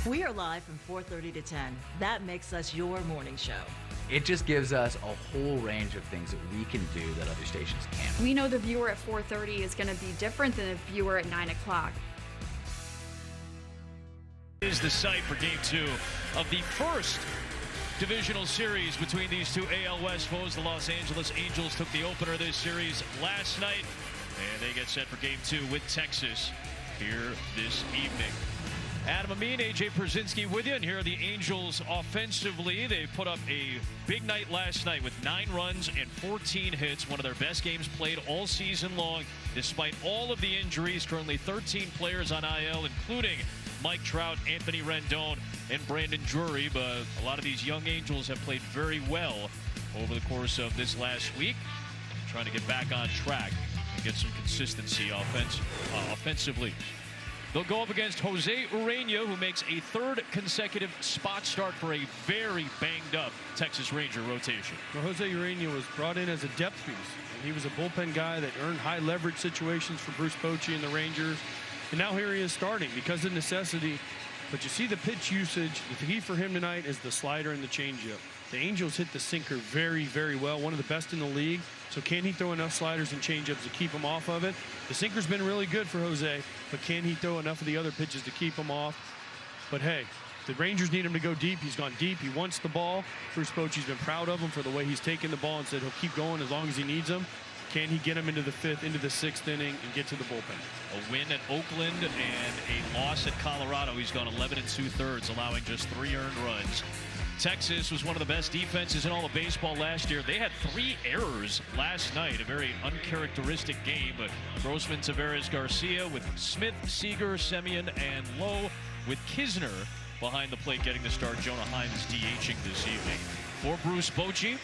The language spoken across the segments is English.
We are live from 4:30 to 10. That makes us your morning show. It just gives us a whole range of things that we can do that other stations can't. We know the viewer at 4:30 is going to be different than the viewer at 9 o'clock. Is the site for Game 2 of the first divisional series between these two AL West foes. The Los Angeles Angels took the opener of this series last night, and they get set for Game 2 with Texas here this evening. Adam Amin, AJ Pierzynski with you, and here are the Angels offensively. They put up a big night last night with 9 runs and 14 hits, one of their best games played all season long, despite all of the injuries. Currently 13 players on IL, including Mike Trout, Anthony Rendon, and Brandon Drury, but a lot of these young Angels have played very well over the course of this last week, trying to get back on track and get some consistency offensively. They'll go up against Jose Urena, who makes a 3rd consecutive spot start for a very banged-up Texas Ranger rotation. Well, Jose Urena was brought in as a depth piece, and he was a bullpen guy that earned high-leverage situations for Bruce Bochy and the Rangers. And now here he is starting because of necessity. But you see the pitch usage. The key for him tonight is the slider and the changeup. The Angels hit the sinker very, very well, one of the best in the league. So can he throw enough sliders and changeups to keep him off of it? The sinker's been really good for Jose, but can he throw enough of the other pitches to keep him off? But hey, the Rangers need him to go deep. He's gone deep. He wants the ball. Bruce Bochy's been proud of him for the way he's taken the ball and said he'll keep going as long as he needs him. Can he get him into the 5th, into the 6th inning and get to the bullpen? A win at Oakland and a loss at Colorado. He's gone 11 2/3, allowing just 3 earned runs. Texas was one of the best defenses in all of baseball last year. They had 3 errors last night, a very uncharacteristic game. But Grossman, Taveras, Garcia with Smith, Seager, Semien, and Lowe with Kisner behind the plate getting the start. Jonah Heim is DHing this evening. For Bruce Bochy,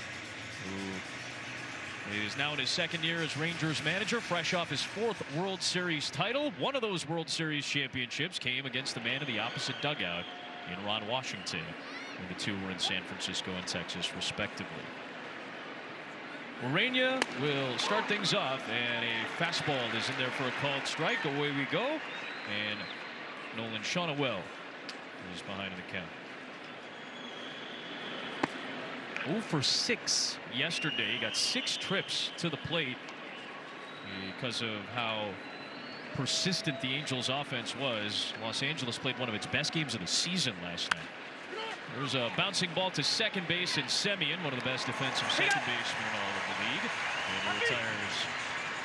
who is now in his 2nd year as Rangers manager, fresh off his 4th World Series title. One of those World Series championships came against the man in the opposite dugout in Ron Washington, when the two were in San Francisco and Texas, respectively. Urena will start things off, and a fastball is in there for a called strike. Away we go, and Nolan Schanuel is behind in the count. 0 for 6 yesterday. He got 6 trips to the plate because of how persistent the Angels offense was. Los Angeles played one of its best games of the season last night. There's a bouncing ball to second base, and Semien, one of the best defensive second basemen in all of the league, and he retires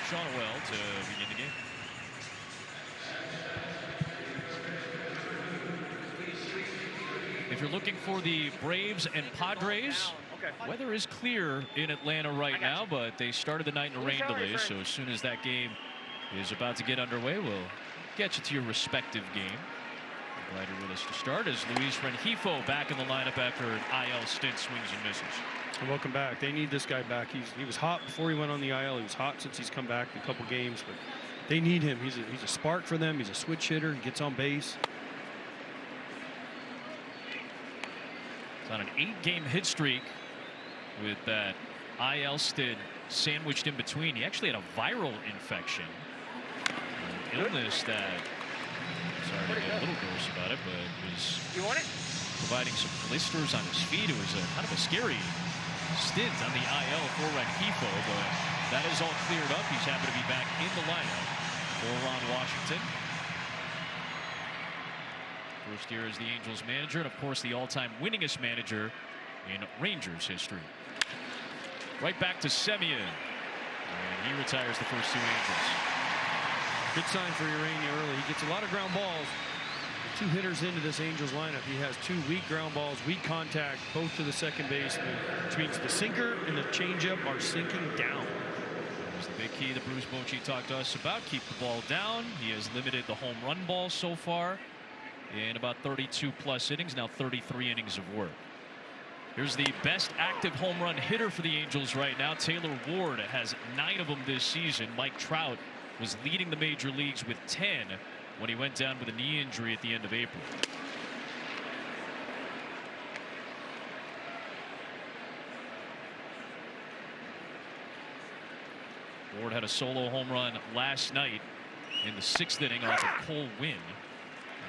Schanuel to begin the game. If you're looking for the Braves and Padres, weather is clear in Atlanta right now, but they started the night in a rain delay, so as soon as that game is about to get underway, we'll get you to your respective game. I'm glad you're with us to start as Luis Rengifo back in the lineup after an IL stint, swings and misses. And welcome back. They need this guy back. He was hot before he went on the IL. He was hot since he's come back in a couple games, but they need him. He's a spark for them. He's a switch hitter. He gets on base. It's on an 8-game hit streak with that IL stint sandwiched in between. He actually had a viral infection, an illness that, sorry to get a little gross about it, but was providing some blisters on his feet. It was a kind of a scary stint on the IL for Rengifo, but that is all cleared up. He's happy to be back in the lineup for Ron Washington. First year as the Angels manager, and of course the all-time winningest manager in Rangers history. Right back to Semien, and he retires the first 2 Angels. Good sign for Urena early. He gets a lot of ground balls. 2 hitters into this Angels lineup. He has 2 weak ground balls, weak contact, both to the second baseman, which means the sinker and the changeup are sinking down. There's the big key that Bruce Bochy talked to us about. Keep the ball down. He has limited the home run ball so far in about 32 plus innings, now 33 innings of work. Here's the best active home run hitter for the Angels right now. Taylor Ward has 9 of them this season. Mike Trout was leading the major leagues with 10 when he went down with a knee injury at the end of April. Ward had a solo home run last night in the 6th inning off of Cole Winn.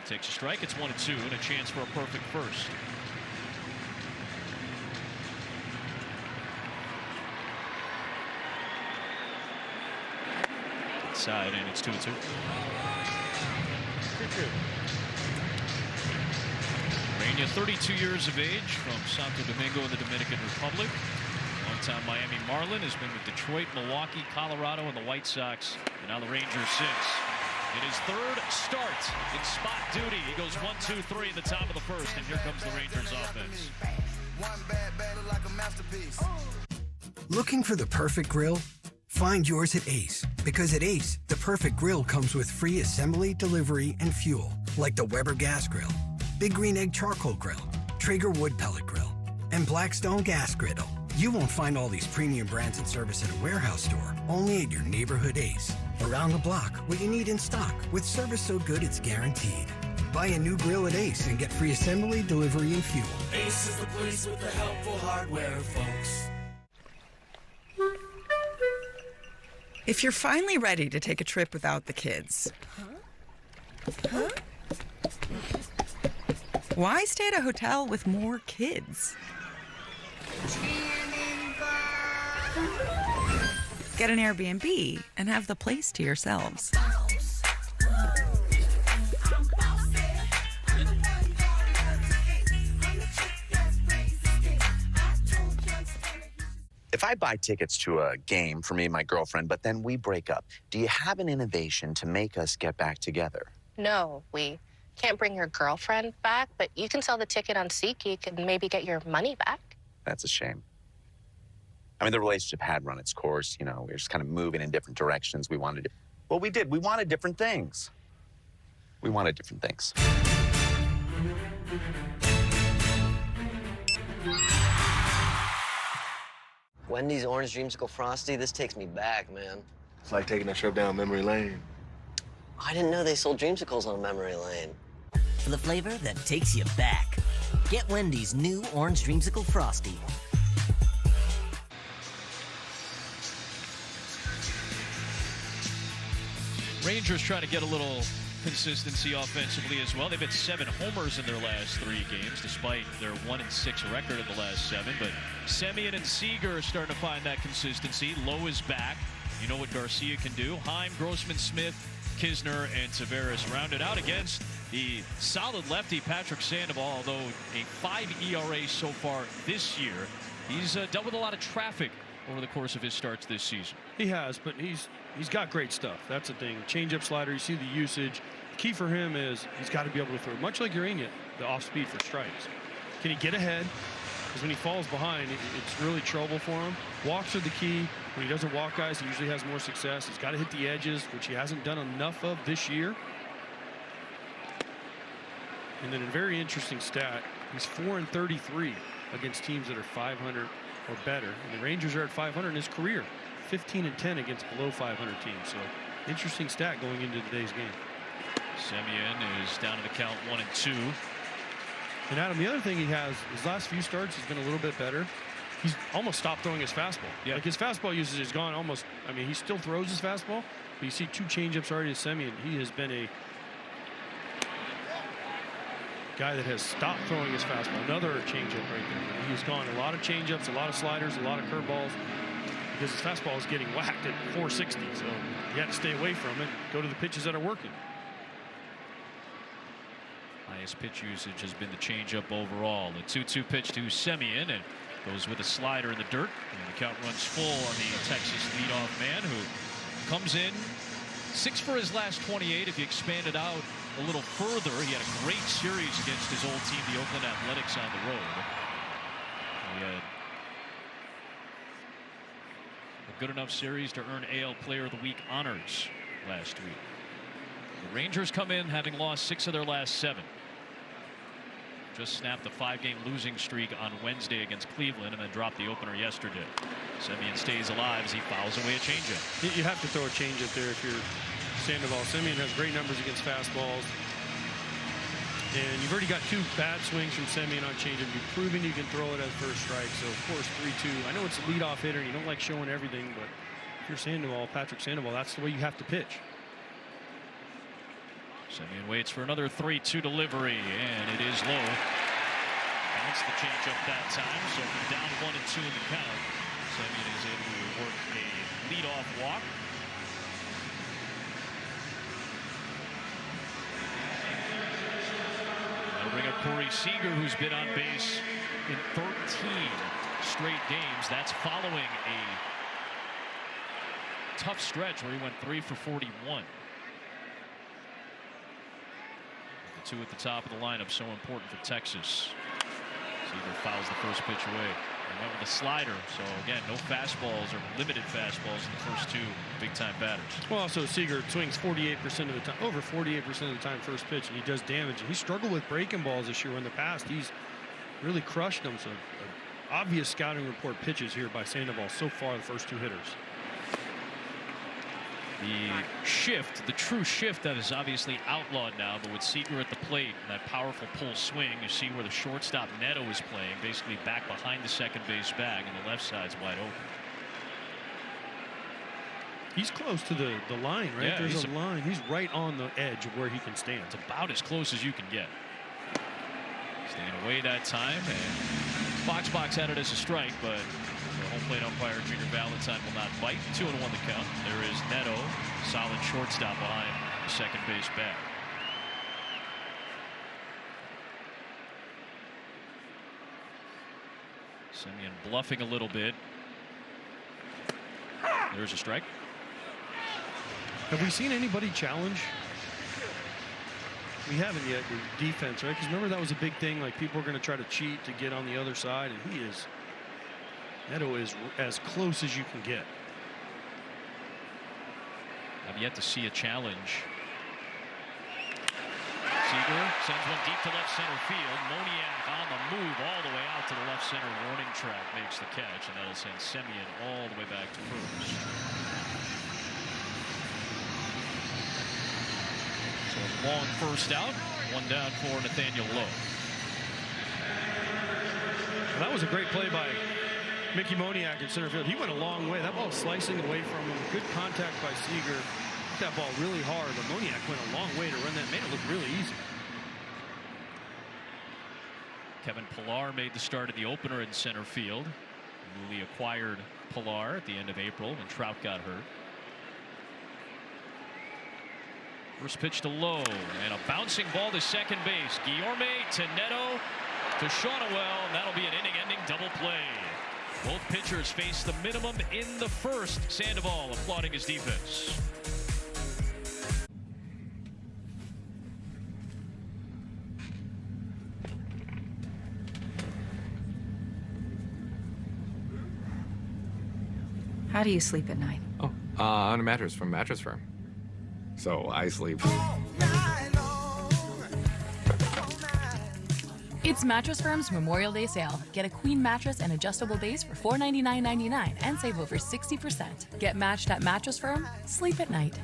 He takes a strike. It's 1-2 and a chance for a perfect first. Inside, and it's 2-2. Reina, 32 years of age, from Santo Domingo in the Dominican Republic. Longtime Miami Marlin, has been with Detroit, Milwaukee, Colorado, and the White Sox, and now the Rangers since. In his third start in spot duty, he goes 1-2-3 at the top of the first, and here comes the Rangers offense. Looking for the perfect grill? Find yours at Ace, because at Ace, the perfect grill comes with free assembly, delivery, and fuel, like the Weber Gas Grill, Big Green Egg Charcoal Grill, Traeger Wood Pellet Grill, and Blackstone Gas Griddle. You won't find all these premium brands and service at a warehouse store, only at your neighborhood Ace. Around the block, what you need in stock, with service so good it's guaranteed. Buy a new grill at Ace and get free assembly, delivery, and fuel. Ace is the place with the helpful hardware, folks. If you're finally ready to take a trip without the kids, why stay at a hotel with more kids? Get an Airbnb and have the place to yourselves. If I buy tickets to a game for me and my girlfriend, but then we break up, do you have an innovation to make us get back together? No, we can't bring your girlfriend back, but you can sell the ticket on SeatGeek and maybe get your money back. That's a shame. I mean, the relationship had run its course. You know, we were just kind of moving in different directions. We wanted to... Well, we did. We wanted different things. We wanted different things. Wendy's Orange Dreamsicle Frosty, this takes me back, man. It's like taking a trip down memory lane. I didn't know they sold dreamsicles on memory lane. For the flavor that takes you back, get Wendy's new Orange Dreamsicle Frosty. Rangers trying to get a little consistency offensively as well. They've hit 7 homers in their last 3 games, despite their 1-6 record in the last 7. But Semien and Seager are starting to find that consistency. Lowe is back. You know what Garcia can do. Heim, Grossman, Smith, Kisner, and Tavares rounded out against the solid lefty Patrick Sandoval, although a 5 ERA so far this year. He's dealt with a lot of traffic over the course of his starts this season. He has, but he's got great stuff. That's the thing. Change-up slider, you see the usage. The key for him is he's got to be able to throw, much like Urania, the off-speed for strikes. Can he get ahead? Because when he falls behind, it's really trouble for him. Walks are the key. When he doesn't walk guys, he usually has more success. He's got to hit the edges, which he hasn't done enough of this year. And then a very interesting stat, he's 4-33 against teams that are 500 or better. And the Rangers are at 500 in his career. 15-10 against below 500 teams. So interesting stat going into today's game. Semien is down to the count 1-2. And Adam, the other thing he has, his last few starts, he's been a little bit better. He's almost stopped throwing his fastball. Yeah. Like his fastball usage is gone almost. I mean, he still throws his fastball, but you see 2 changeups already to Semien. He has been a guy that has stopped throwing his fastball. Another changeup right there. He's gone a lot of changeups, a lot of sliders, a lot of curveballs, because his fastball is getting whacked at 460. So you have to stay away from it. Go to the pitches that are working. Highest pitch usage has been the changeup overall. The 2-2 pitch to Semien, and goes with a slider in the dirt. And the count runs full on the Texas leadoff man, who comes in 6 for his last 28. If you expand it out a little further, he had a great series against his old team, the Oakland Athletics, on the road. He had a good enough series to earn AL Player of the Week honors last week. The Rangers come in having lost 6 of their last 7. Just snapped the 5-game losing streak on Wednesday against Cleveland and then dropped the opener yesterday. Semien stays alive as he fouls away a changeup. You have to throw a changeup there if you're Sandoval. Semien has great numbers against fastballs. And you've already got 2 bad swings from Semien on changeup. You've proven you can throw it at first strike. So, of course, 3-2. I know it's a leadoff hitter and you don't like showing everything, but if you're Sandoval, Patrick Sandoval, that's the way you have to pitch. Semien waits for another 3-2 delivery, and it is low. Bounced the changeup that time, so from down 1 and 2 in the count, Semien is able to work a leadoff walk. They'll bring up Corey Seager, who's been on base in 13 straight games. That's following a tough stretch where he went 3 for 41. The two at the top of the lineup, so important for Texas. Seager fouls the first pitch away. They went with a slider, so again, no fastballs or limited fastballs in the first two big-time batters. Well, also Seager swings 48% of the time, over 48% of the time first pitch, and he does damage. He struggled with breaking balls this year. In the past, he's really crushed them. So, obvious scouting report pitches here by Sandoval so far, the first two hitters. The shift, the true shift that is obviously outlawed now, but with Seager at the plate and that powerful pull swing, you see where the shortstop Neto is playing, basically back behind the second base bag, and the left side's wide open. He's close to the line, right? Yeah, there's a line. He's right on the edge of where he can stand. It's about as close as you can get. Staying away that time, and Box had it as a strike, but the home plate umpire, Junior Valentine, will not bite. 2-1 the count. There is Neto, solid shortstop behind the second base bag. Semien bluffing a little bit. There's a strike. Have we seen anybody challenge? We haven't yet with defense, right? Because remember that was a big thing. Like people were going to try to cheat to get on the other side, and Neto is as close as you can get. I've yet to see a challenge. Seager sends one deep to left center field. Moniak on the move all the way out to the left center warning track, makes the catch, and that'll send Semien all the way back to first. So a long first out, one down for Nathaniel Lowe. Well, that was a great play by Mickey Moniak in center field. He went a long way. That ball was slicing away from him. Good contact by Seager. Hit that ball really hard, but Moniak went a long way to run that. Made it look really easy. Kevin Pillar made the start of the opener in center field. Newly acquired Pillar at the end of April when Trout got hurt. First pitch to Lowe, and a bouncing ball to second base. Guillorme to Neto to Shawnuel, and that'll be an inning-ending double play. Both pitchers face the minimum in the first. Sandoval applauding his defense. How do you sleep at night? Oh, on a mattress from Mattress Firm. So I sleep. It's Mattress Firm's Memorial Day sale. Get a queen mattress and adjustable base for $499.99 and save over 60%. Get matched at Mattress Firm. Sleep at night.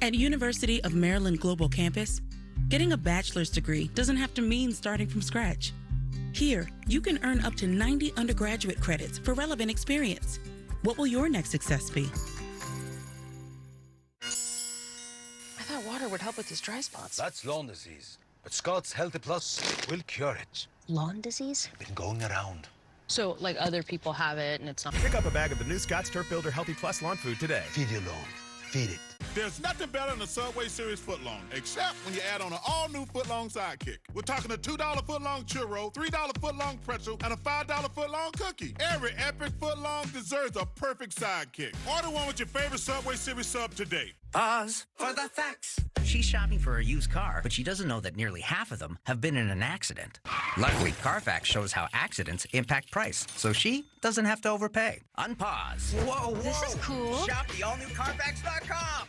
At University of Maryland Global Campus, getting a bachelor's degree doesn't have to mean starting from scratch. Here, you can earn up to 90 undergraduate credits for relevant experience. What will your next success be? I thought water would help with his dry spots. That's lawn disease. But Scott's Healthy Plus will cure it. Lawn disease? Been going around. So, like, other people have it and it's not. Pick up a bag of the new Scott's Turf Builder Healthy Plus lawn food today. Feed your lawn. Feed it. There's nothing better than a Subway Series footlong, except when you add on an all-new footlong sidekick. We're talking a $2 footlong churro, $3 footlong pretzel, and a $5 footlong cookie. Every epic footlong deserves a perfect sidekick. Order one with your favorite Subway Series sub today. Pause for the facts. She's shopping for a used car, but she doesn't know that nearly half of them have been in an accident. Luckily, Carfax shows how accidents impact price, so she doesn't have to overpay. Unpause. Whoa, whoa. This is cool. Shop the all-new Carfax.com.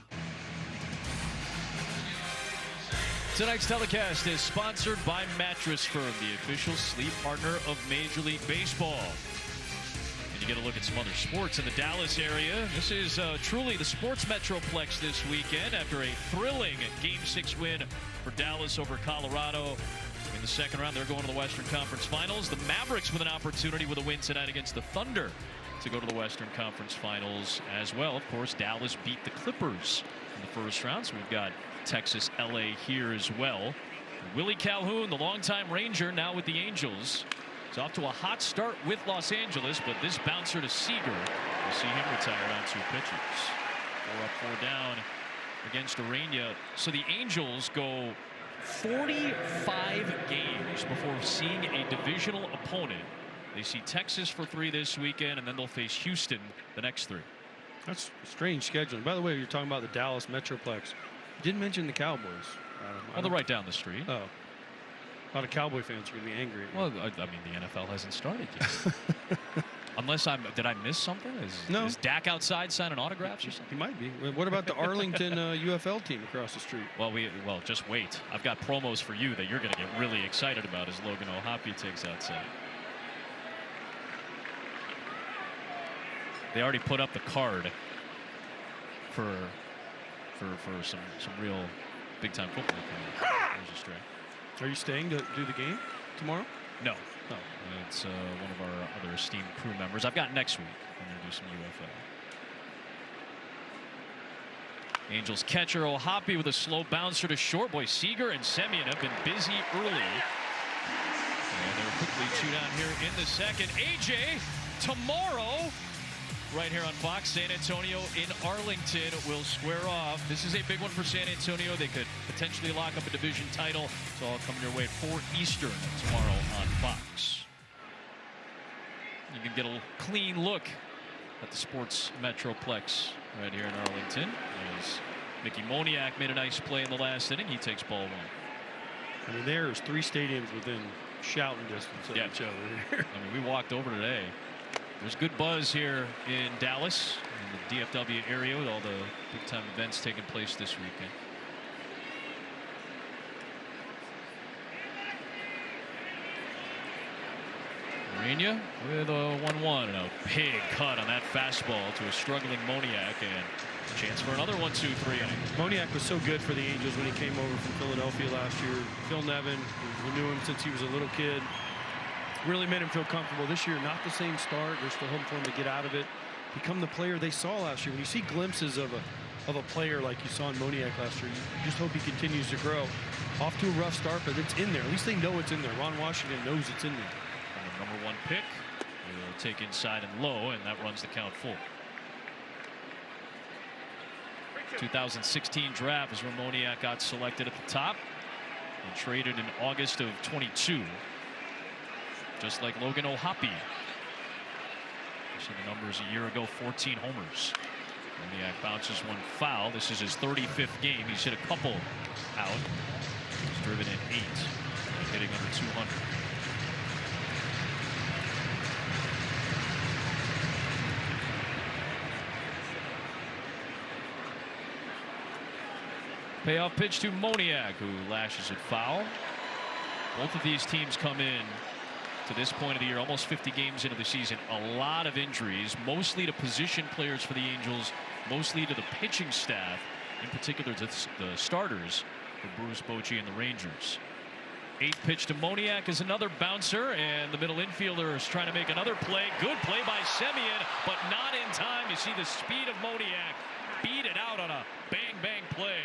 Tonight's telecast is sponsored by Mattress Firm, the official sleep partner of Major League Baseball. And you get a look at some other sports in the Dallas area. This is truly the sports metroplex this weekend after a thrilling Game 6 win for Dallas over Colorado. In the second round, they're going to the Western Conference Finals. The Mavericks with an opportunity with a win tonight against the Thunder to go to the Western Conference Finals as well. Of course, Dallas beat the Clippers in the first round, so we've got Texas, LA here as well. Willie Calhoun, the longtime Ranger, now with the Angels. He's off to a hot start with Los Angeles, but this bouncer to Seager, we'll see him retired on 2 pitches. 4 up, 4 down against Urania. So the Angels go 45 games before seeing a divisional opponent. They see Texas for 3 this weekend, and then they'll face Houston the next 3. That's strange scheduling. By the way, you're talking about the Dallas Metroplex. You didn't mention the Cowboys. Well, they're right down the street. Oh. A lot of Cowboy fans are going to be angry at me. Well, I mean, the NFL hasn't started yet. Unless did I miss something? Is Dak outside signing autographs or something? He might be. What about the Arlington UFL team across the street? Well, just wait. I've got promos for you that you're going to get really excited about as Logan O'Hoppe takes outside. They already put up the card for some real big time football. There's a strike. Are you staying to do the game tomorrow? No. It's one of our other esteemed crew members. I've got next week. I'm going to do some UFL. Angels catcher O'Hoppe with a slow bouncer to short. Boy, Seager and Semien have been busy early. And they're quickly 2 down here in the second. AJ tomorrow, right here on Fox. San Antonio in Arlington will square off. This is a big one for San Antonio. They could potentially lock up a division title. It's all coming your way at 4 Eastern tomorrow on Fox. You can get a clean look at the Sports Metroplex right here in Arlington. As Mickey Moniak made a nice play in the last inning. He takes ball 1. I mean, there's 3 stadiums within shouting distance of each other here. I mean, we walked over today. There's good buzz here in Dallas, in the DFW area, with all the big-time events taking place this weekend. Urania with a 1-1 and a big cut on that fastball to a struggling Moniak, and a chance for another 1-2-3 inning. Moniak was so good for the Angels when he came over from Philadelphia last year. Phil Nevin, who knew him since he was a little kid, really made him feel comfortable. This year, not the same start. They're still hoping for him to get out of it, become the player they saw last year. When you see glimpses of a player like you saw in Moniak last year, you just hope he continues to grow. Off to a rough start, but it's in there. At least they know it's in there. Ron Washington knows it's in there. And the number 1 pick will take inside and low, and that runs the count full. 2016 draft is where Moniak got selected at the top and traded in August of 22. Just like Logan O'Hoppe. You see the numbers a year ago, 14 homers. Moniak bounces 1 foul. This is his 35th game. He's hit a couple out. He's driven in 8. Hitting under 200. Payoff pitch to Moniak, who lashes it foul. Both of these teams come in to this point of the year, almost 50 games into the season, a lot of injuries, mostly to position players for the Angels, mostly to the pitching staff, in particular to the starters for Bruce Bochy and the Rangers. 8th pitch to Moniak is another bouncer, and the middle infielder is trying to make another play. Good play by Semien, but not in time. You see the speed of Moniak beat it out on a bang play.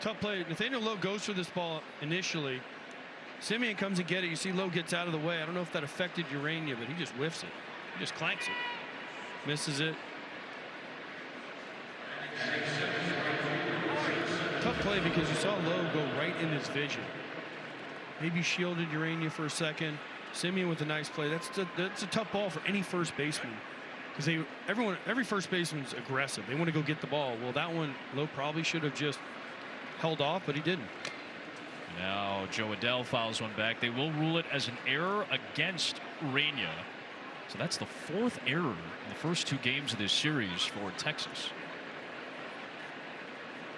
Tough play. Nathaniel Lowe goes for this ball initially. Semien comes and gets it. You see Lowe gets out of the way. I don't know if that affected Urania, but he just whiffs it. He just clanks it. Misses it. Tough play because you saw Lowe go right in his vision. Maybe shielded Urania for a second. Semien with a nice play. That's a tough ball for any first baseman, because every first baseman's aggressive. They want to go get the ball. Well, that one Lowe probably should have just held off, but he didn't. Now Joe Adell fouls one back. They will rule it as an error against Urania. So that's the 4th error in the first 2 games of this series for Texas.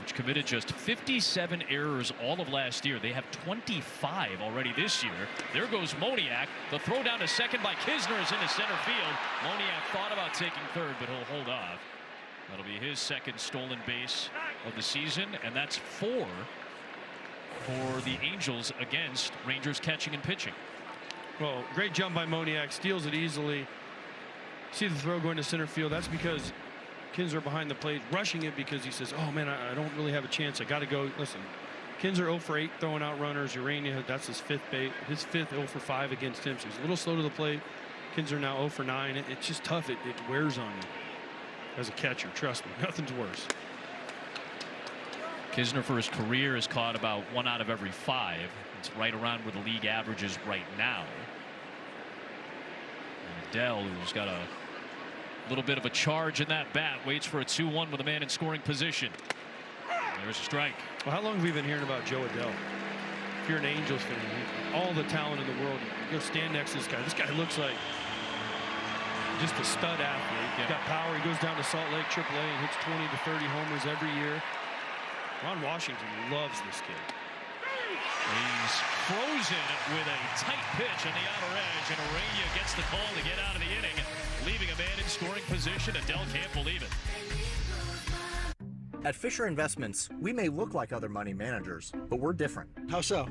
which committed just 57 errors all of last year. They have 25 already this year. There goes Moniak. The throw down to second by Kisner is into center field. Moniak thought about taking third, but he'll hold off. That'll be his second stolen base of the season, and that's 4 for the Angels against Rangers catching and pitching. Well, great jump by Moniak, steals it easily. See the throw going to center field. That's because Kinsler behind the plate, rushing it because he says, oh man, I don't really have a chance. I got to go. Listen, Kinsler 0 for 8 throwing out runners. Urania, that's his fifth 0 for 5 against him. So he's a little slow to the plate. Kinsler now 0 for 9. It's just tough. It wears on you as a catcher. Trust me, nothing's worse. Kisner for his career has caught about 1 out of every 5. It's right around where the league average is right now. And Adell, who's got a little bit of a charge in that bat, waits for a 2-1 with a man in scoring position. There's a strike. Well, how long have we been hearing about Joe Adell? If you're an Angels fan, all the talent in the world, you go stand next to this guy. This guy looks like just a stud athlete. He's got power. He goes down to Salt Lake AAA and hits 20 to 30 homers every year. Ron Washington loves this kid. He's frozen with a tight pitch on the outer edge, and Urania gets the call to get out of the inning, leaving a man in scoring position. Adell can't believe it. At Fisher Investments, we may look like other money managers, but we're different. How so?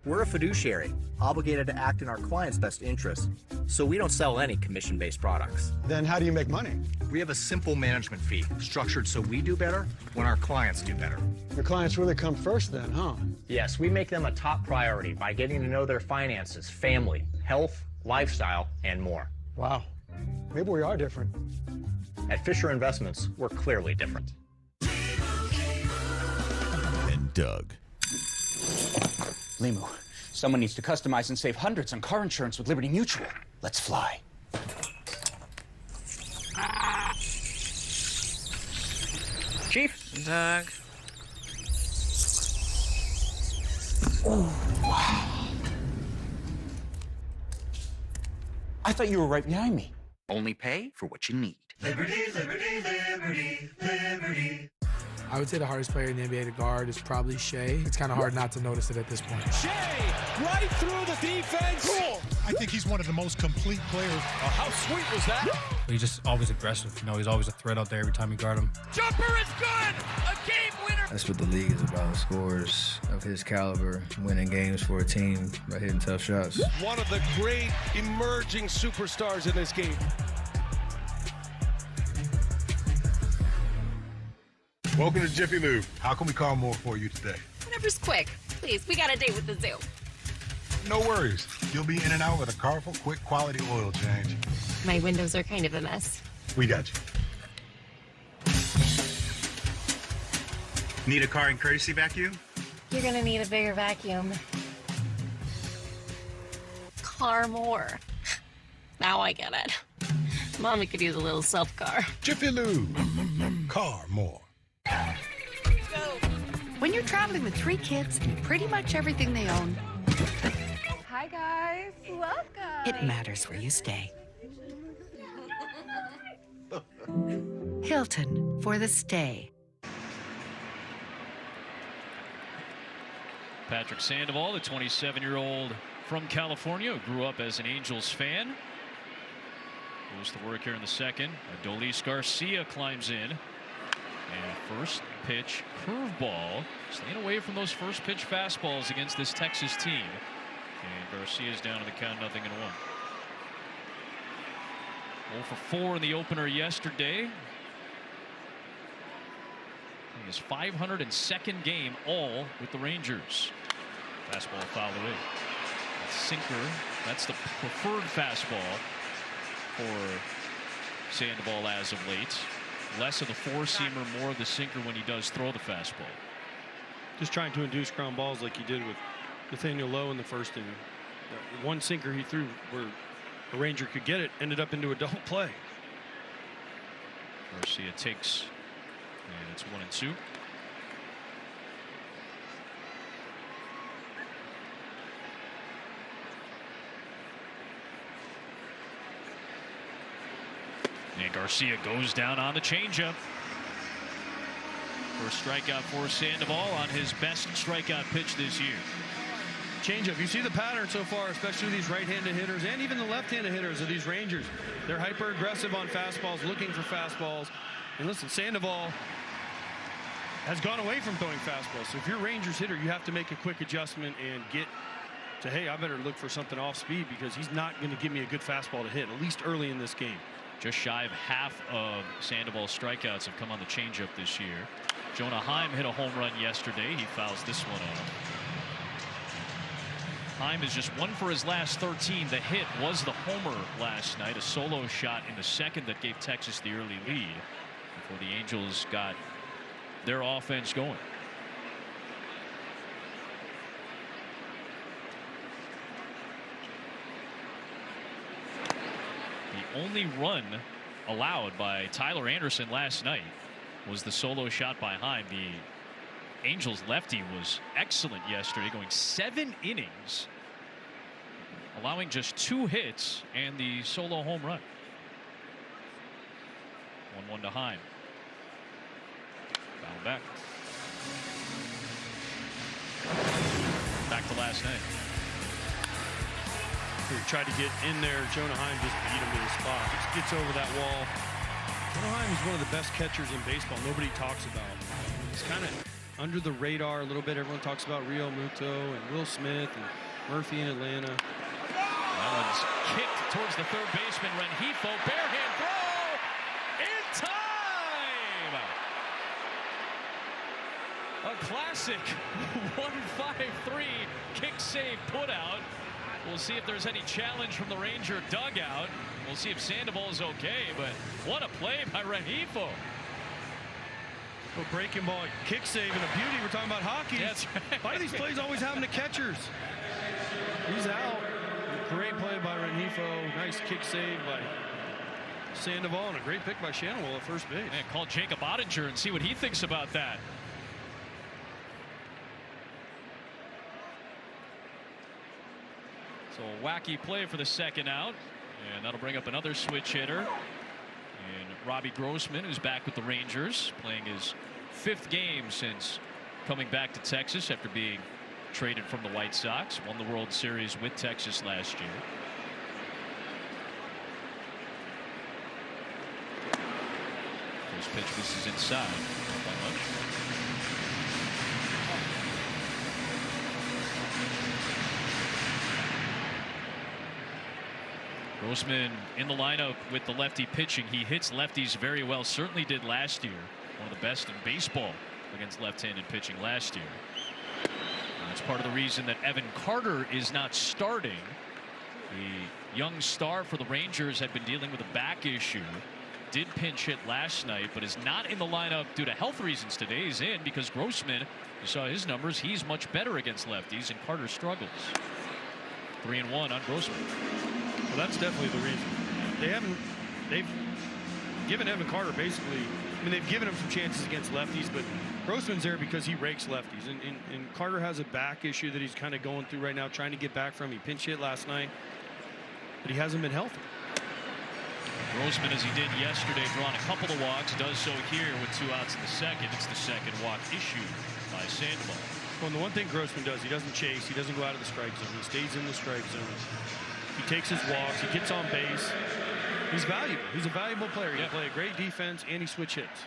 We're a fiduciary, obligated to act in our clients' best interests, so we don't sell any commission-based products. Then how do you make money? We have a simple management fee, structured so we do better when our clients do better. Your clients really come first then, huh? Yes, we make them a top priority by getting to know their finances, family, health, lifestyle, and more. Wow. Maybe we are different. At Fisher Investments, we're clearly different. And Doug. Limu, someone needs to customize and save hundreds on car insurance with Liberty Mutual. Let's fly. Chief. Doug. Oh, wow. I thought you were right behind me. Only pay for what you need. Liberty, liberty, liberty, liberty. I would say the hardest player in the NBA to guard is probably Shea. It's kind of hard not to notice it at this point. Shea, right through the defense. Cool. I think he's one of the most complete players. How sweet was that? He's just always aggressive. You know, he's always a threat out there every time you guard him. Jumper is good. A game winner. That's what the league is about. Scores of his caliber, winning games for a team by hitting tough shots. One of the great emerging superstars in this game. Welcome to Jiffy Lube. How can we call more for you today? Whatever's quick. Please, we got a date with the zoo. No worries. You'll be in and out with a Carful quick quality oil change. My windows are kind of a mess. We got you. Need a car and courtesy vacuum? You're gonna need a bigger vacuum. Car more. Now I get it. Mommy could use a little self-car. Jiffy Lube. Car more. When you're traveling with 3 kids and pretty much everything they own, Hi, guys. Welcome. it matters where you stay. Hilton for the stay. Patrick Sandoval, the 27-year-old from California, who grew up as an Angels fan, goes to work here in the second. Adolis Garcia climbs in. And first pitch curveball, staying away from those first pitch fastballs against this Texas team. And Garcia's down to the count, 0-1. 0 for 4 in the opener yesterday. In his 502nd game, all with the Rangers. Fastball fouled away. That's sinker. That's the preferred fastball for Sandoval as of late. Less of the four-seamer, more of the sinker when he does throw the fastball. Just trying to induce ground balls like he did with Nathaniel Lowe in the first inning. One sinker he threw where a Ranger could get it ended up into a double play. Garcia takes, and it's 1-2. And Garcia goes down on the changeup. First strikeout for Sandoval on his best strikeout pitch this year. Changeup. You see the pattern so far, especially these right-handed hitters and even the left-handed hitters of these Rangers. They're hyper-aggressive on fastballs, looking for fastballs. And listen, Sandoval has gone away from throwing fastballs. So if you're a Rangers hitter, you have to make a quick adjustment and get to, hey, I better look for something off speed because he's not going to give me a good fastball to hit, at least early in this game. Just shy of half of Sandoval's strikeouts have come on the changeup this year. Jonah Heim hit a home run yesterday. He fouls this one off. Heim is just 1 for his last 13. The hit was the homer last night, a solo shot in the second that gave Texas the early lead before the Angels got their offense going. The only run allowed by Tyler Anderson last night was the solo shot by Heim. The Angels lefty was excellent yesterday, going 7 innings, allowing just 2 hits and the solo home run. 1-1 to Heim. Foul back. Back to last night. He tried to get in there. Jonah Heim just beat him to the spot. Just gets over that wall. Jonah Heim is one of the best catchers in baseball. Nobody talks about. He's kind of under the radar a little bit. Everyone talks about Rio Muto and Will Smith and Murphy in Atlanta. That one's kicked towards the third baseman, Rengifo. Barehand throw in time. A classic 1-5-3 kick save put out. We'll see if there's any challenge from the Ranger dugout. We'll see if Sandoval is okay, but what a play by Rengifo. Well, breaking ball, kick save, and a beauty. We're talking about hockey. That's right. Why do these plays always happen to catchers? He's out. Great play by Rengifo. Nice kick save by Sandoval, and a great pick by Shanaway at first base. Man, call Jacob Ottinger and see what he thinks about that. So a wacky play for the second out, and that'll bring up another switch hitter. And Robbie Grossman, who's back with the Rangers, playing his 5th game since coming back to Texas after being traded from the White Sox. Won the World Series with Texas last year. First pitch, this is inside. Not by much. Grossman in the lineup with the lefty pitching. He hits lefties very well. Certainly did last year. One of the best in baseball against left-handed pitching last year. And that's part of the reason that Evan Carter is not starting. The young star for the Rangers had been dealing with a back issue. Did pinch hit last night, but is not in the lineup due to health reasons today. He's in because Grossman, you saw his numbers, he's much better against lefties, and Carter struggles. 3-1 on Grossman. Well, that's definitely the reason. They've given Evan Carter basically, I mean, they've given him some chances against lefties, but Grossman's there because he rakes lefties. And Carter has a back issue that he's kind of going through right now, trying to get back from. He pinch hit last night, but he hasn't been healthy. Grossman, as he did yesterday, drawing a couple of walks, does so here with 2 outs in the second. It's the second walk issued by Sandoval. Well, and the one thing Grossman does, he doesn't chase. He doesn't go out of the strike zone. He stays in the strike zone. He takes his walks. He gets on base. He's valuable. He's a valuable player. He can play a great defense, and he switch hits.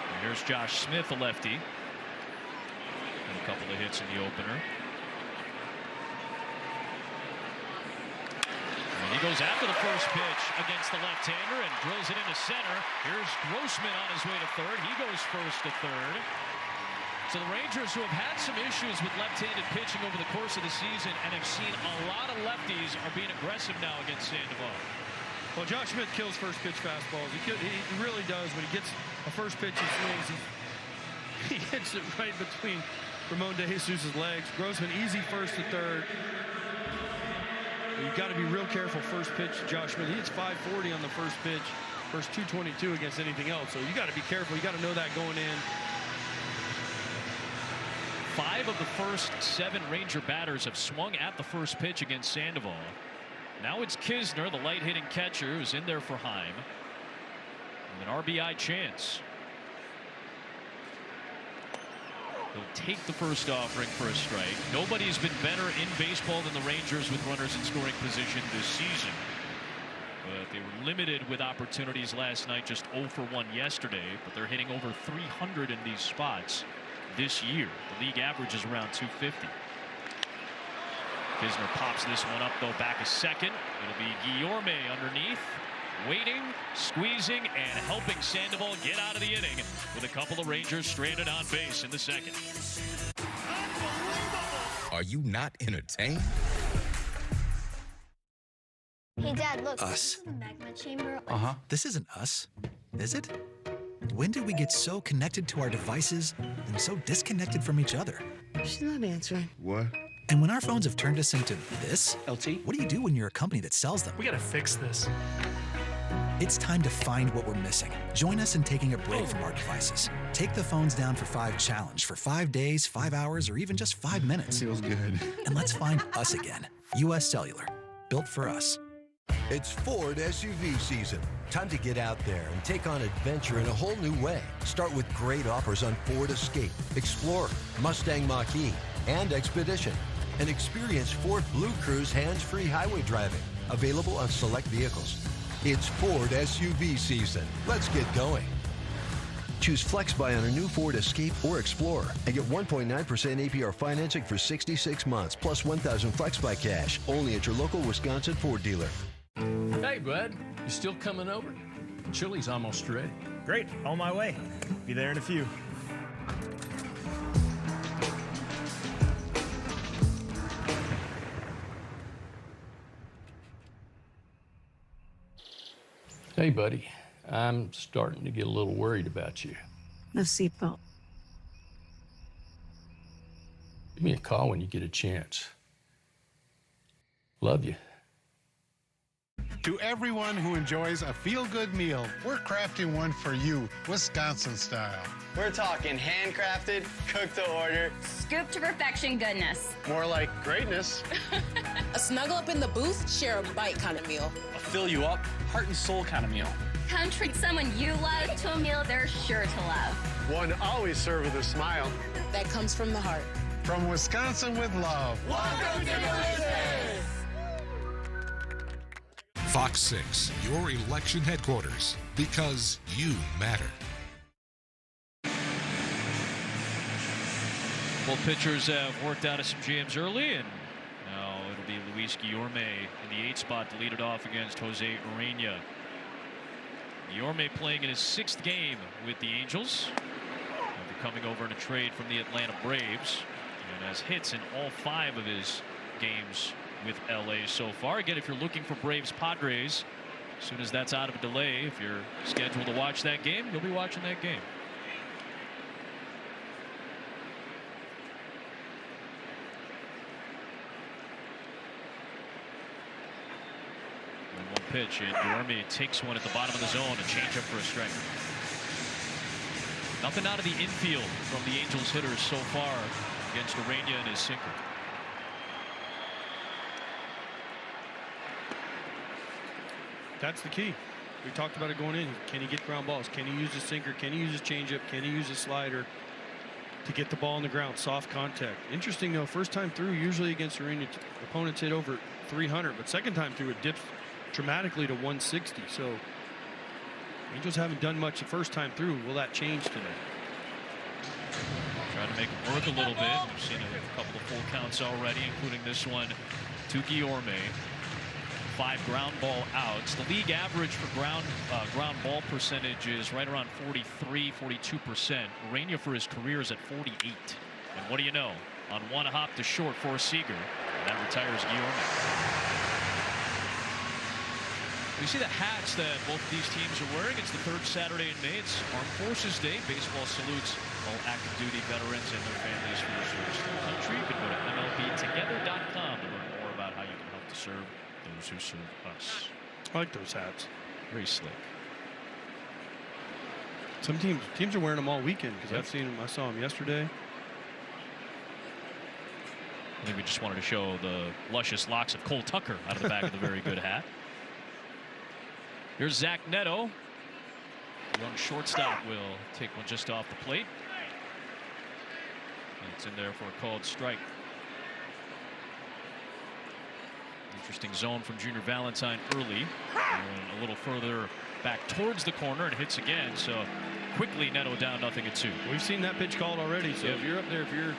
And here's Josh Smith, a lefty. And a couple of hits in the opener. And he goes after the first pitch against the left-hander and drills it into center. Here's Grossman on his way to third. He goes first to third. So the Rangers, who have had some issues with left-handed pitching over the course of the season and have seen a lot of lefties, are being aggressive now against Sandoval. Well, Josh Smith kills first pitch fastballs. He really does. When he gets a first pitch and swings, he hits it right between Ramon De Jesus' legs. Grossman easy first to third. You've got to be real careful first pitch. Josh Smith, he hits 540 on the first pitch, first 222 against anything else. So you got to be careful. You got to know that going in. 5 of the first 7 Ranger batters have swung at the first pitch against Sandoval. Now it's Kisner, the light-hitting catcher, who's in there for Heim. with an RBI chance. He'll take the first offering for a strike. Nobody's been better in baseball than the Rangers with runners in scoring position this season. But they were limited with opportunities last night, just 0 for 1 yesterday. But they're hitting over 300 in these spots this year. The league average is around 250. Kisner pops this one up, though, back a second. It'll be Guillorme underneath, waiting, squeezing, and helping Sandoval get out of the inning with a couple of Rangers stranded on base in the second. Are you not entertained? Hey, Dad, look. Us. The magma chamber. This isn't us, is it? When did we get so connected to our devices and so disconnected from each other? She's not answering. What? And when our phones have turned us into this, LT, what do you do when you're a company that sells them? We gotta fix this. It's time to find what we're missing. Join us in taking a break from our devices. Take the phones down for 5 challenge for 5 days, 5 hours, or even just 5 minutes. Feels good. And let's find us again. US Cellular, built for us. It's Ford SUV season. Time to get out there and take on adventure in a whole new way. Start with great offers on Ford Escape, Explorer, Mustang Mach-E, and Expedition. And experience Ford Blue Cruise hands-free highway driving. Available on select vehicles. It's Ford SUV season. Let's get going. Choose FlexBuy on a new Ford Escape or Explorer and get 1.9% APR financing for 66 months plus $1,000 FlexBuy cash. Only at your local Wisconsin Ford dealer. Hey, bud. You still coming over? Chili's almost ready. Great. On my way. Be there in a few. Hey, buddy. I'm starting to get a little worried about you. No seatbelt. Give me a call when you get a chance. Love you. To everyone who enjoys a feel-good meal, we're crafting one for you, Wisconsin style. We're talking handcrafted, cooked to order. Scoop to perfection goodness. More like greatness. A snuggle up in the booth, share a bite kind of meal. A fill you up, heart and soul kind of meal. Come treat someone you love to a meal they're sure to love. One always served with a smile. That comes from the heart. From Wisconsin with love. Welcome to Delicious! Fox 6, your election headquarters, because you matter. Both pitchers have worked out of some jams early, and now it'll be Luis Guillorme in the 8th spot to lead it off against Jose Urena. Guillorme playing in his 6th game with the Angels after coming over in a trade from the Atlanta Braves, and has hits in all 5 of his games with LA so far. Again, if you're looking for Braves Padres, as soon as that's out of a delay, if you're scheduled to watch that game, you'll be watching that game. And one pitch, and Guillorme takes one at the bottom of the zone, a changeup for a strike. Nothing out of the infield from the Angels hitters so far against Urena and his sinker. That's the key. We talked about it going in. Can he get ground balls? Can he use his sinker? Can he use his changeup? Can he use his slider to get the ball on the ground? Soft contact. Interesting though, first time through, usually against Urena, opponents hit over 300, but second time through it dips dramatically to 160. So Angels haven't done much the first time through. Will that change today? Trying to make it work a little bit. We've seen a couple of full counts already, including this one to Guillorme. 5 ground ball outs. The league average for ground ball percentage is right around 43, 42%. Urena for his career is at 48. And what do you know? On one hop to short for Seager. And that retires Guillorme. You see the hats that both of these teams are wearing. It's the 3rd Saturday in May. It's Armed Forces Day. Baseball salutes all active duty veterans and their families for their service to the country. You can go to MLBtogether.com to learn more about how you can help to serve those who serve us. I like those hats. Very slick. Some teams are wearing them all weekend because I've seen them. I saw them yesterday. I think we just wanted to show the luscious locks of Cole Tucker out of the back of the very good hat. Here's Zach Neto. Young shortstop will take one just off the plate. And it's in there for a called strike. Interesting zone from Junior Valentine early. Going a little further back towards the corner and hits again. So quickly Neto down 0-2. We've seen that pitch called already. So if you're up there, if you're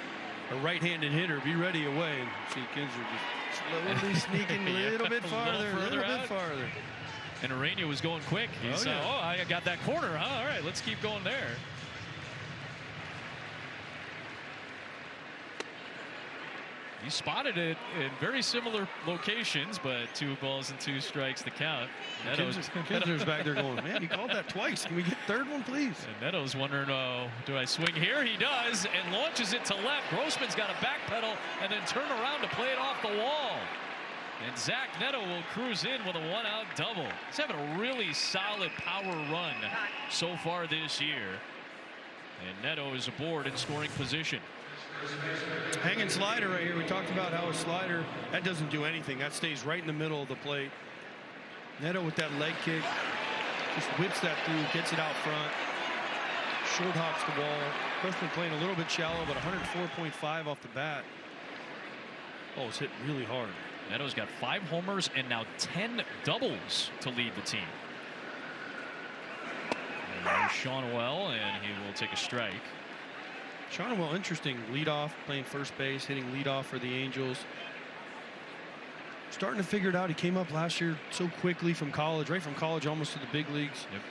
a right-handed hitter, be ready away. And see Kinsler just slowly sneaking a little bit farther, a little bit farther. And Urania was going quick. He said, oh, I got that corner, huh? All right, let's keep going there. He spotted it in very similar locations, but 2 balls and 2 strikes to count. Kinsler's back there going, man, he called that twice. Can we get third one, please? And Neto's wondering, oh, do I swing here? He does, and launches it to left. Grossman's got to backpedal and then turn around to play it off the wall. And Zach Neto will cruise in with a 1-out double. He's having a really solid power run so far this year. And Neto is aboard in scoring position. Hanging slider right here. We talked about how a slider, that doesn't do anything. That stays right in the middle of the plate. Neto with that leg kick just whips that through, gets it out front. Short hops the ball. Grossman playing a little bit shallow, but 104.5 off the bat. Oh, it's hit really hard. Neto's got 5 homers and now 10 doubles to lead the team. And there's Shawnuel, and he will take a strike. Shawnuel, interesting leadoff, playing first base, hitting leadoff for the Angels. Starting to figure it out. He came up last year so quickly from college, right from college almost to the big leagues. Yep.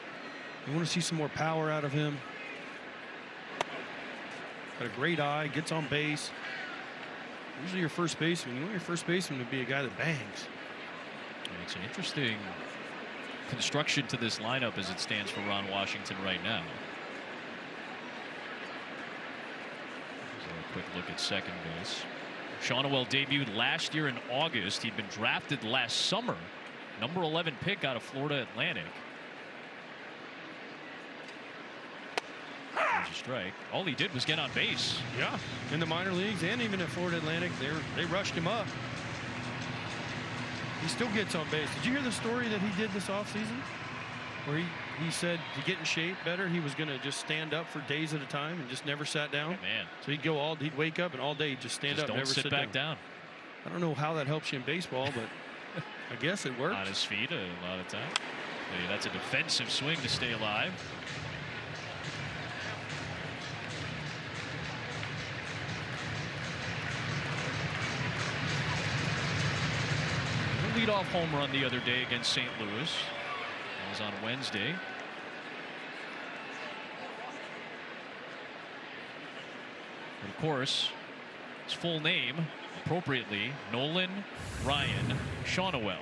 You want to see some more power out of him. Got a great eye, gets on base. Usually your first baseman, you want your first baseman to be a guy that bangs. It's an interesting construction to this lineup as it stands for Ron Washington right now. So a quick look at second base. Shawnuel debuted last year in August. He'd been drafted last summer. Number 11 pick out of Florida Atlantic. There's a strike. All he did was get on base. Yeah, in the minor leagues and even at Florida Atlantic, they rushed him up. He still gets on base. Did you hear the story that he did this offseason? Where he said to get in shape better, he was going to just stand up for days at a time and just never sat down. Man. So he'd wake up and all day he'd just stand up, don't never sit back down. I don't know how that helps you in baseball, but I guess it works. On his feet a lot of time. Hey, that's a defensive swing to stay alive. Leadoff home run the other day against St. Louis. That was on Wednesday. And of course, his full name, appropriately, Nolan Ryan Shawnuel.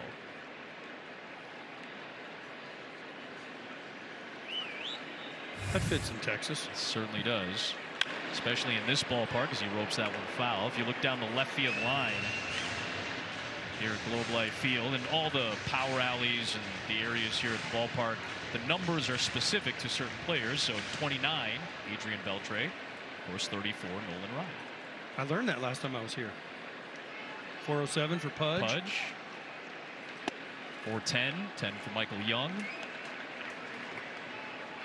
That fits in Texas. It certainly does, especially in this ballpark as he ropes that one foul. If you look down the left field line here at Globe Life Field and all the power alleys and the areas here at the ballpark, the numbers are specific to certain players. So 29, Adrian Beltre. Of course, 34, Nolan Ryan. I learned that last time I was here. 407 for Pudge. 410, 10 for Michael Young.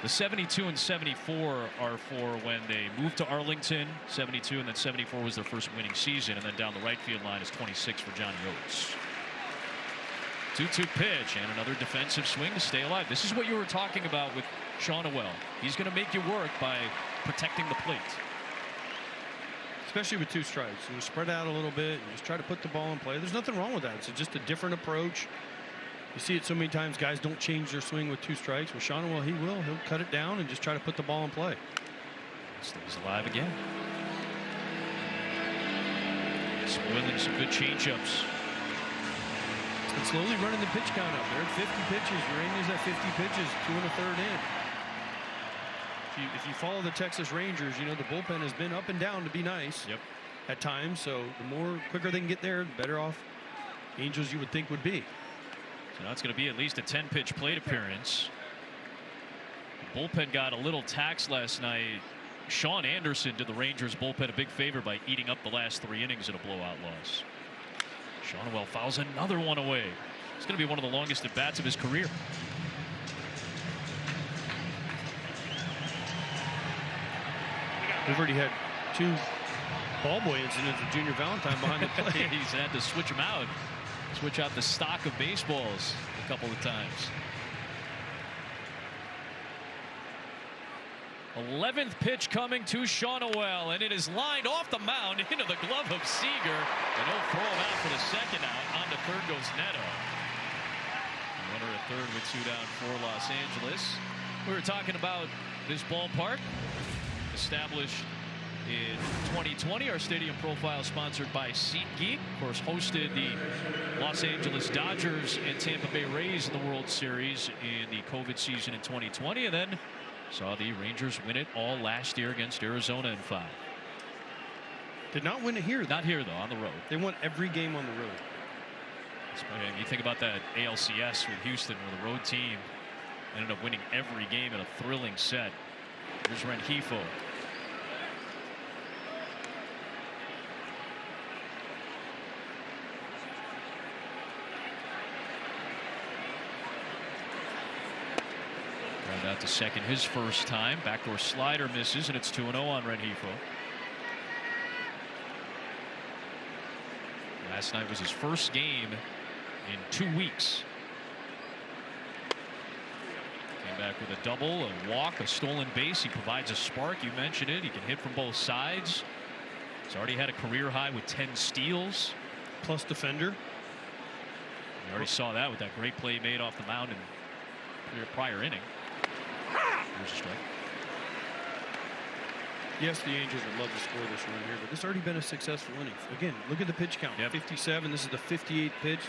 The 72 and 74 are for when they moved to Arlington. 72 and then 74 was their first winning season. And then down the right field line is 26 for Johnny Oates. 2-2 pitch and another defensive swing to stay alive. This is what you were talking about with Shawnuel. He's going to make you work by protecting the plate. Especially with 2 strikes. You spread out a little bit and just try to put the ball in play. There's nothing wrong with that. It's just a different approach. You see it so many times, guys don't change their swing with 2 strikes. With Shawnuel, he will. He'll cut it down and just try to put the ball in play. Stays alive again. Spoiling some good changeups. And slowly running the pitch count up. They're at 50 pitches. Urania's at 50 pitches, 2 1/3 in. If you follow the Texas Rangers, you know the bullpen has been up and down to be nice. Yep. At times, so the more quicker they can get there, the better off Angels you would think would be. So now it's going to be at least a 10-pitch plate appearance. The bullpen got a little tax last night. Sean Anderson did the Rangers bullpen a big favor by eating up the last 3 innings in a blowout loss. Shawnuel fouls another one away. It's going to be one of the longest at bats of his career. We've already had 2 ball boy incidents with Junior Valentine behind the plate. He's had to switch him out. Switch out the stock of baseballs a couple of times. 11th pitch coming to Shawnuel, and it is lined off the mound into the glove of Seager. And he'll throw him out for the second out. On to third goes Neto. Runner at third with 2 down for Los Angeles. We were talking about this ballpark, established in 2020. Our stadium profile sponsored by SeatGeek. Of course, hosted the Los Angeles Dodgers and Tampa Bay Rays in the World Series in the COVID season in 2020, and then saw the Rangers win it all last year against Arizona in 5. Did not win it here. Not here, though, on the road. They won every game on the road. You think about that ALCS with Houston, where the road team ended up winning every game in a thrilling set. Here's Rengifo. Out to second his first time. Backdoor slider misses, and it's 2-0 on Rengifo. Last night was his first game in 2 weeks. Came back with a double, a walk, a stolen base. He provides a spark. You mentioned it. He can hit from both sides. He's already had a career high with 10 steals. Plus defender. We already saw that with that great play made off the mound in the prior inning. Here's a strike. Yes, the Angels would love to score this run here, but this has already been a successful inning. Again, look at the pitch count. 57. This is the 58th pitch.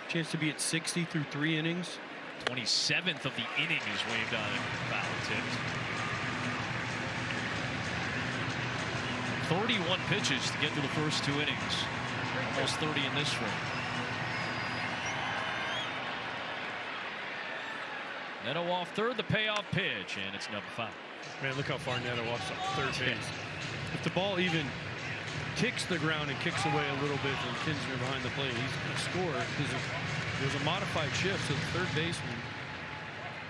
Chance to be at 60 through 3 innings. 27th of the inning is waved on and foul tipped. 31 pitches to get through the first 2 innings. Almost 30 in this one. Neto off third, the payoff pitch, and it's number 5. Man, look how far Neto walks up third base. If the ball even kicks the ground and kicks away a little bit from Kinsler behind the plate, he's going to score because there's a modified shift. So the third baseman,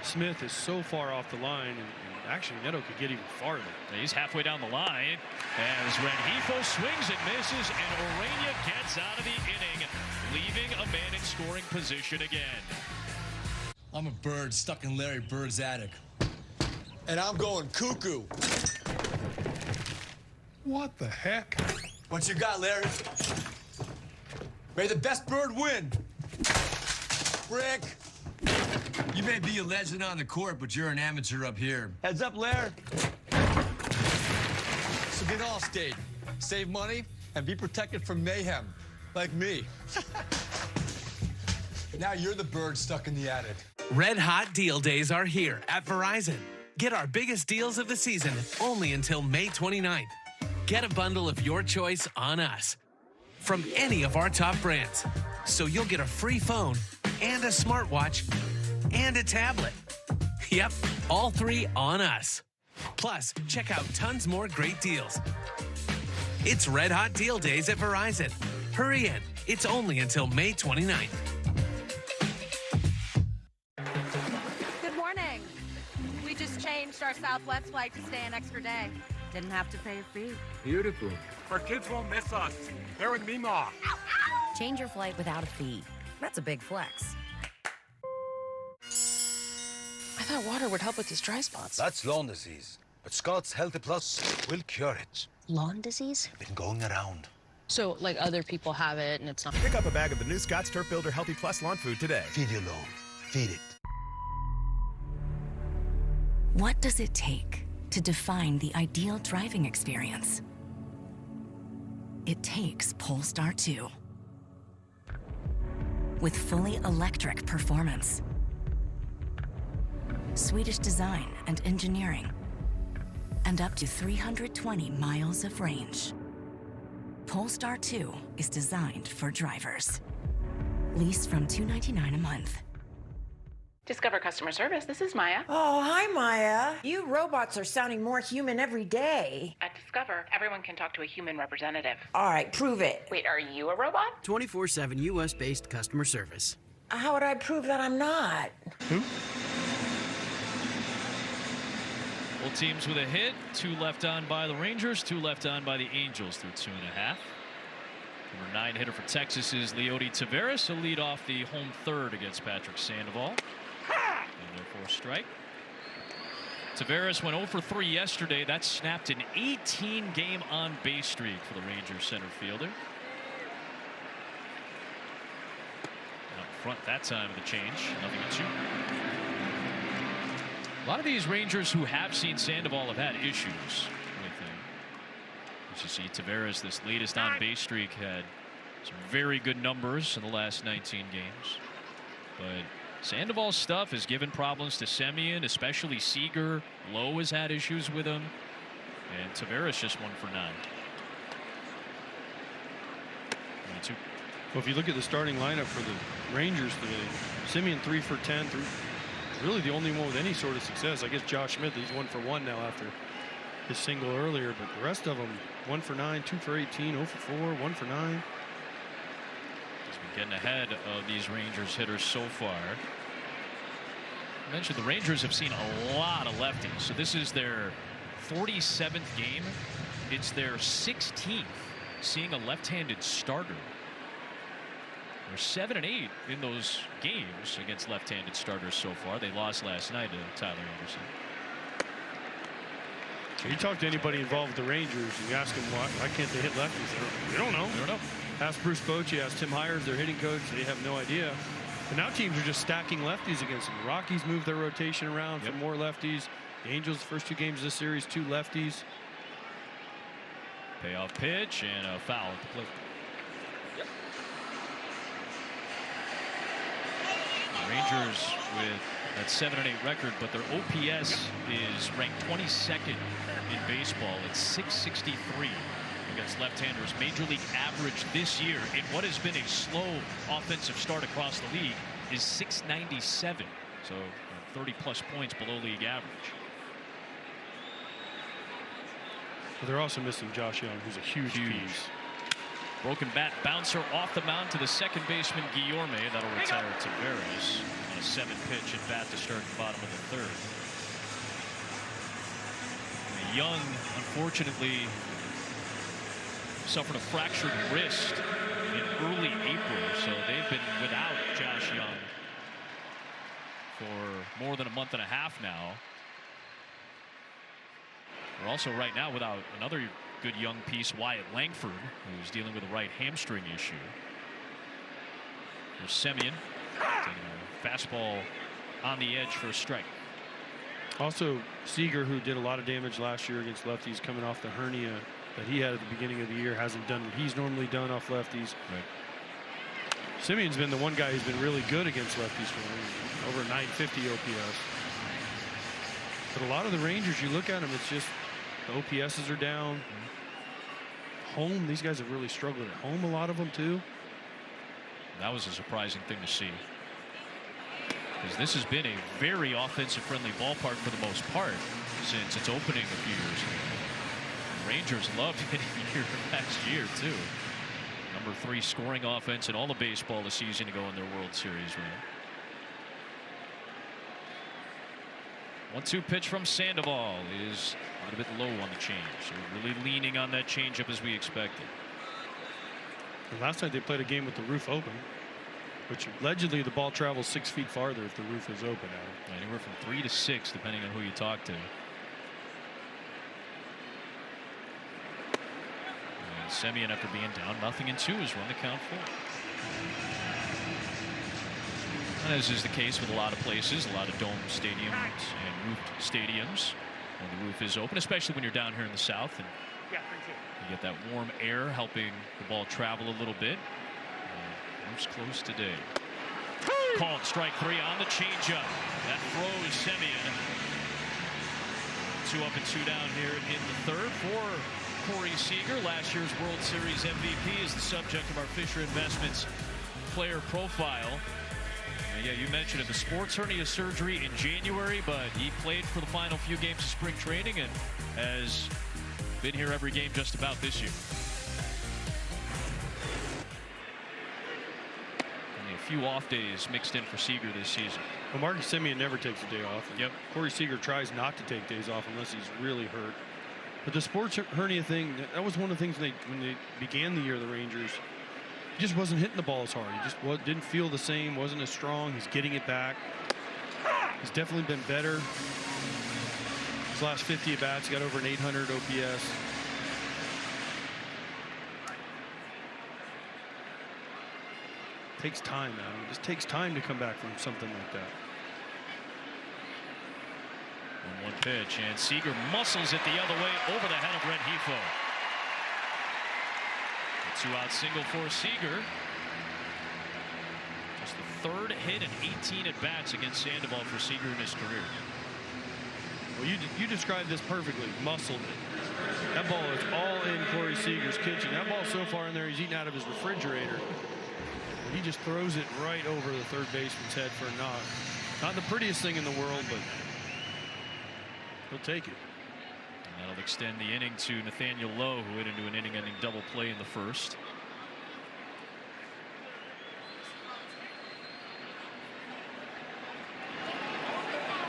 Smith, is so far off the line, and actually Neto could get even farther. He's halfway down the line as Rengifo swings and misses, and Urania gets out of the inning, leaving a man in scoring position again. I'm a bird stuck in Larry Bird's attic. And I'm going cuckoo. What the heck? What you got, Larry? May the best bird win. Rick. You may be a legend on the court, but you're an amateur up here. Heads up, Larry. So get Allstate. Save money and be protected from mayhem, like me. Now you're the bird stuck in the attic. Red Hot Deal Days are here at Verizon. Get our biggest deals of the season only until May 29th. Get a bundle of your choice on us from any of our top brands. So you'll get a free phone and a smartwatch and a tablet. Yep, all 3 on us. Plus, check out tons more great deals. It's Red Hot Deal Days at Verizon. Hurry in. It's only until May 29th. We just changed our Southwest flight to stay an extra day. Didn't have to pay a fee. Beautiful. Our kids won't miss us. They're with me, Ma. Change your flight without a fee. That's a big flex. I thought water would help with these dry spots. That's lawn disease. But Scott's Healthy Plus will cure it. Lawn disease? Been going around. So, like, other people have it and it's not. Pick up a bag of the new Scott's Turf Builder Healthy Plus lawn food today. Feed your lawn. Feed it. What does it take to define the ideal driving experience? It takes Polestar 2. With fully electric performance, Swedish design and engineering, and up to 320 miles of range. Polestar 2 is designed for drivers. Lease from $299 a month. Discover customer service. This is Maya. Oh, hi, Maya. You robots are sounding more human every day. At Discover, everyone can talk to a human representative. All right, prove it. Wait, are you a robot? 24/7 U.S.-based customer service. How would I prove that I'm not? Who? Both teams with a hit. 2 left on by the Rangers, 2 left on by the Angels through 2.5. Number 9 hitter for Texas is Leody Taveras. He'll lead off the home third against Patrick Sandoval. And therefore strike. Taveras went 0 for 3 yesterday. That snapped an 18-game on-base streak for the Rangers center fielder. Up front that time of the change. 0-2. A lot of these Rangers who have seen Sandoval have had issues with him. As you see, Taveras, this latest on-base streak, had some very good numbers in the last 19 games. But Sandoval's stuff has given problems to Semien, especially Seager. Lowe has had issues with him. And Taveras just 1 for 9. 2. Well, if you look at the starting lineup for the Rangers today, Semien 3 for 10. Really the only one with any sort of success. I guess Josh Smith, he's 1 for 1 now after his single earlier. But the rest of them, 1 for 9, 2 for 18, 0 for 4, 1 for 9. Getting ahead of these Rangers hitters so far. I mentioned the Rangers have seen a lot of lefties. So this is their 47th game. It's their 16th seeing a left-handed starter. They're 7-8 in those games against left-handed starters so far. They lost last night to Tyler Anderson. You talk to anybody involved with the Rangers and you ask them why can't they hit lefties? They don't know. They don't know. Ask Bruce Bochy, ask Tim Hires, their hitting coach. They have no idea. But now teams are just stacking lefties against them. The Rockies moved their rotation around for more lefties. The Angels, the first 2 games of this series, 2 lefties. Payoff pitch and a foul at the plate. The Rangers with that 7-8 record, but their OPS is ranked 22nd in baseball at 663 against left-handers. Major league average this year in what has been a slow offensive start across the league is 697. So 30-plus points below league average. But they're also missing Josh Young, who's a huge piece. Broken bat bouncer off the mound to the second baseman Guillorme. That'll retire Taveras on a 7-pitch at bat to start the bottom of the third. Young, unfortunately, suffered a fractured wrist in early April, so they've been without Josh Young for more than a month and a half now. We're also right now without another good young piece, Wyatt Langford, who's dealing with a right hamstring issue. There's Semien taking a fastball on the edge for a strike. Also, Seager, who did a lot of damage last year against lefties, coming off the hernia that he had at the beginning of the year, hasn't done what he's normally done off lefties. Right. Semien's been the one guy who's been really good against lefties for him, over 950 OPS. But a lot of the Rangers, you look at them, it's just the OPSs are down. Home, these guys have really struggled at home, a lot of them too. That was a surprising thing to see, because this has been a very offensive-friendly ballpark for the most part since its opening a few years ago. The Rangers loved hitting here last year too. Number 3 scoring offense in all of baseball this season to go in their World Series run. 1-2 pitch from Sandoval is a little bit low on the change. So really leaning on that changeup as we expected. And last night they played a game with the roof open, which allegedly the ball travels 6 feet farther if the roof is open now. Anywhere from 3 to 6 depending on who you talk to. And Semien, after being down 0-2, has run the count full. As is the case with a lot of places, a lot of dome stadiums and roofed stadiums when the roof is open, especially when you're down here in the South and you get that warm air helping the ball travel a little bit. Roof's close today. Called strike 3 on the changeup. That froze Semien. 2 up and 2 down here in the third for Corey Seager. Last year's World Series MVP is the subject of our Fisher Investments player profile. Yeah, you mentioned it, the sports hernia surgery in January, but he played for the final few games of spring training and has been here every game just about this year. Only a few off days mixed in for Seager this season. Well, Marcus Semien never takes a day off. Yep. Corey Seager tries not to take days off unless he's really hurt. But the sports hernia thing, that was one of the things when they began the year, the Rangers, he just wasn't hitting the ball as hard. He just didn't feel the same, wasn't as strong. He's getting it back. He's definitely been better. His last 50 at-bats, got over an 800 OPS. Takes time, man. It just takes time to come back from something like that. 1-1 pitch, and Seager muscles it the other way over the head of Rengifo. A 2-out single for Seager. Just the third hit and 18 at-bats against Sandoval for Seager in his career. Well, you described this perfectly. Muscled it. That ball is all in Corey Seager's kitchen. That ball so far in there, he's eating out of his refrigerator. He just throws it right over the third baseman's head for a knock. Not the prettiest thing in the world, but he'll take it. And that'll extend the inning to Nathaniel Lowe, who hit into an inning-ending double play in the first.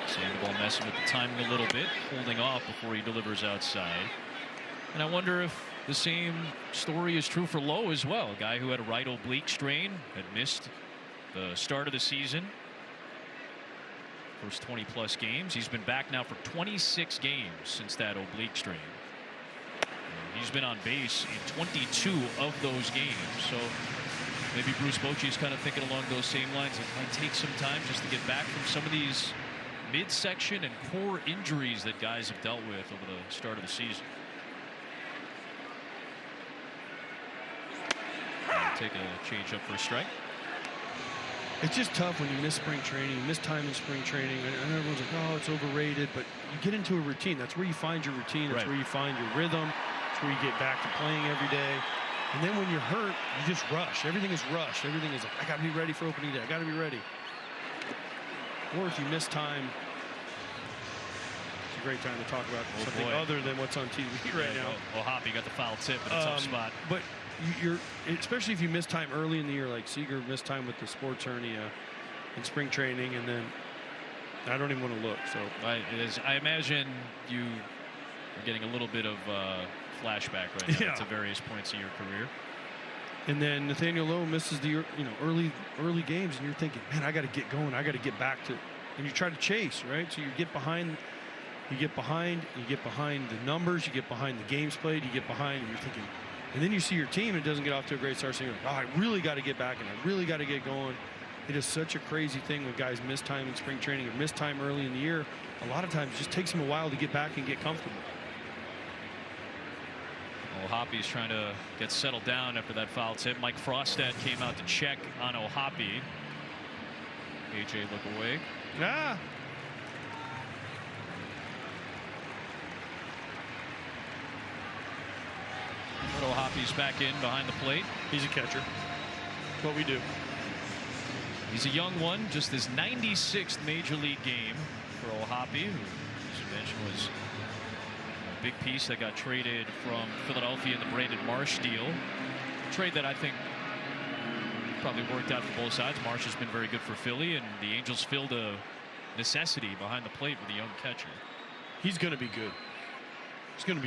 Sandoval messing with the timing a little bit, holding off before he delivers outside. And I wonder if the same story is true for Lowe as well. A guy who had a right oblique strain, had missed the start of the season. First 20-plus games. He's been back now for 26 games since that oblique strain. And he's been on base in 22 of those games. So maybe Bruce Bochy is kind of thinking along those same lines. It might take some time just to get back from some of these midsection and core injuries that guys have dealt with over the start of the season. Take a change up for a strike. It's just tough when you miss spring training, you miss time in spring training, and everyone's like, oh, it's overrated. But you get into a routine. That's where you find your routine. That's where you find your rhythm. That's where you get back to playing every day. And then when you're hurt, you just rush. Everything is rushed. Everything is like, I got to be ready for opening day. I got to be ready. Or if you miss time, it's a great time to talk about something other than what's on TV right now. Hoppy got the foul tip in a tough spot. But you're, especially if you miss time early in the year, like Seager missed time with the sports hernia in spring training, and then I don't even want to look. So I imagine you are getting a little bit of flashback right now to various points in your career. And then Nathaniel Lowe misses the early games, and you're thinking, man, I got to get going. I got to get back to, and you try to chase, right? So you get behind the numbers, you get behind the games played, you get behind, and you're thinking. And then you see your team, and it doesn't get off to a great start. So you're like, oh, I really got to get back, and I really got to get going. It is such a crazy thing when guys miss time in spring training or miss time early in the year. A lot of times it just takes them a while to get back and get comfortable. Well, Hoppy's trying to get settled down after that foul tip. Mike Frostad came out to check on O'Hoppe. AJ look away. O'Hoppe's back in behind the plate. He's a catcher. That's what we do. He's a young one, just his 96th major league game for O'Hoppe, who, as you mentioned, was a big piece that got traded from Philadelphia in the Brandon Marsh deal. A trade that I think probably worked out for both sides. Marsh has been very good for Philly, and the Angels filled a necessity behind the plate with a young catcher. He's going to be good.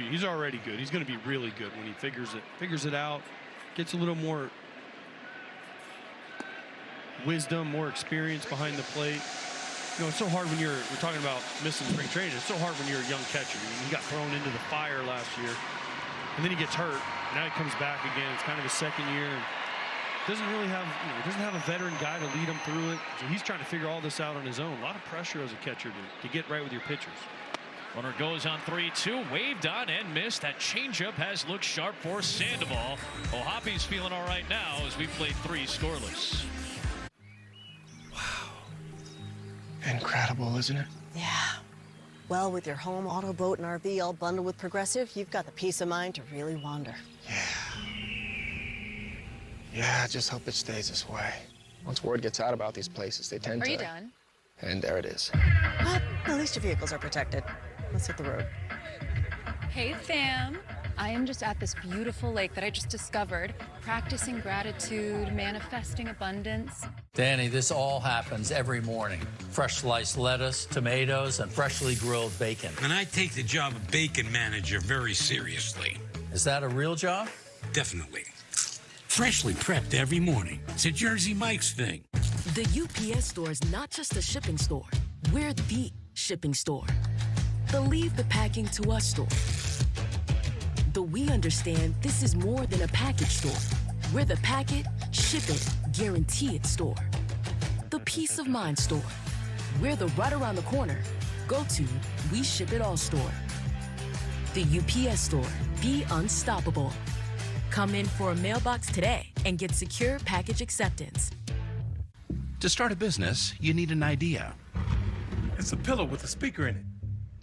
He's already good. He's going to be really good when he figures it out, gets a little more wisdom, more experience behind the plate. You know, it's so hard when we're talking about missing spring training. It's so hard when you're a young catcher. I mean, he got thrown into the fire last year, and then he gets hurt. Now he comes back again. It's kind of his second year. And doesn't really have, doesn't have a veteran guy to lead him through it. So he's trying to figure all this out on his own. A lot of pressure as a catcher to get right with your pitchers. Runner goes on 3-2, waved on and missed. That changeup has looked sharp for Sandoval. O'Hoppe's feeling all right now as we play 3 scoreless. Wow. Incredible, isn't it? Yeah. Well, with your home, auto, boat, and RV all bundled with Progressive, you've got the peace of mind to really wander. Yeah, I just hope it stays this way. Once word gets out about these places, they tend to... Are you done? And there it is. Well, at least your vehicles are protected. Let's hit the road. Hey, fam. I am just at this beautiful lake that I just discovered, practicing gratitude, manifesting abundance. Danny, this all happens every morning. Fresh sliced lettuce, tomatoes, and freshly grilled bacon. And I take the job of bacon manager very seriously. Is that a real job? Definitely. Freshly prepped every morning. It's a Jersey Mike's thing. The UPS store is not just a shipping store. We're the shipping store. The Leave the Packing to Us store. The We Understand this is more than a package store. We're the pack it, ship it, guarantee it store. The Peace of Mind store. We're the right around the corner. Go to We Ship It All store. The UPS store. Be unstoppable. Come in for a mailbox today and get secure package acceptance. To start a business, you need an idea. It's a pillow with a speaker in it.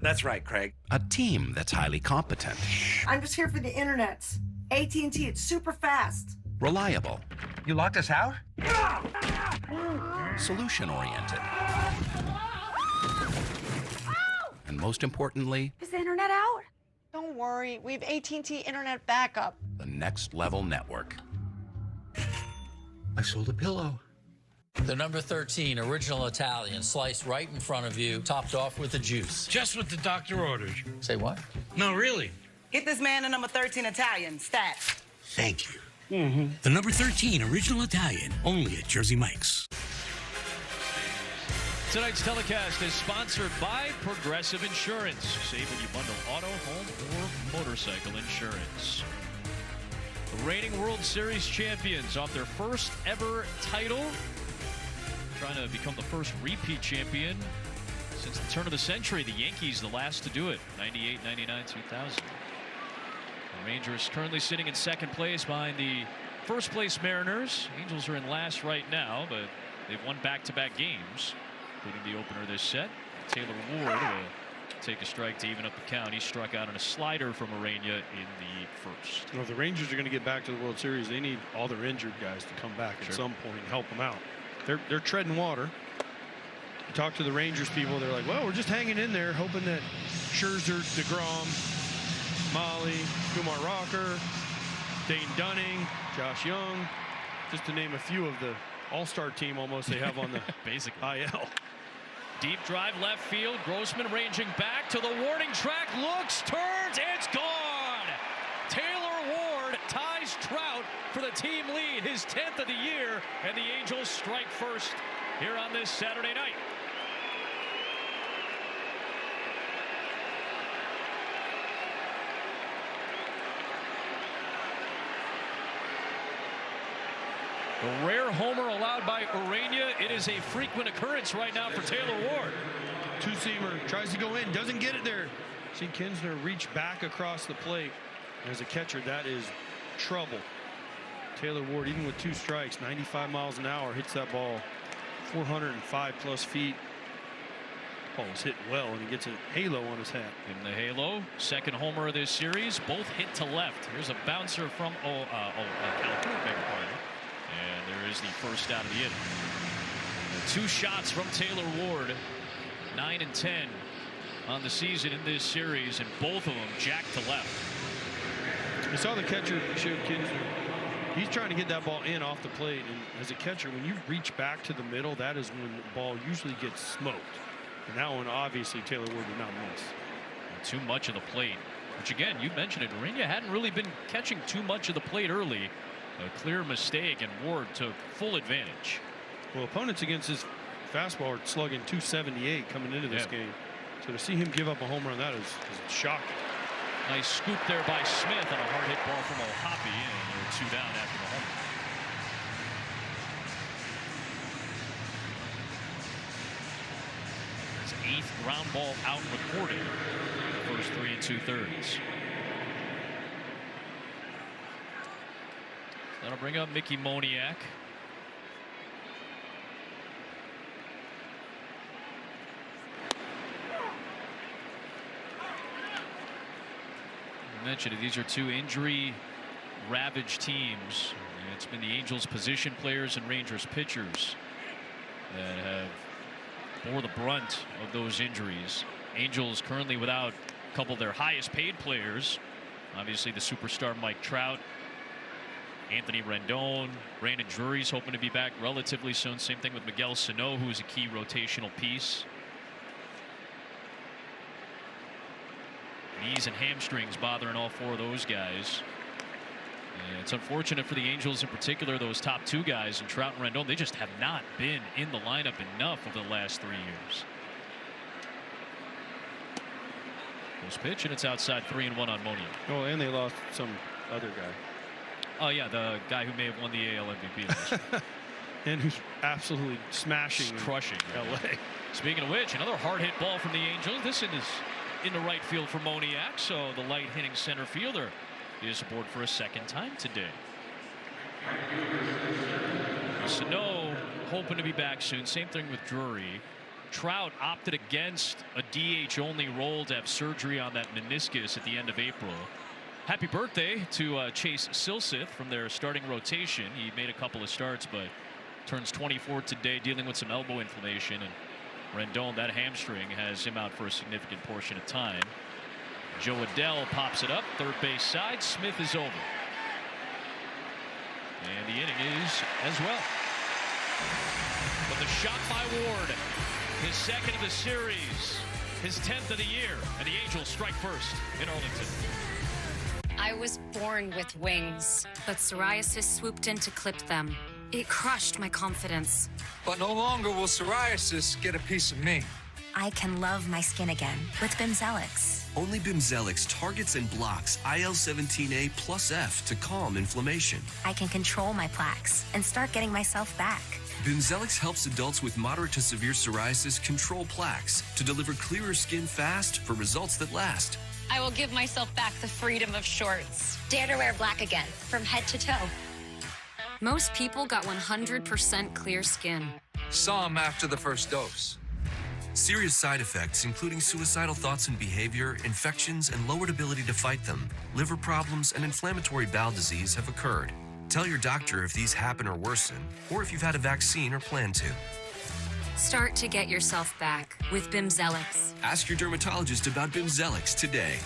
That's right, Craig. A team that's highly competent. I'm just here for the internet. AT&T, it's super fast. Reliable. You locked us out? Solution-oriented. And most importantly, Is the internet out? Don't worry, we have AT&T internet backup. the next level network. I sold a pillow. The number 13 original Italian, sliced right in front of you, topped off with the juice. Just what the doctor ordered. Say what? No, really. Get this man a number 13 Italian, stat. Thank you. The number 13 original Italian, only at Jersey Mike's. Tonight's telecast is sponsored by Progressive Insurance. Save when you bundle auto, home, or motorcycle insurance. The reigning World Series champions off their first ever title. Trying to become the first repeat champion since the turn of the century. The Yankees, the last to do it, 98, 99, 2000. The Rangers currently sitting in second place behind the first place Mariners. Angels are in last right now, but they've won back-to-back games, including the opener this set. Taylor Ward will take a strike to even up the count. He struck out on a slider from Urania in the first. You know, if the Rangers are going to get back to the World Series, they need all their injured guys to come back at some point and help them out. They're treading water. You talk to the Rangers people, they're like, well, we're just hanging in there, hoping that Scherzer, DeGrom, Molly, Kumar Rocker, Dane Dunning, Josh Young, just to name a few of the all-star team almost they have on the basic IL. Deep drive left field. Grossman ranging back to the warning track. Looks, turns, it's gone. Taylor Ward ties Trout for the team lead, his 10th of the year, and the Angels strike first here on this Saturday night. A rare homer allowed by Urania. It is a frequent occurrence right now for Taylor Ward. Two-seamer tries to go in, doesn't get it there. See Kinsner reach back across the plate. As a catcher, that is trouble. Taylor Ward, even with 2 strikes, 95 miles an hour, hits that ball 405 plus feet. Ball was hit well, and he gets a halo on his hat. In the halo, second homer of this series, both hit to left. Here's a bouncer from California. And there is the first out of the inning. 2 shots from Taylor Ward, 9 and 10 on the season in this series, and both of them jacked to left. You saw the catcher showed Kinsner. He's trying to get that ball in off the plate, and as a catcher, when you reach back to the middle, that is when the ball usually gets smoked. And that one, obviously, Taylor Ward did not miss. Too much of the plate, which again, you mentioned it, Urania hadn't really been catching too much of the plate early. A clear mistake, and Ward took full advantage. Well, opponents against his fastball are slugging 278 coming into this game. So to see him give up a home run, that is shocking. Nice scoop there by Smith on a hard hit ball from O'Hoppe, and they're 2 down after the home. His 8th ground ball out recorded. The first 3 2/3. That'll bring up Mickey Moniak. I mentioned it, these are 2 injury-ravaged teams. It's been the Angels position players and Rangers pitchers that have bore the brunt of those injuries. Angels currently without a couple of their highest paid players Obviously, the superstar Mike Trout, Anthony Rendon, Brandon Drury's hoping to be back relatively soon. Same thing with Miguel Sano, who is a key rotational piece. Knees and hamstrings bothering all 4 of those guys. And it's unfortunate for the Angels in particular, those top 2 guys, and Trout and Rendon, they just have not been in the lineup enough over the last 3 years. Post pitch, and it's outside 3-1 on Monier. Oh, and they lost some other guy. Oh, yeah, the guy who may have won the AL MVP last year. And who's absolutely smashing, crushing LA. Speaking of which, another hard hit ball from the Angels. This is in the right field for Moniak, so the light hitting center fielder is aboard for a second time today. Sano hoping to be back soon. Same thing with Drury. Trout opted against a DH only role to have surgery on that meniscus at the end of April. Happy birthday to Chase Silseth from their starting rotation. He made a couple of starts, but turns 24 today, dealing with some elbow inflammation. And Rendon, that hamstring, has him out for a significant portion of time. Joe Adell pops it up, third base side. Smith is over. And the inning is as well. But the shot by Ward, his second of the series, his 10th of the year, and the Angels strike first in Arlington. I was born with wings, but psoriasis swooped in to clip them. It crushed my confidence. But no longer will psoriasis get a piece of me. I can love my skin again with Bimzelx. Only Bimzelx targets and blocks IL-17A plus F to calm inflammation. I can control my plaques and start getting myself back. Bimzelx helps adults with moderate to severe psoriasis control plaques to deliver clearer skin fast for results that last. I will give myself back the freedom of shorts. Dare to wear black again, from head to toe. Most people got 100% clear skin. Some after the first dose. Serious side effects, including suicidal thoughts and behavior, infections, and lowered ability to fight them, liver problems, and inflammatory bowel disease have occurred. Tell your doctor if these happen or worsen, or if you've had a vaccine or plan to. Start to get yourself back with Bimzelx. Ask your dermatologist about Bimzelx today.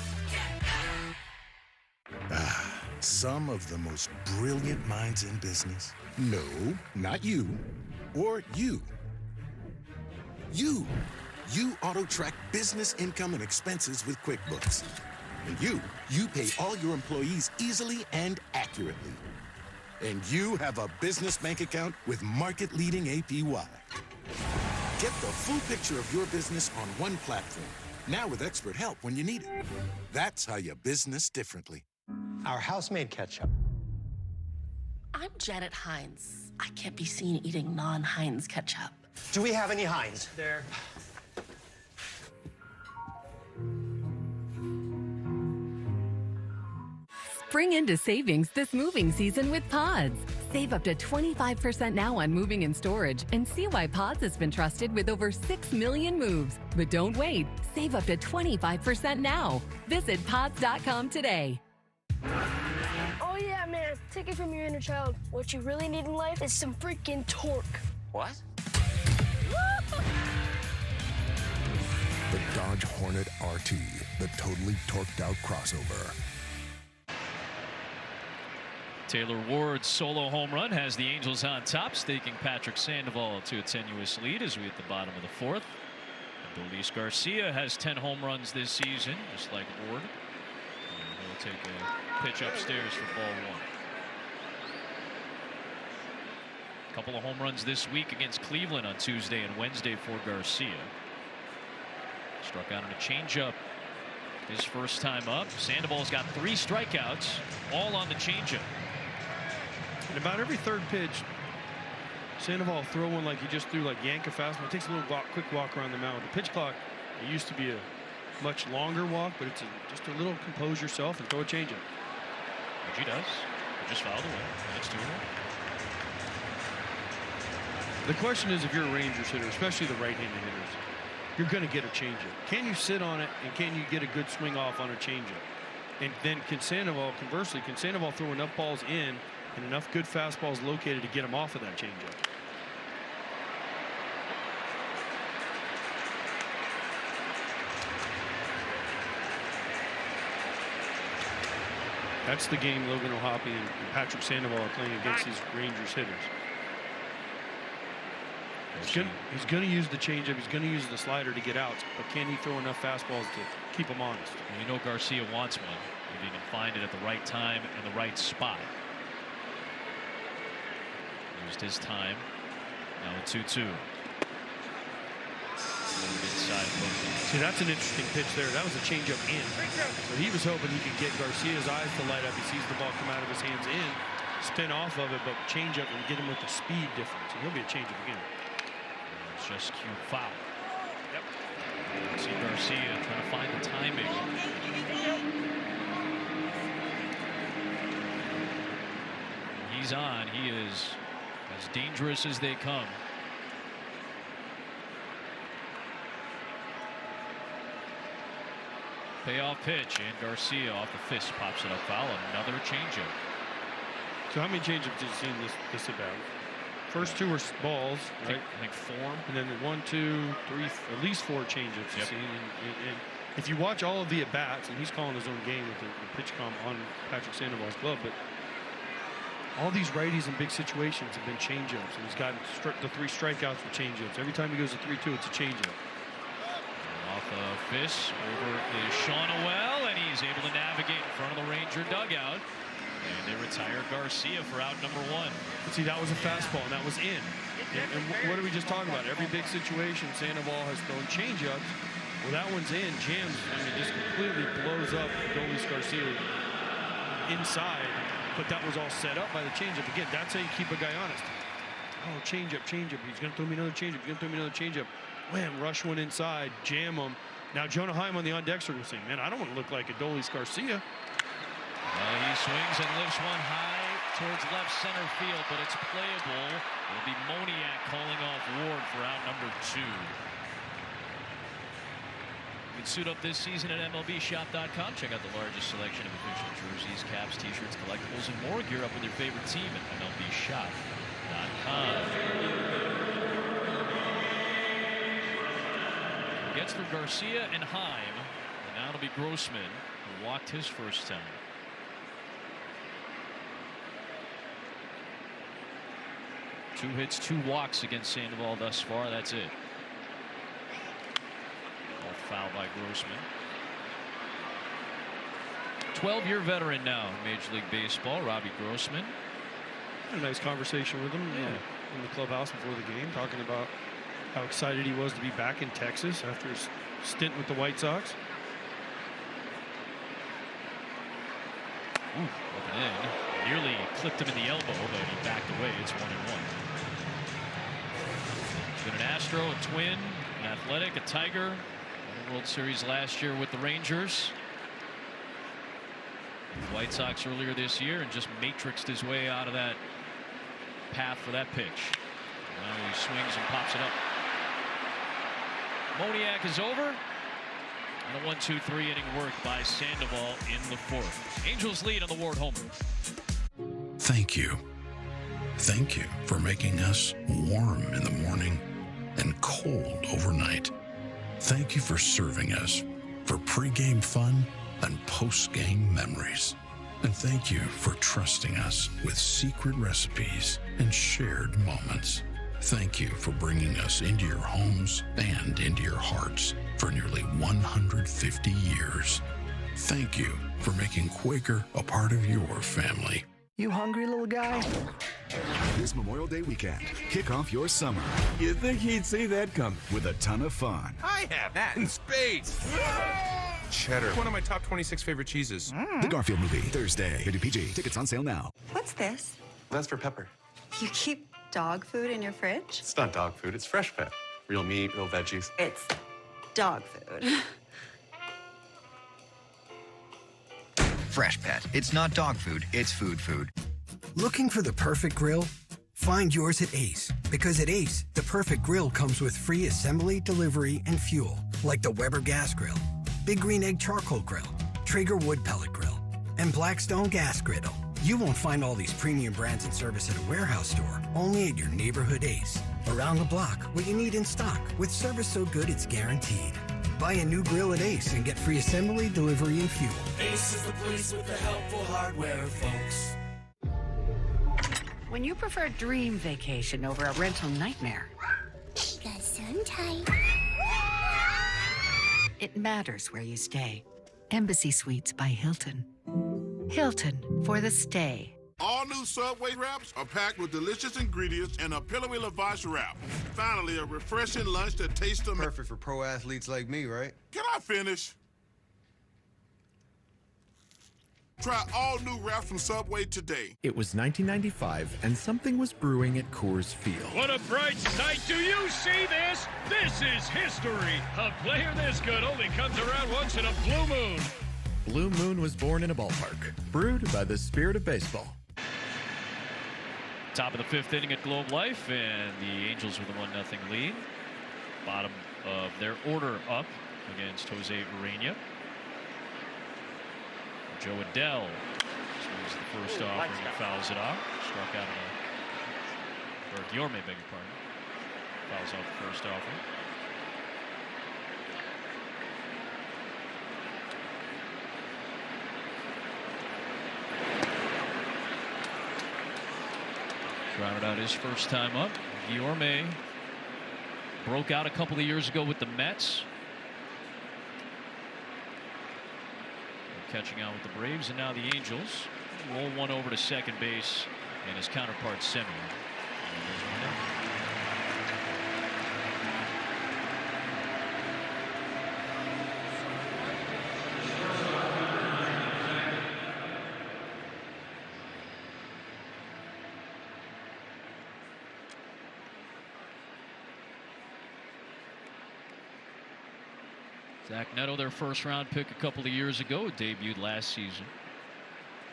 Some of the most brilliant minds in business. No, not you. Or you. You auto-track business income and expenses with QuickBooks. And you pay all your employees easily and accurately. And you have a business bank account with market-leading APY. Get the full picture of your business on one platform, now with expert help when you need it. That's how you business differently. Our house-made ketchup. I'm Janet Hines. I can't be seen eating non-Heinz ketchup. Do we have any Heinz? There. Spring into savings this moving season with Pods. Save up to 25% now on moving and storage and see why Pods has been trusted with over 6 million moves. But don't wait. Save up to 25% now. Visit pods.com today. Oh yeah, man. Take it from your inner child. What you really need in life is some freaking torque. What? The Dodge Hornet RT, the totally torqued out crossover. Taylor Ward's solo home run has the Angels on top, staking Patrick Sandoval to a tenuous lead as we hit the bottom of the fourth. Adolis Garcia has 10 home runs this season, just like Ward. And he'll take a pitch upstairs for ball one. A couple of home runs this week against Cleveland on Tuesday and Wednesday for Garcia. Struck out on a changeup his first time up. Sandoval's got 3 strikeouts, all on the changeup. And about every third pitch, Sandoval will throw one like he just threw, like yank a fastball. It takes a little quick walk around the mound. The pitch clock, it used to be a much longer walk, but it's just a little compose yourself and throw a changeup. Which he does. He just fouled away. That's 2-0. The question is, if you're a Rangers hitter, especially the right-handed hitters, you're going to get a changeup. Can you sit on it, and can you get a good swing off on a changeup? And then conversely, can Sandoval throw enough balls in and enough good fastballs located to get him off of that changeup? That's the game Logan O'Hoppe and Patrick Sandoval are playing against these Rangers hitters. He's going to use the changeup. He's going to use the slider to get outs. But can he throw enough fastballs to keep him honest? Well, you know Garcia wants one if he can find it at the right time and the right spot. Used his time. Now a 2-2. Inside. See, that's an interesting pitch there. That was a changeup in. So he was hoping he could get Garcia's eyes to light up. He sees the ball come out of his hands in, spin off of it, but changeup and get him with the speed difference. And he'll be a changeup again. It's just cue foul. Yep. See Garcia trying to find the timing. He's on. He is as dangerous as they come. Payoff pitch, and Garcia off the fist pops it up foul. Another changeup. So how many changeups did you see in this at bat? First two were balls, right? I think 4. And then 1, 2, 3, at least 4 changeups. Yep. And if you watch all of the at bats, and he's calling his own game with the pitch comm on Patrick Sandoval's glove, but all these righties in big situations have been changeups, and he's gotten the 3 strikeouts with changeups. Every time he goes to 3-2, it's a changeup. Off the fist, over is Sean O'Well, and he's able to navigate in front of the Ranger dugout. And they retire Garcia for out number 1. But see, that was a fastball, and that was in. And what are we just talking about? Every big situation, Sandoval has thrown changeups. Well, that one's in. Jams, I mean, just completely blows up Adolis Garcia inside. But that was all set up by the changeup. Again, that's how you keep a guy honest. Oh, changeup. He's going to throw me another changeup. Wham, rush one inside, jam him. Now Jonah Heim on the on-deck circle saying, man, I don't want to look like Adolis Garcia. Well, he swings and lifts one high towards left center field, but it's playable. It'll be Moniak calling off Ward for out number 2. You can suit up this season at MLBshop.com. Check out the largest selection of official jerseys, caps, t-shirts, collectibles, and more. Gear up with your favorite team at MLBshop.com. Gets through Garcia and Heim, and now it'll be Grossman, who walked his first time. Two hits, 2 walks against Sandoval thus far. That's it. All foul by Grossman. 12-year veteran now in Major League Baseball, Robbie Grossman. Had a nice conversation with him in the clubhouse before the game, talking about how excited he was to be back in Texas after his stint with the White Sox. Ooh, looking in. Nearly clipped him in the elbow, but he backed away. It's 1-1. He's been an Astro, a Twin, an Athletic, a Tiger. Won the World Series last year with the Rangers. The White Sox earlier this year, and just matrixed his way out of that path for that pitch. Now he swings and pops it up. Moniak is over. And a 1-2-3 inning work by Sandoval in the 4th. Angels lead on the Ward homer. Thank you. Thank you for making us warm in the morning and cold overnight. Thank you for serving us for pregame fun and postgame memories. And thank you for trusting us with secret recipes and shared moments. Thank you for bringing us into your homes and into your hearts for nearly 150 years. Thank you for making Quaker a part of your family. You hungry, little guy? This Memorial Day weekend, kick off your summer. You'd think he'd see that coming with a ton of fun. I have that in spades. Cheddar, one of my top 26 favorite cheeses. The Garfield movie, Thursday. Rated PG. Tickets on sale now. What's this? That's for Pepper. You keep dog food in your fridge? It's not dog food, it's Fresh Pet. Real meat, real veggies. It's dog food. Fresh Pet. It's not dog food, it's food food. Looking for the perfect grill? Find yours at Ace. Because at Ace, the perfect grill comes with free assembly, delivery, and fuel. Like the Weber Gas Grill, Big Green Egg Charcoal Grill, Traeger Wood Pellet Grill, and Blackstone Gas Griddle. You won't find all these premium brands and service at a warehouse store, only at your neighborhood Ace. Around the block, what you need in stock, with service so good it's guaranteed. Buy a new grill at Ace and get free assembly, delivery, and fuel. Ace is the place with the helpful hardware, folks. When you prefer a dream vacation over a rental nightmare, it matters where you stay. Embassy Suites by Hilton. Hilton for the stay. All new Subway wraps are packed with delicious ingredients and a pillowy lavash wrap. Finally, a refreshing lunch that tastes amazing. Perfect for pro athletes like me, right? Can I finish? Try all new wraps from Subway today. It was 1995, and something was brewing at Coors Field. What a bright sight. Do you see this? This is history. A player this good only comes around once in a blue moon. Blue Moon was born in a ballpark, brewed by the spirit of baseball. Top of the fifth inning at Globe Life, and the Angels with a 1-0 lead. Bottom of their order up against Jose Urena. Joe Adell swings the first offering and fouls it off. Struck out or Guillorme, beg your pardon. Fouls off the first offering. Grounded out his first time up. Guillorme broke out a couple of years ago with the Mets. Catching out with the Braves, and now the Angels roll one over to second base, and his counterpart Semien. Zach Neto, their first-round pick a couple of years ago, debuted last season.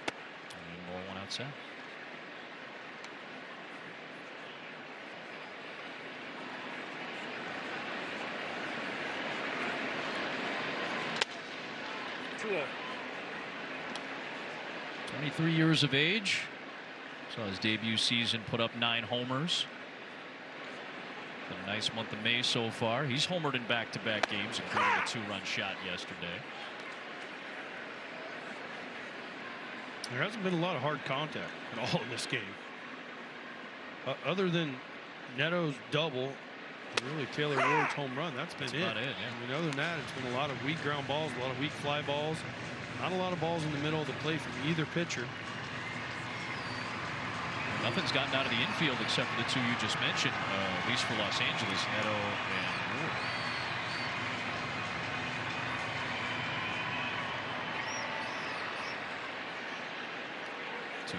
And ball one outside. Cool. 23 years of age. Saw his debut season put up 9 homers. Been a nice month of May so far. He's homered in back-to-back games, including a 2-run shot yesterday. There hasn't been a lot of hard contact at all in this game. Other than Neto's double, and really Taylor Ward's home run, that's been about it. Yeah. I mean, other than that, it's been a lot of weak ground balls, a lot of weak fly balls, not a lot of balls in the middle of the plate from either pitcher. Nothing's gotten out of the infield except for the 2 you just mentioned, at least for Los Angeles, Neto and Ward.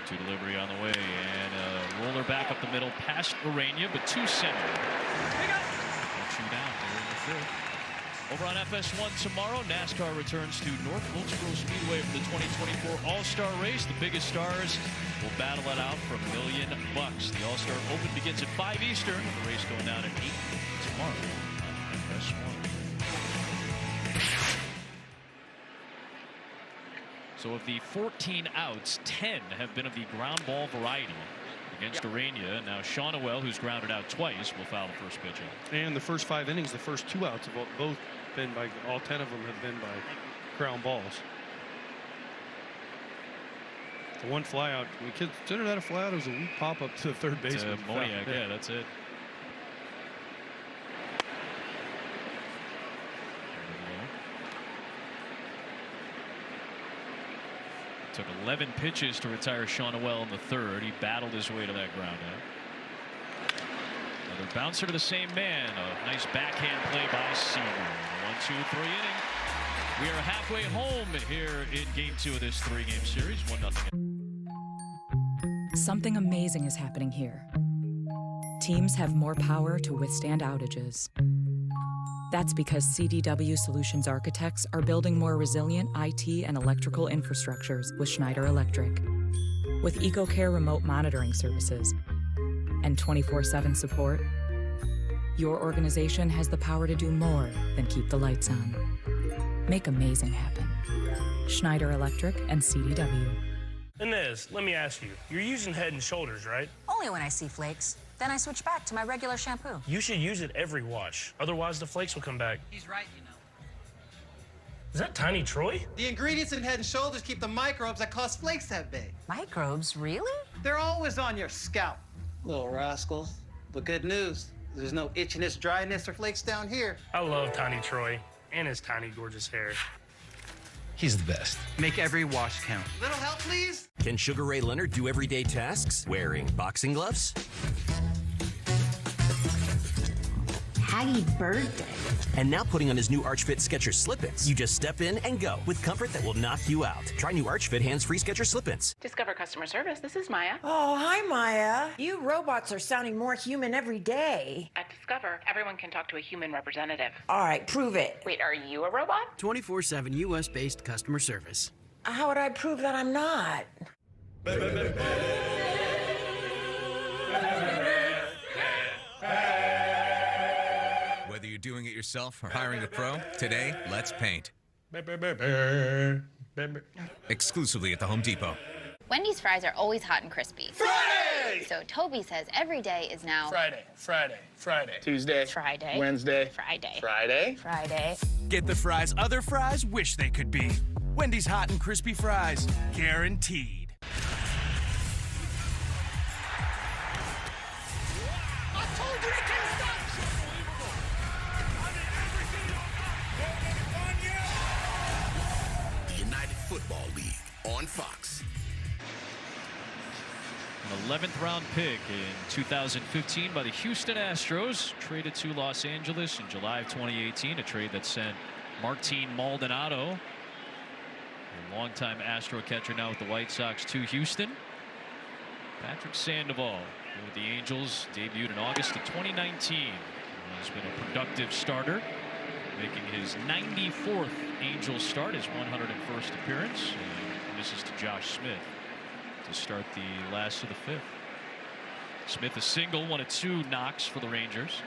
Two delivery on the way, and a roller back up the middle past Urena, but to center. 2 down there in the fifth. Over on FS1 tomorrow, NASCAR returns to North Wilkesboro Speedway for the 2024 All-Star Race. The biggest stars will battle it out for $1 million. The All-Star Open begins at 5 Eastern. The race going down at 8 tomorrow on FS1. So of the 14 outs, 10 have been of the ground ball variety against Urena. Now Sean Noel, who's grounded out twice, will foul the first pitch out. And the first 5 innings, the first 2 outs have both been by, all 10 of them have been by ground balls. The one fly out, we consider that a fly out. It was a weak pop up to the third baseman. Moniak, yeah, that's it. Took 11 pitches to retire Sean Noel in the third. He battled his way to that ground out. Another bouncer to the same man. A nice backhand play by Seager. 1-2-3 inning. We are halfway home here in Game 2 of this 3-game series. 1-0. Something amazing is happening here. Teams have more power to withstand outages. That's because CDW Solutions architects are building more resilient IT and electrical infrastructures with Schneider Electric. With EcoCare remote monitoring services and 24/7 support, your organization has the power to do more than keep the lights on. Make amazing happen. Schneider Electric and CDW. Inez, let me ask you, you're using Head & Shoulders, right? Only when I see flakes. Then I switch back to my regular shampoo. You should use it every wash. Otherwise, the flakes will come back. He's right, you know. Is that Tiny Troy? The ingredients in Head & Shoulders keep the microbes that cause flakes that big. Microbes, really? They're always on your scalp, little rascals. But good news, there's no itchiness, dryness, or flakes down here. I love Tiny Troy and his tiny, gorgeous hair. He's the best. Make every wash count. Little help, please? Can Sugar Ray Leonard do everyday tasks wearing boxing gloves? Happy birthday. And now putting on his new ArchFit Skechers Slip-ins. You just step in and go with comfort that will knock you out. Try new ArchFit hands-free Skechers Slip-ins. Discover customer service. This is Maya. Oh, hi, Maya. You robots are sounding more human every day. At Discover, everyone can talk to a human representative. All right, prove it. Wait, are you a robot? 24/7 U.S.-based customer service. How would I prove that I'm not? Whether you're doing it yourself or hiring a pro, today, let's paint. Exclusively at the Home Depot. Wendy's fries are always hot and crispy. Friday! So Toby says every day is now Friday, Friday, Friday. Tuesday. Friday. Wednesday. Friday. Friday. Friday. Get the fries other fries wish they could be. Wendy's hot and crispy fries, guaranteed. I told you to can't stop. The United Football League on Fox. An 11th round pick in 2015 by the Houston Astros, traded to Los Angeles in July of 2018, a trade that sent Martin Maldonado, a longtime Astro catcher now with the White Sox, to Houston. Patrick Sandoval with the Angels debuted in August of 2019. He's been a productive starter, making his 94th Angels start, his 101st appearance. And this is to Josh Smith to start the last of the fifth. Smith a single, 1 of 2 knocks for the Rangers.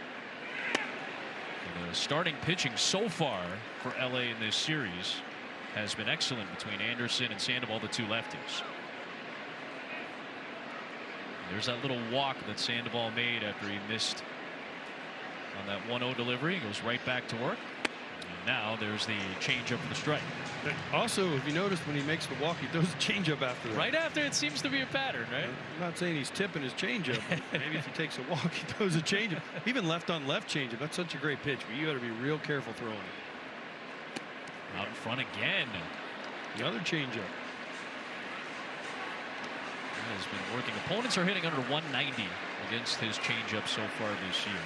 And the starting pitching so far for LA in this series has been excellent between Anderson and Sandoval, the two lefties. There's that little walk that Sandoval made after he missed on that 1-0 delivery. He goes right back to work. And now there's the changeup for the strike. Also, if you notice, when he makes the walk, he throws a changeup after that. Right after, it seems to be a pattern, right? I'm not saying he's tipping his changeup. Maybe if he takes a walk, he throws a changeup. Even left-on-left changeup. That's such a great pitch, but you got to be real careful throwing it. Out in front again. Another changeup. Has been working. Opponents are hitting under 190 against his changeup so far this year.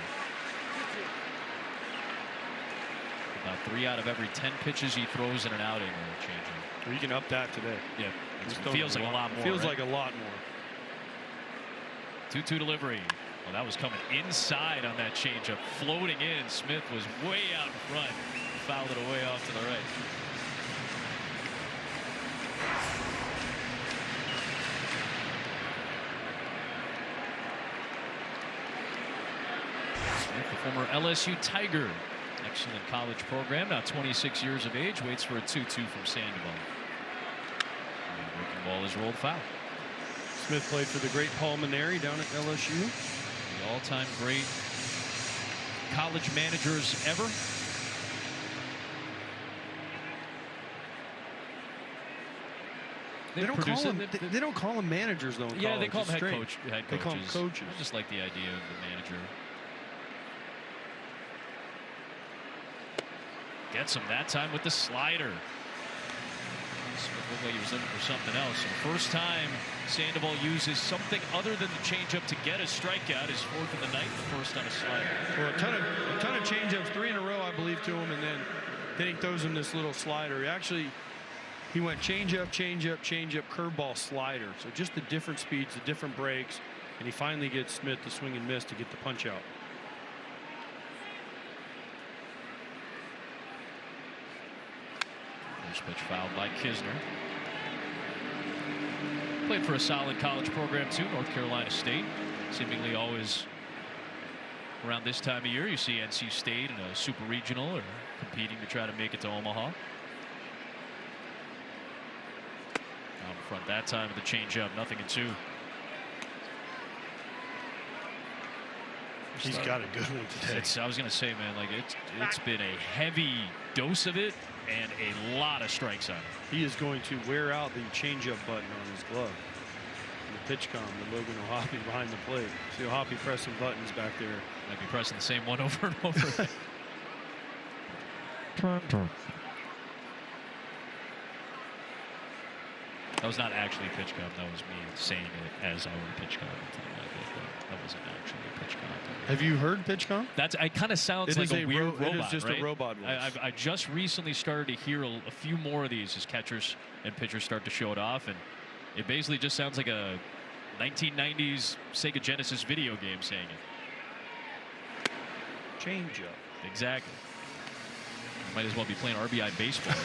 About 3 out of every 10 pitches he throws in an outing are a changeup. Well, you can up that today. Yeah, it feels like a lot more. Feels right? like a lot more. 2-2 delivery. Well, that was coming inside on that changeup, floating in. Smith was way out in front, fouled it away off to the right. The former LSU Tiger, excellent college program, now 26 years of age, waits for a 2-2 from Sandoval. The breaking ball is rolled foul. Smith played for the great Paul Mainieri down at LSU. The all-time great college managers ever. They don't call them managers though. Yeah, they call them head coaches. They call them coaches. I just like the idea of the manager. Gets him that time with the slider. Smith looked like he was looking for something else. And the first time Sandoval uses something other than the changeup to get a strikeout, his 4th of the night, the first on a slider. Well, a ton of changeups, 3 in a row, I believe, to him, and then he throws him this little slider. He went changeup, curveball, slider. So just the different speeds, the different breaks, and he finally gets Smith to swing and miss to get the punch out. First pitch fouled by Kisner. Played for a solid college program too, North Carolina State. Seemingly always around this time of year you see NC State in a super regional or competing to try to make it to Omaha. Out in front that time with the changeup, 0-2. He's got a good one today. I was going to say, man, like it's been a heavy dose of it. and a lot of strikes on him. He is going to wear out the changeup button on his glove. And the pitch comm, the Logan O'Hoppe behind the plate. See O'Hoppe pressing buttons back there. Might be pressing the same one over and over. That was not actually a pitch count. That was me saying it as our pitch count. That wasn't actually a pitch count. Have you heard pitch count? It kind of sounds like a weird robot. It is just right? a robot voice. I just recently started to hear a few more of these as catchers and pitchers start to show it off, and it basically just sounds like a 1990s Sega Genesis video game saying it. Change up. Exactly. Might as well be playing RBI baseball.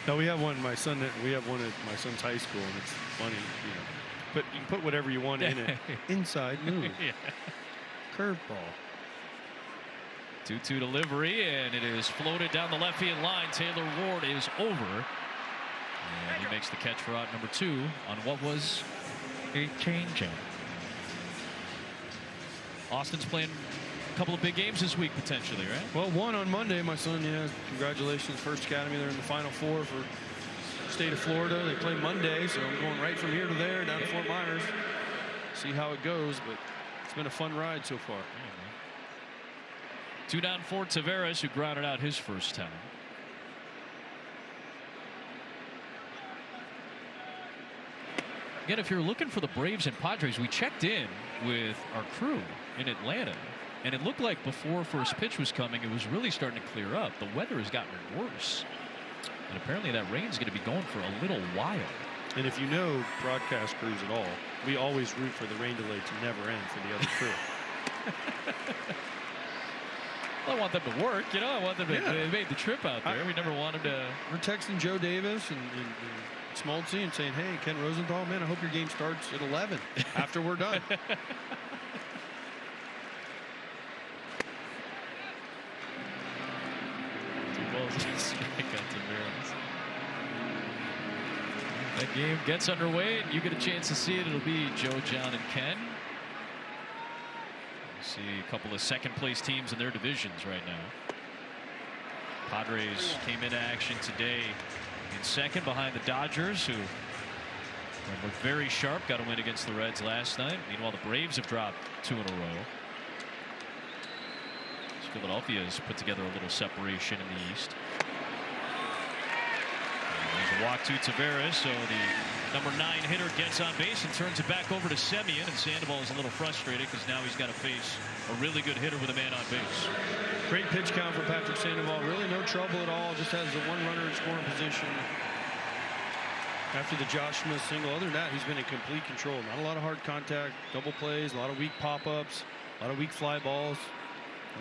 No, we have one. We have one at my son's high school, and it's funny. You know, but you can put whatever you want in it. Inside move. Yeah. Curveball. 2-2 delivery, and it is floated down the left field line. Taylor Ward is over, and he makes the catch for out number 2 on what was a changeup. Austin's playing a couple of big games this week potentially, right? Well, one on Monday. My son, congratulations, first academy. They're in the Final Four for the state of Florida. They play Monday, so I'm going right from here to there, down to Fort Myers. See how it goes, but it's been a fun ride so far. 2 down for Taveras, who grounded out his first time. Again, if you're looking for the Braves and Padres, we checked in with our crew in Atlanta, and it looked like before first pitch was coming, it was really starting to clear up. The weather has gotten worse, and apparently that rain's going to be going for a little while. And if you know broadcast crews at all, we always root for the rain delay to never end for the other crew. Well, I want them to work, I want them to they made the trip out there. We never wanted to. We're texting Joe Davis and Smoltzy and saying, hey, Ken Rosenthal, man, I hope your game starts at 11 after we're done. That game gets underway, and you get a chance to see it. It'll be Joe, John, and Ken. See a couple of second-place teams in their divisions right now. Padres came into action today in second behind the Dodgers, who looked very sharp. Got a win against the Reds last night. Meanwhile, the Braves have dropped 2 in a row. Philadelphia has put together a little separation in the East. There's a walk to Taveras, so the number 9 hitter gets on base and turns it back over to Semien, and Sandoval is a little frustrated because now he's got to face a really good hitter with a man on base. Great pitch count for Patrick Sandoval. Really no trouble at all. Just has the 1 runner in scoring position after the Josh Smith single. Other than that, he's been in complete control. Not a lot of hard contact, double plays, a lot of weak pop-ups, a lot of weak fly balls.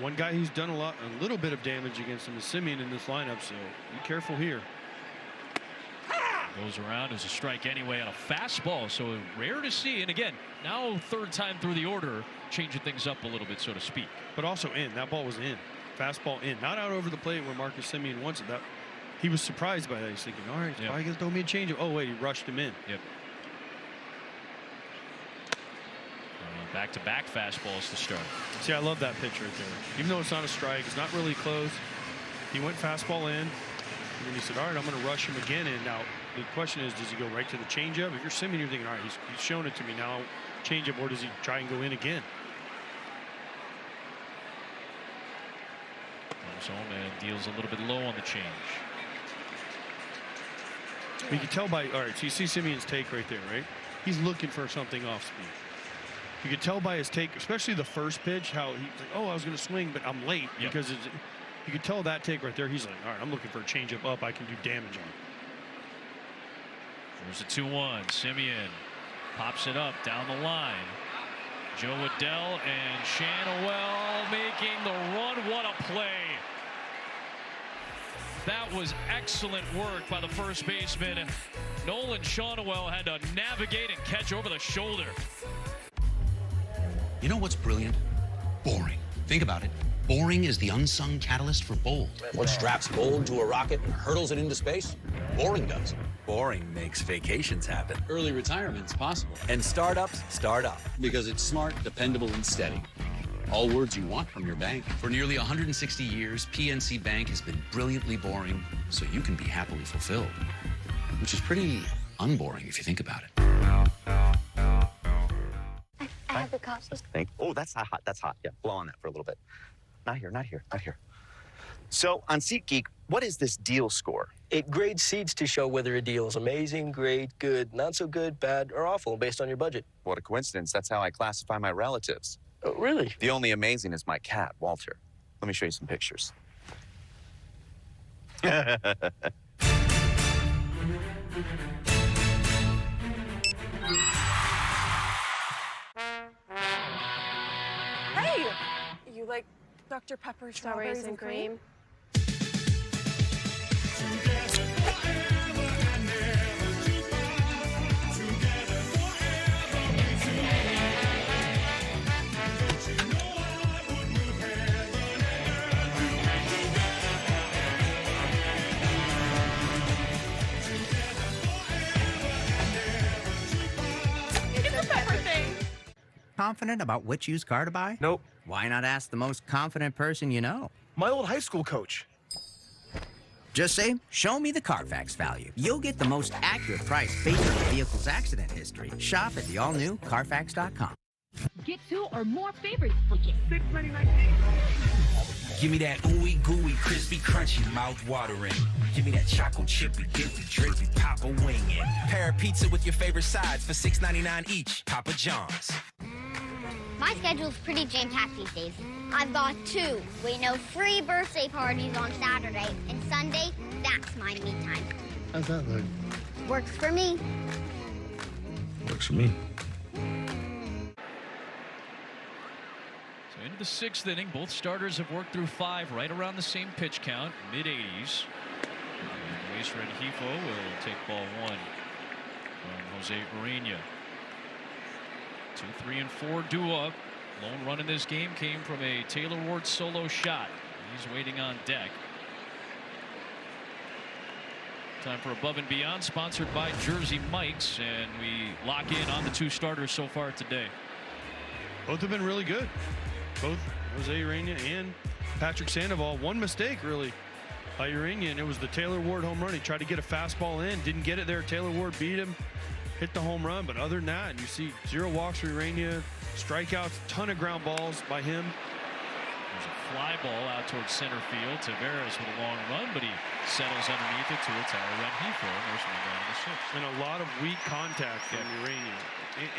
One guy who's done a little bit of damage against him is Semien in this lineup, so be careful here. Goes around as a strike anyway on a fastball, so rare to see. And again, now 3rd time through the order, changing things up a little bit, so to speak. But also in. That ball was in. Fastball in. Not out over the plate where Marcus Semien wants it. He was surprised by that. He's thinking, all right, he's probably going to throw me a changeup. Oh, wait, he rushed him in. Yep. Back-to-back fastballs to start. See, I love that pitch right there. Even though it's not a strike, it's not really close. He went fastball in, and then he said, all right, I'm going to rush him again in. Now, the question is, does he go right to the changeup? If you're Semien, you're thinking, all right, he's shown it to me now, changeup, or does he try and go in again? Zone deals a little bit low on the change. You can tell by, all right, so you see Semien's take right there, right? He's looking for something off speed. You could tell by his take, especially the first pitch, how he's like, oh, I was going to swing, but I'm late. Yep. Because you could tell that take right there. He's like, all right, I'm looking for a changeup up. I can do damage on. There's a 2-1. Semien pops it up down the line. Joe Waddell and Shanaway making the run. What a play. That was excellent work by the first baseman. Nolan Shanaway had to navigate and catch over the shoulder. You know what's brilliant? Boring. Think about it. Boring is the unsung catalyst for bold. What straps gold to a rocket and hurtles it into space? Boring does. Boring makes vacations happen. Early retirement's possible. And startups start up. Because it's smart, dependable, and steady. All words you want from your bank. For nearly 160 years, PNC Bank has been brilliantly boring so you can be happily fulfilled. Which is pretty unboring if you think about it. I have the coffee. Oh, that's not hot. That's hot. Yeah, blow on that for a little bit. Not here, not here, not here. So on SeatGeek, what is this deal score? It grades seats to show whether a deal is amazing, great, good, not so good, bad, or awful based on your budget. What a coincidence. That's how I classify my relatives. Oh, really? The only amazing is my cat, Walter. Let me show you some pictures. Hey! You like Dr. Pepper strawberries and cream? Confident about which used car to buy? Nope. Why not ask the most confident person you know? My old high school coach. Just say, show me the Carfax value. You'll get the most accurate price based on the vehicle's accident history. Shop at the all-new Carfax.com. Get 2 or more favorites for just $6.99. Give me that ooey gooey, crispy, crunchy, mouth watering. Give me that chocolate chippy, dippy, drippy, Papa wingin'. Pair of pizza with your favorite sides for $6.99 each. Papa John's. My schedule's pretty jam-packed these days. I've got 2. We know free birthday parties on Saturday, and Sunday, that's my me time. How's that look? Works for me. Works for me. So into the 6th inning, both starters have worked through 5 right around the same pitch count, mid-80s. Luis Rengifo will take ball 1 from Jose Urena. 2, 3, and 4 due up. Lone run in this game came from a Taylor Ward solo shot. He's waiting on deck. Time for Above and Beyond, sponsored by Jersey Mike's, and we lock in on the 2 starters so far today. Both have been really good. Both Jose Urena and Patrick Sandoval. One mistake really by Urena, and it was the Taylor Ward home run. He tried to get a fastball in, didn't get it there. Taylor Ward beat him, hit the home run, but other than that, you see 0 walks for Urena, strikeouts, ton of ground balls by him. There's a fly ball out towards center field. Taveras with a long run, but he settles underneath it to retire Rengifo. There's one down in the 6th. And a lot of weak contact from Urena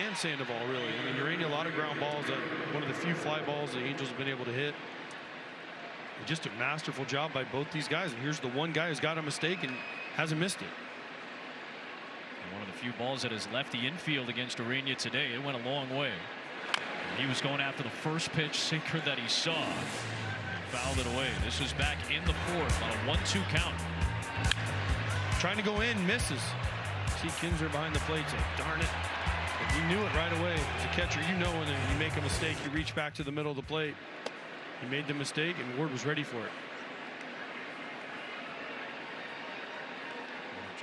and Sandoval, really. I mean, Urena, a lot of ground balls. One of the few fly balls the Angels have been able to hit. Just a masterful job by both these guys. And here's the one guy who's got a mistake and hasn't missed it. One of the few balls that has left the infield against Urena today. It went a long way. And he was going after the first pitch sinker that he saw and fouled it away. This is back in the 4th on a 1-2 count. Trying to go in, misses. See Kinsler behind the plate, say, darn it. But he knew it right away. As a catcher, you know when you make a mistake, you reach back to the middle of the plate. He made the mistake, and Ward was ready for it.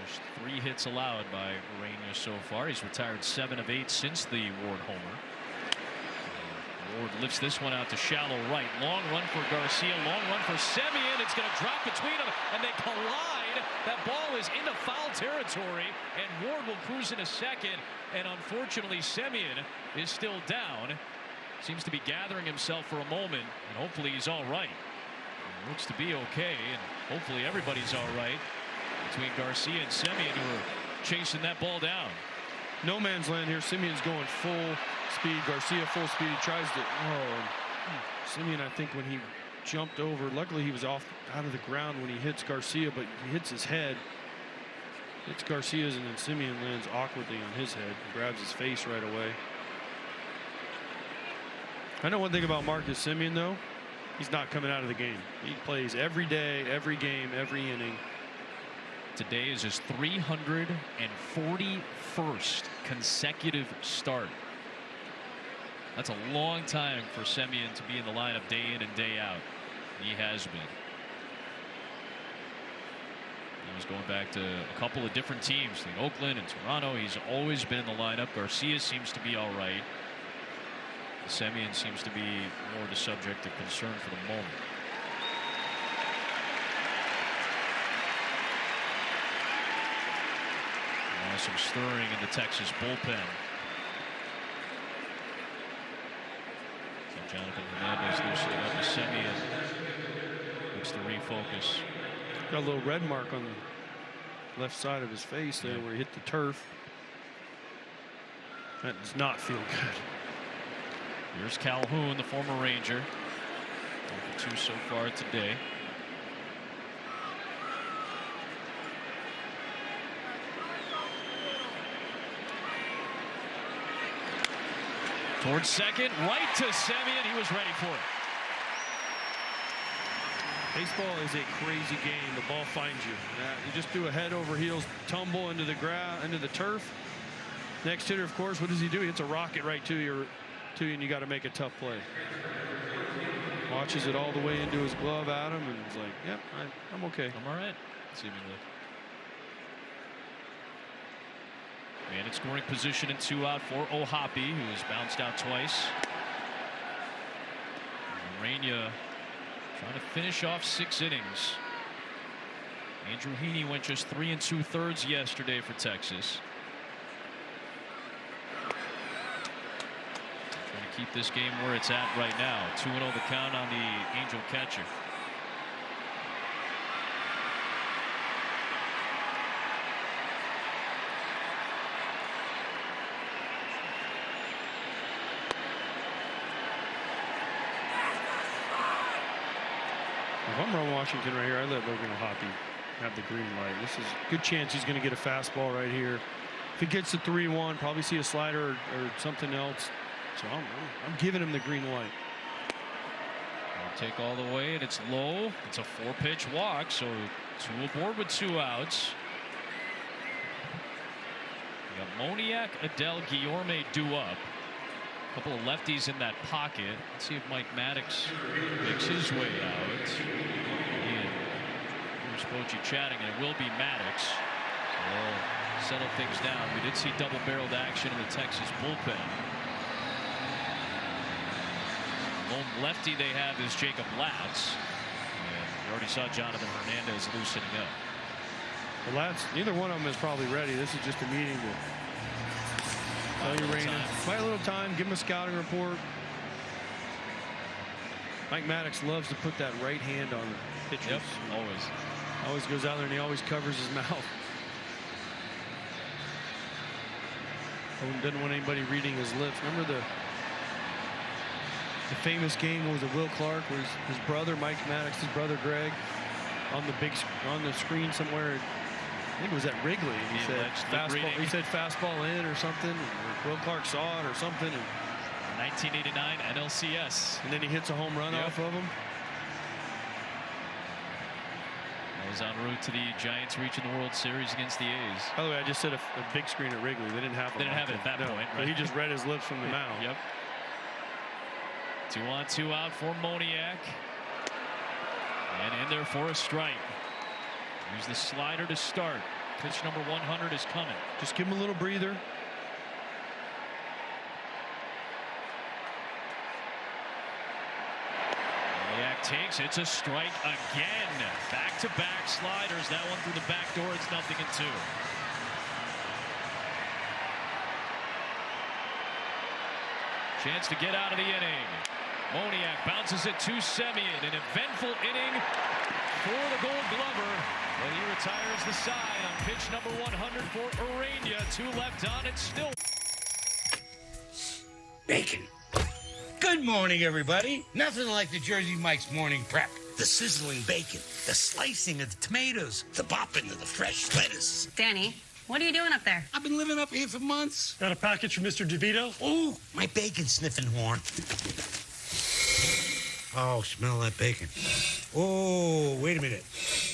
Just 3 hits allowed by Urena so far. He's retired 7 of 8 since the Ward homer. Ward lifts this one out to shallow right. Long run for Garcia. Long run for Semien. It's going to drop between them, and they collide. That ball is into foul territory, and Ward will cruise into second. And unfortunately, Semien is still down. Seems to be gathering himself for a moment, and hopefully he's all right. It looks to be okay, and hopefully everybody's all right between Garcia and Semien, who are chasing that ball down. No man's land here. Semien's going full speed. Garcia full speed. He tries to. Semien, I think when he jumped over, luckily he was out of the ground when he hits Garcia, but he hits his head. Hits Garcia's, and then Semien lands awkwardly on his head. Grabs his face right away. I know one thing about Marcus Semien, though. He's not coming out of the game. He plays every day, every game, every inning. Today is his 341st consecutive start. That's a long time for Semien to be in the lineup day in and day out. He has been. He was going back to a couple of different teams, like Oakland and Toronto. He's always been in the lineup. Garcia seems to be all right. Semien seems to be more the subject of concern for the moment. Some stirring in the Texas bullpen. So Jonathan Hernandez loosening up as Semien looks to refocus. Got a little red mark on the left side of his face there where he hit the turf. That does not feel good. Here's Calhoun, the former Ranger. 2 so far today. Towards second, right to Semien. He was ready for it. Baseball is a crazy game. The ball finds you. You just do a head over heels tumble into the ground, into the turf. Next hitter, of course, what does he do? He hits a rocket right to you, and you got to make a tough play. Watches it all the way into his glove at him, and he's like, "Yep, I'm okay. I'm all right." Seemingly. Man in scoring position and 2 out for O'Hoppe, who has bounced out twice. Urania trying to finish off 6 innings. Andrew Heaney went just 3 2/3 yesterday for Texas. Trying to keep this game where it's at right now. 2-0 the count on the Angel catcher. If I'm Ron Washington right here, I let Logan O'Hoppe have the green light. This is a good chance he's going to get a fastball right here. If he gets the 3-1, probably see a slider or something else. So I'm giving him the green light. I'll take all the way, and it's low. It's a 4-pitch walk, so 2 aboard with 2 outs. We got Moniak, Adell, Guillorme due up. A couple of lefties in that pocket. Let's see if Mike Maddox makes his way out. Here's Bochy chatting, and it will be Maddox. We'll settle things down. We did see double-barreled action in the Texas bullpen. The lone lefty they have is Jacob Latz. And we already saw Jonathan Hernandez loosening up. The Latz, neither one of them is probably ready. This is just a meeting to tell you, Raina, buy a little time, give him a scouting report. Mike Maddox loves to put that right hand on pitchers. Yep, always. Always goes out there and he always covers his mouth. Doesn't want anybody reading his lips. Remember the famous game was it Will Clark, where his brother, Mike Maddox's brother Greg, on the screen somewhere. I think it was at Wrigley. And he said fastball. He said fastball in or something. Or Will Clark saw it or something. And 1989 NLCS. And then he hits a home run off of him. I was en route to the Giants reaching the World Series against the A's. By the way, I just said a big screen at Wrigley. They didn't have it. They didn't have it at that point. But he just read his lips from the mound. Yep. 2 on, 2 out for Moniak. And in there for a strike. Use the slider to start. Pitch number 100 is coming. Just give him a little breather. Moniak takes. It's a strike again. Back-to-back sliders. That one through the back door. It's 0-2. Chance to get out of the inning. Moniak bounces it to Semien. An eventful inning for the Gold Glover. But he retires the side on pitch number 100 for Urania. 2 left on. It's still bacon. Good morning, everybody. Nothing like the Jersey Mike's morning prep. The sizzling bacon, the slicing of the tomatoes, the bopping of the fresh lettuce. Danny, what are you doing up there? I've been living up here for months. Got a package from Mr. DeVito? Oh, my bacon sniffing horn. Oh, smell that bacon. Oh, wait a minute.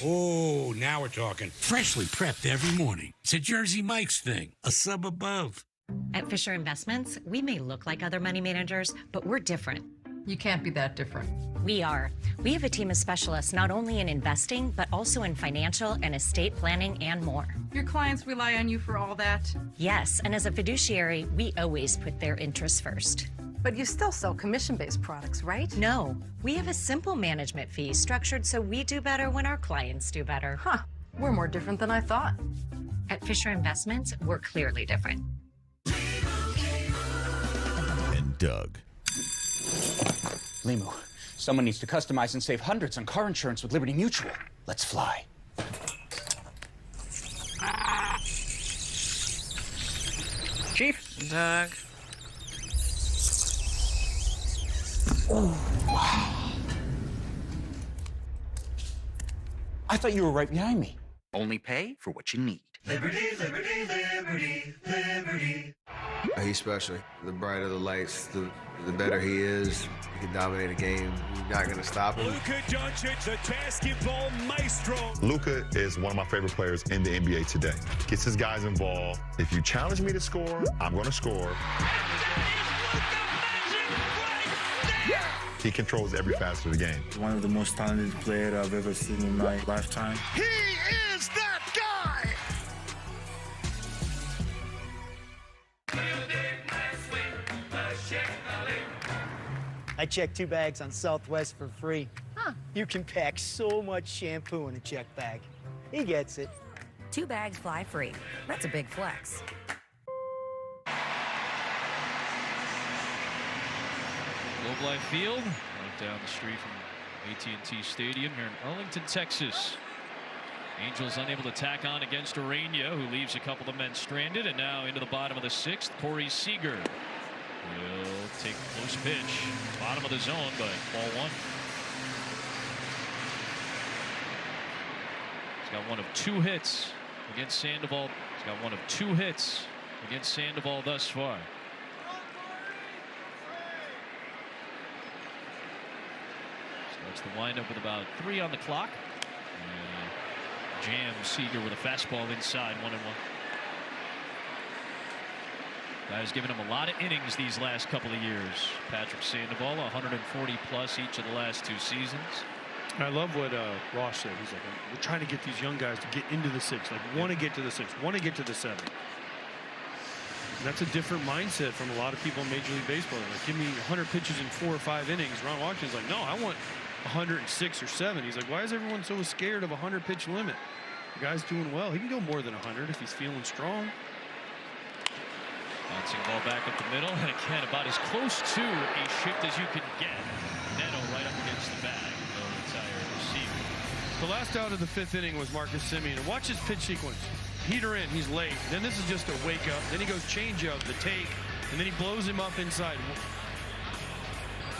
Oh, now we're talking. Freshly prepped every morning. It's a Jersey Mike's thing, a sub above. At Fisher Investments, we may look like other money managers, but we're different. You can't be that different. We are. We have a team of specialists not only in investing, but also in financial and estate planning and more. Your clients rely on you for all that? Yes, and as a fiduciary, we always put their interests first. But you still sell commission-based products, right? No, we have a simple management fee structured so we do better when our clients do better. Huh, we're more different than I thought. At Fisher Investments, we're clearly different. And Doug. Limu, someone needs to customize and save hundreds on car insurance with Liberty Mutual. Let's fly. Chief. Doug. Oh, wow. I thought you were right behind me. Only pay for what you need. Liberty, liberty, liberty, liberty. He's special. The brighter the lights, the better he is. He can dominate a game. You're not going to stop him. Luka Doncic, the basketball maestro. Luka is one of my favorite players in the NBA today. Gets his guys involved. If you challenge me to score, I'm going to score. He controls every facet of the game. One of the most talented players I've ever seen in my lifetime. He is that guy! I checked 2 bags on Southwest for free. Huh. You can pack so much shampoo in a check bag. He gets it. 2 bags fly free. That's a big flex. Globe Life Field, right down the street from AT&T Stadium here in Arlington, Texas. Angels unable to tack on against Urania, who leaves a couple of men stranded, and now into the bottom of the 6th, Corey Seager will take a close pitch. Bottom of the zone, but ball 1. He's got one of 2 hits against Sandoval. He's got one of 2 hits against Sandoval thus far. Starts the windup with about 3 on the clock. Jam Seager with a fastball inside, 1-1. Guy's given him a lot of innings these last couple of years. Patrick Sandoval, 140 plus each of the last 2 seasons. I love what Ross said. He's like, we're trying to get these young guys to get into the 6, like want to get to the 6, want to get to the 7. And that's a different mindset from a lot of people in Major League Baseball. They're like, give me 100 pitches in 4 or 5 innings. Ron Washington's like, no, I want 106 or 7. He's like, why is everyone so scared of a 100-pitch limit? The guy's doing well. He can go more than 100 if he's feeling strong. Bouncing ball back up the middle, and again about as close to a shift as you can get. Neto right up against the bag. No entire receiver. The last out of the 5th inning was Marcus Semien. And watch his pitch sequence. Heater in, he's late. Then this is just a wake up. Then he goes change up, the take, and then he blows him up inside.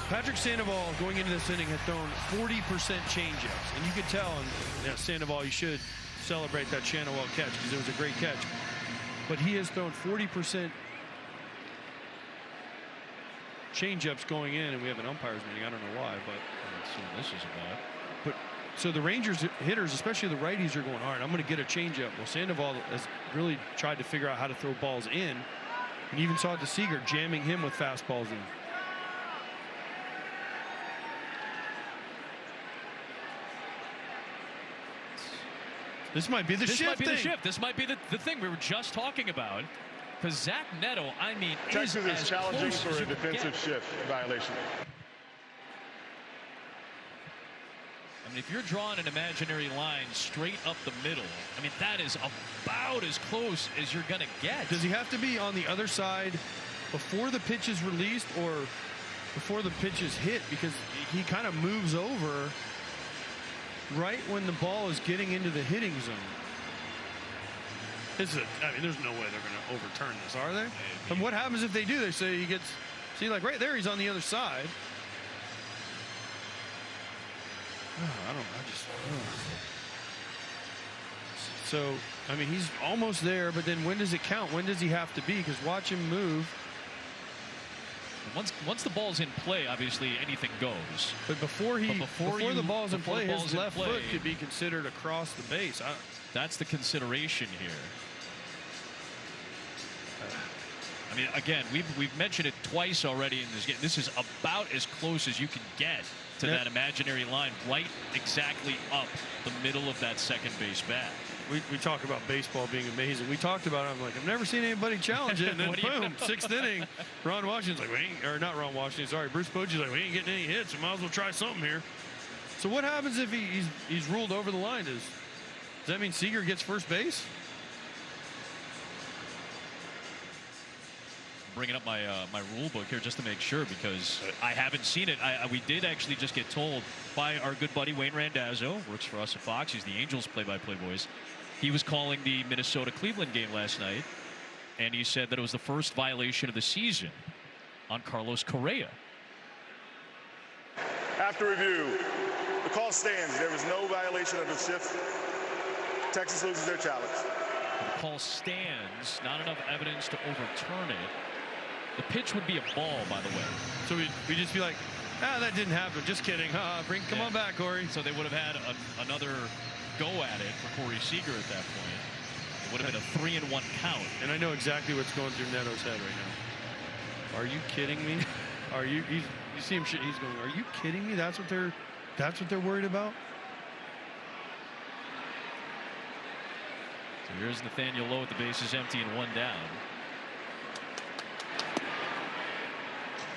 Patrick Sandoval going into this inning had thrown 40% changeups, and you could tell. And Sandoval, you should celebrate that Sandoval catch because it was a great catch. But he has thrown 40% changeups going in, and we have an umpires meeting. I don't know why, but that's what this is about. But so the Rangers hitters, especially the righties, are going, all right, I'm going to get a changeup. Well, Sandoval has really tried to figure out how to throw balls in, and you even saw it to Seager jamming him with fastballs in. This might be the shift. This might be the shift. This might be the thing we were just talking about. Because Zach Neto, I mean, Texas is challenging for a defensive shift violation. I mean, if you're drawing an imaginary line straight up the middle, I mean, that is about as close as you're going to get. Does he have to be on the other side before the pitch is released or before the pitch is hit? Because he kind of moves over right when the ball is getting into the hitting zone. I mean, there's no way they're going to overturn this, are they? And what happens if they do? They say he gets, see, like right there, he's on the other side. So, I mean, he's almost there, but then when does it count? When does he have to be? Because watch him move. Once the ball's in play, obviously anything goes. But before the ball's in play, his left foot could be considered across the base. That's the consideration here. I mean, again, we've mentioned it twice already in this game. This is about as close as you can get to that imaginary line, right exactly up the middle of that second base bat. we talk about baseball being amazing. We talked about it. I'm like, I've never seen anybody challenge it. And then boom, 6th inning. Ron Washington's like, or not Ron Washington, sorry. Bruce Bochy's like, we ain't getting any hits. We might as well try something here. So what happens if he's ruled over the line? Does that mean Seager gets first base? Bringing up my my rule book here just to make sure, because I haven't seen it. We did actually just get told by our good buddy Wayne Randazzo, works for us at Fox. He's the Angels play-by-play voice. He was calling the Minnesota-Cleveland game last night, and he said that it was the first violation of the season on Carlos Correa. After review, the call stands. There was no violation of the shift. Texas loses their challenge. The call stands. Not enough evidence to overturn it. The pitch would be a ball, by the way. So we'd just be like, that didn't happen. Just kidding. Come on back, Corey. So they would have had another go at it for Corey Seager at that point. It would have been a 3-1 count. And I know exactly what's going through Neto's head right now. Are you kidding me? Are you? You see him? He's going. Are you kidding me? That's what they're worried about. So here's Nathaniel Lowe with the bases empty and 1 down.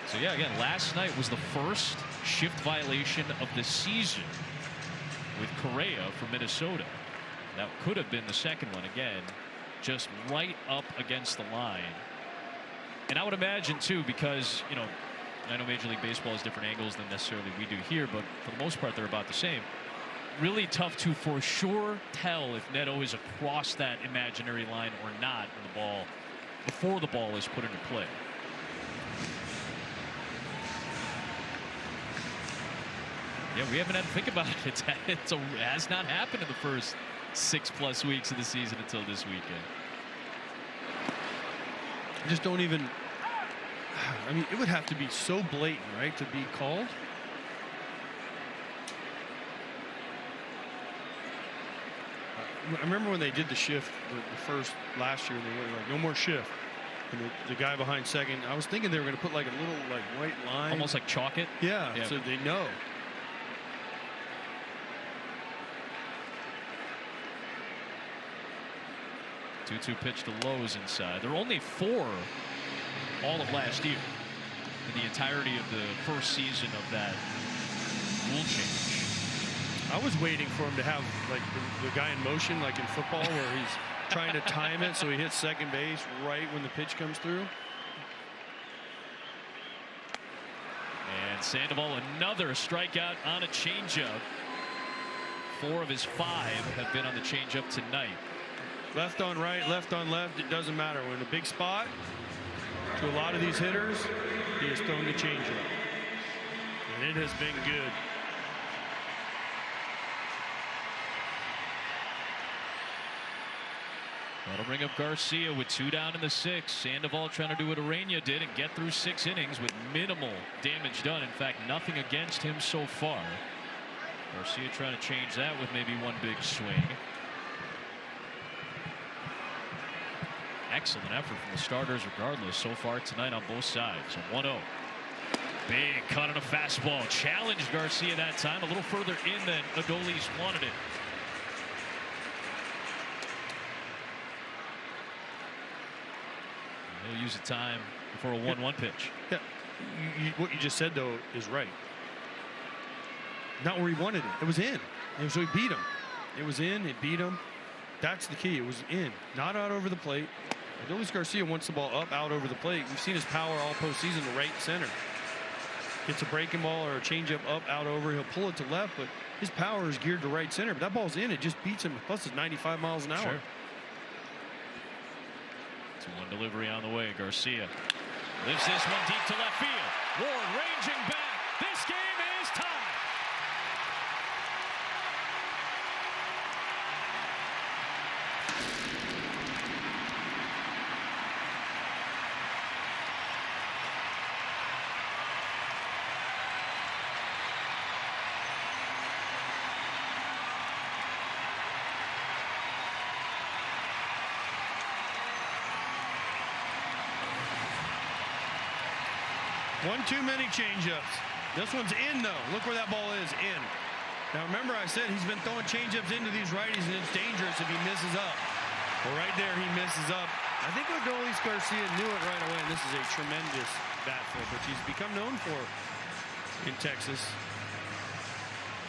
So yeah, again, last night was the first shift violation of the season with Correa for Minnesota. That could have been the second one. Again, just right up against the line. And I would imagine too, because I know Major League Baseball has different angles than necessarily we do here, but for the most part they're about the same. Really tough to for sure tell if Neto is across that imaginary line or not in the ball before the ball is put into play. Yeah, we haven't had to think about it. It has not happened in the first 6+ weeks of the season until this weekend. I just don't even. I mean, it would have to be so blatant, right, to be called. I remember when they did the shift the first last year, and they were like, no more shift. And the guy behind second, I was thinking they were going to put like a little white line. Almost like chalk it? Yeah, so they know. Two pitch to Lowe's inside. There were only 4 all of last year in the entirety of the first season of that rule change. I was waiting for him to have like the guy in motion, like in football, where he's trying to time it so he hits second base right when the pitch comes through. And Sandoval, another strikeout on a changeup. 4 of his 5 have been on the changeup tonight. Left on right, left on left, it doesn't matter. We're in a big spot. To a lot of these hitters, he has thrown the changeup. And it has been good. That'll bring up Garcia with 2 down in the 6th. Sandoval trying to do what Urena did and get through 6 innings with minimal damage done. In fact, nothing against him so far. Garcia trying to change that with maybe one big swing. Excellent effort from the starters regardless so far tonight on both sides. So 1-0. Big cut on a fastball. Challenged Garcia that time. A little further in than Adolis wanted it. He'll use the time for a 1-1 pitch. Yeah. What you just said, though, is right. Not where he wanted it. It was in. And so he beat him. It was in. It beat him. That's the key. It was in. Not out over the plate. Adolis Garcia wants the ball up, out over the plate. We've seen his power all postseason to right center. Gets a breaking ball or a changeup up, out over. He'll pull it to left, but his power is geared to right center. But that ball's in. It just beats him. Plus, it's 95 miles an hour. Sure. 2-1 delivery on the way. Garcia lifts this one deep to left field. Ward ranging back. This game is tied. One too many changeups. This one's in, though. Look where that ball is, in. Now remember I said he's been throwing changeups into these righties, and it's dangerous if he misses up. Well, right there he misses up. I think Adolis Garcia knew it right away, and this is a tremendous bat flip, which he's become known for in Texas.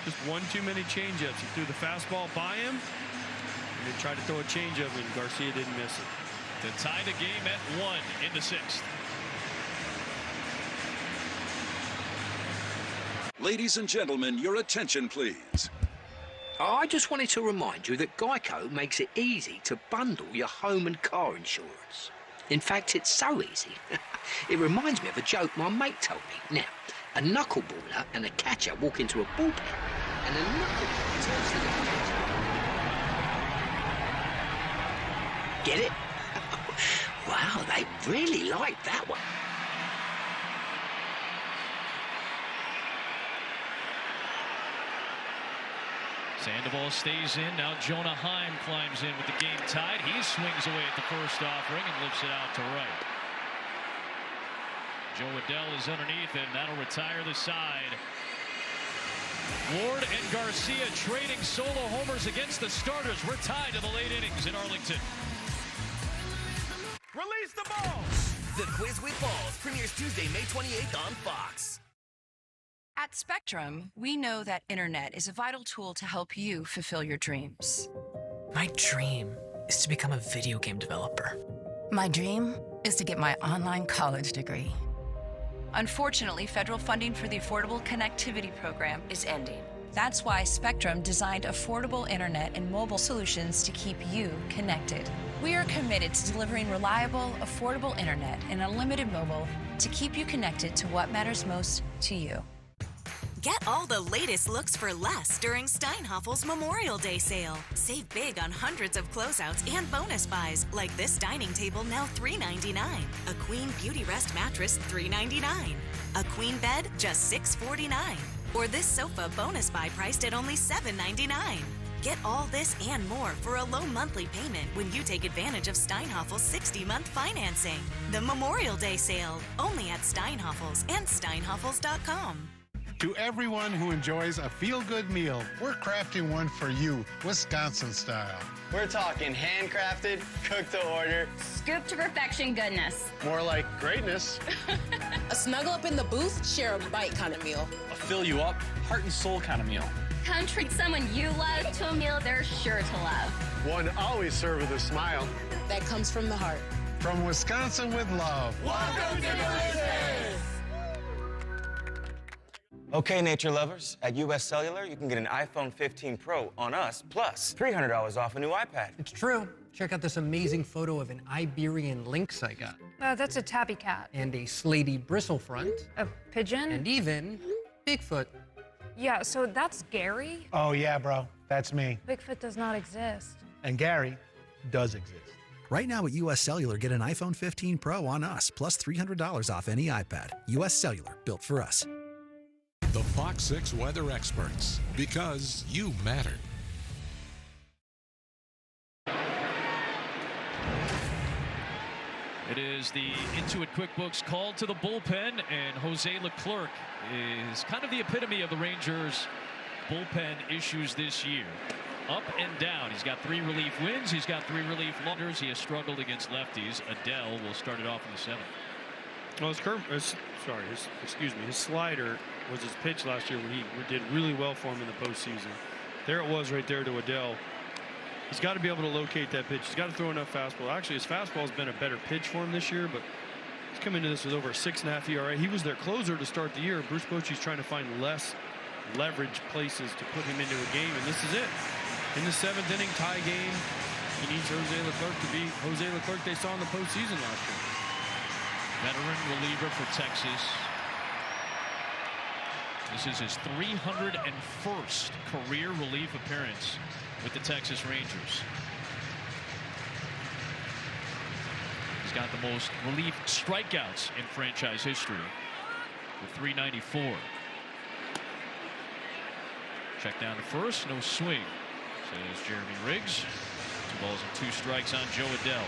Just one too many changeups. He threw the fastball by him, and then tried to throw a changeup, and Garcia didn't miss it. To tie the game at 1 in the 6th. Ladies and gentlemen, your attention, please. I just wanted to remind you that Geico makes it easy to bundle your home and car insurance. In fact, it's so easy. It reminds me of a joke my mate told me. Now, a knuckleballer and a catcher walk into a bullpen, and the knuckleballer turns to the catcher. Get it? Wow, they really like that one. Sandoval stays in. Now Jonah Heim climbs in with the game tied. He swings away at the first offering and lifts it out to right. Joe Adell is underneath, and that'll retire the side. Ward and Garcia trading solo homers against the starters. We're tied to the late innings in Arlington. Release the ball! The Quiz with Balls premieres Tuesday, May 28th on Fox. At Spectrum, we know that internet is a vital tool to help you fulfill your dreams. My dream is to become a video game developer. My dream is to get my online college degree. Unfortunately, federal funding for the Affordable Connectivity Program is ending. That's why Spectrum designed affordable internet and mobile solutions to keep you connected. We are committed to delivering reliable, affordable internet and unlimited mobile to keep you connected to what matters most to you. Get all the latest looks for less during Steinhaffel's Memorial Day sale. Save big on hundreds of closeouts and bonus buys, like this dining table now $3.99. A Queen Beauty Rest mattress $3.99. A queen bed just $6.49. Or this sofa bonus buy priced at only $7.99. Get all this and more for a low monthly payment when you take advantage of Steinhaffel's 60-month financing. The Memorial Day sale, only at Steinhaffel's and steinhaffels.com. To everyone who enjoys a feel-good meal, we're crafting one for you, Wisconsin style. We're talking handcrafted, cooked to order, scoop to perfection goodness. More like greatness. A snuggle up in the booth, share a bite kind of meal. A fill you up, heart and soul kind of meal. Come treat someone you love to a meal they're sure to love. One always served with a smile. That comes from the heart. From Wisconsin with love. Welcome to Delicious! Okay, nature lovers, at US Cellular, you can get an iPhone 15 Pro on us, plus $300 off a new iPad. It's true. Check out this amazing photo of an Iberian lynx I got. That's a tabby cat. And a slaty bristle front. A pigeon? And even Bigfoot. Yeah, so that's Gary? Oh, yeah, bro. That's me. Bigfoot does not exist. And Gary does exist. Right now at US Cellular, get an iPhone 15 Pro on us, plus $300 off any iPad. US Cellular, built for us. The Fox 6 weather experts, because you matter. It is the Intuit QuickBooks call to the bullpen, and Jose Leclerc is kind of the epitome of the Rangers' bullpen issues this year. Up and down. He's got 3 relief wins. He's got 3 relief longers. He has struggled against lefties. Adell will start it off in the 7th. Well, his slider was his pitch last year when he did really well for him in the postseason. There it was right there to Adell. He's got to be able to locate that pitch. He's got to throw enough fastball. Actually, his fastball has been a better pitch for him this year, but he's come into this with over a 6.5 ERA. He was their closer to start the year. Bruce Bochy's trying to find less leverage places to put him into a game, and this is it. In the 7th inning tie game, he needs Jose Leclerc to be Jose Leclerc they saw in the postseason last year. Veteran reliever for Texas. This is his 301st career relief appearance with the Texas Rangers. He's got the most relief strikeouts in franchise history with 394. Check down to first, no swing, says Jeremy Riggs. 2 balls and 2 strikes on Joe Adell.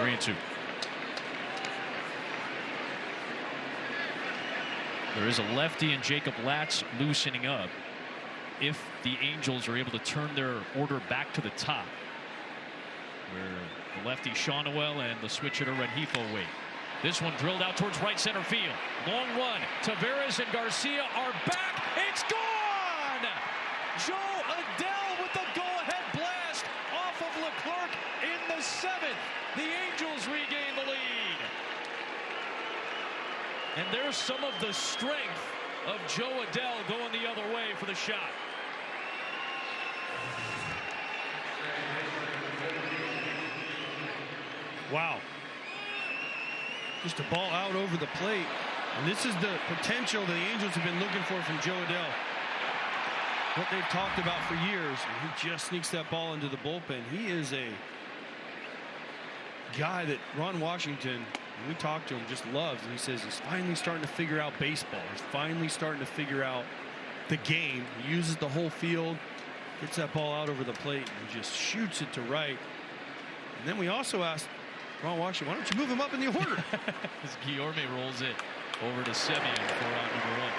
3-2. There is a lefty and Jacob Latz loosening up if the Angels are able to turn their order back to the top, where the lefty Sean Noel and the switch hitter Rengifo wait. This one drilled out towards right center field. Long run. Taveras and Garcia are back. It's gone! Joe Adell with the go-ahead blast off of Leclerc in the 7th. The Angels regain the lead. And there's some of the strength of Joe Adell going the other way for the shot. Wow. Just a ball out over the plate. And this is the potential the Angels have been looking for from Joe Adell. What they've talked about for years. And he just sneaks that ball into the bullpen. He is a guy that Ron Washington, when we talked to him, just loves. And he says he's finally starting to figure out baseball. He's finally starting to figure out the game. He uses the whole field, gets that ball out over the plate, and just shoots it to right. And then we also asked Ron Washington, why don't you move him up in the order? As Guillorme rolls it over to Semien for round number 1.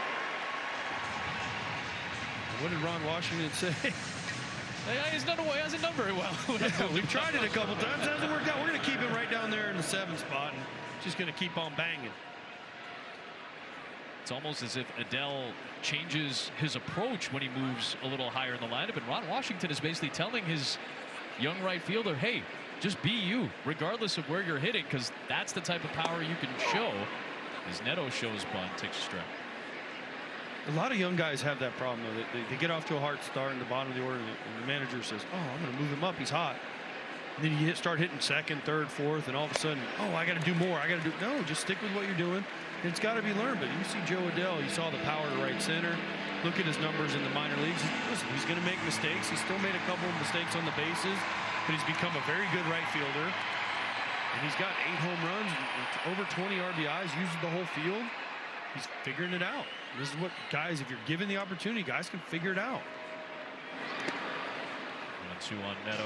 What did Ron Washington say? He hasn't done very well. Yeah, we've tried it a couple times. It hasn't worked out. We're going to keep him right down there in the 7th spot and just going to keep on banging. It's almost as if Adell changes his approach when he moves a little higher in the lineup. And Ron Washington is basically telling his young right fielder, hey, just be you, regardless of where you're hitting, because that's the type of power you can show. As Neto shows bunt, takes a strike. A lot of young guys have that problem, though. They get off to a hard start in the bottom of the order, and the manager says, oh, I'm going to move him up. He's hot. And then you start hitting 2nd, 3rd, 4th, and all of a sudden, oh, I got to do more. I got to do. No, just stick with what you're doing. It's got to be learned. But you see Joe Adell, you saw the power to right center. Look at his numbers in the minor leagues. Listen, he's going to make mistakes. He's still made a couple of mistakes on the bases, but he's become a very good right fielder. And he's got 8 home runs, and over 20 RBIs, uses the whole field. He's figuring it out. This is what guys, if you're given the opportunity, guys can figure it out. 1-2 on Neto.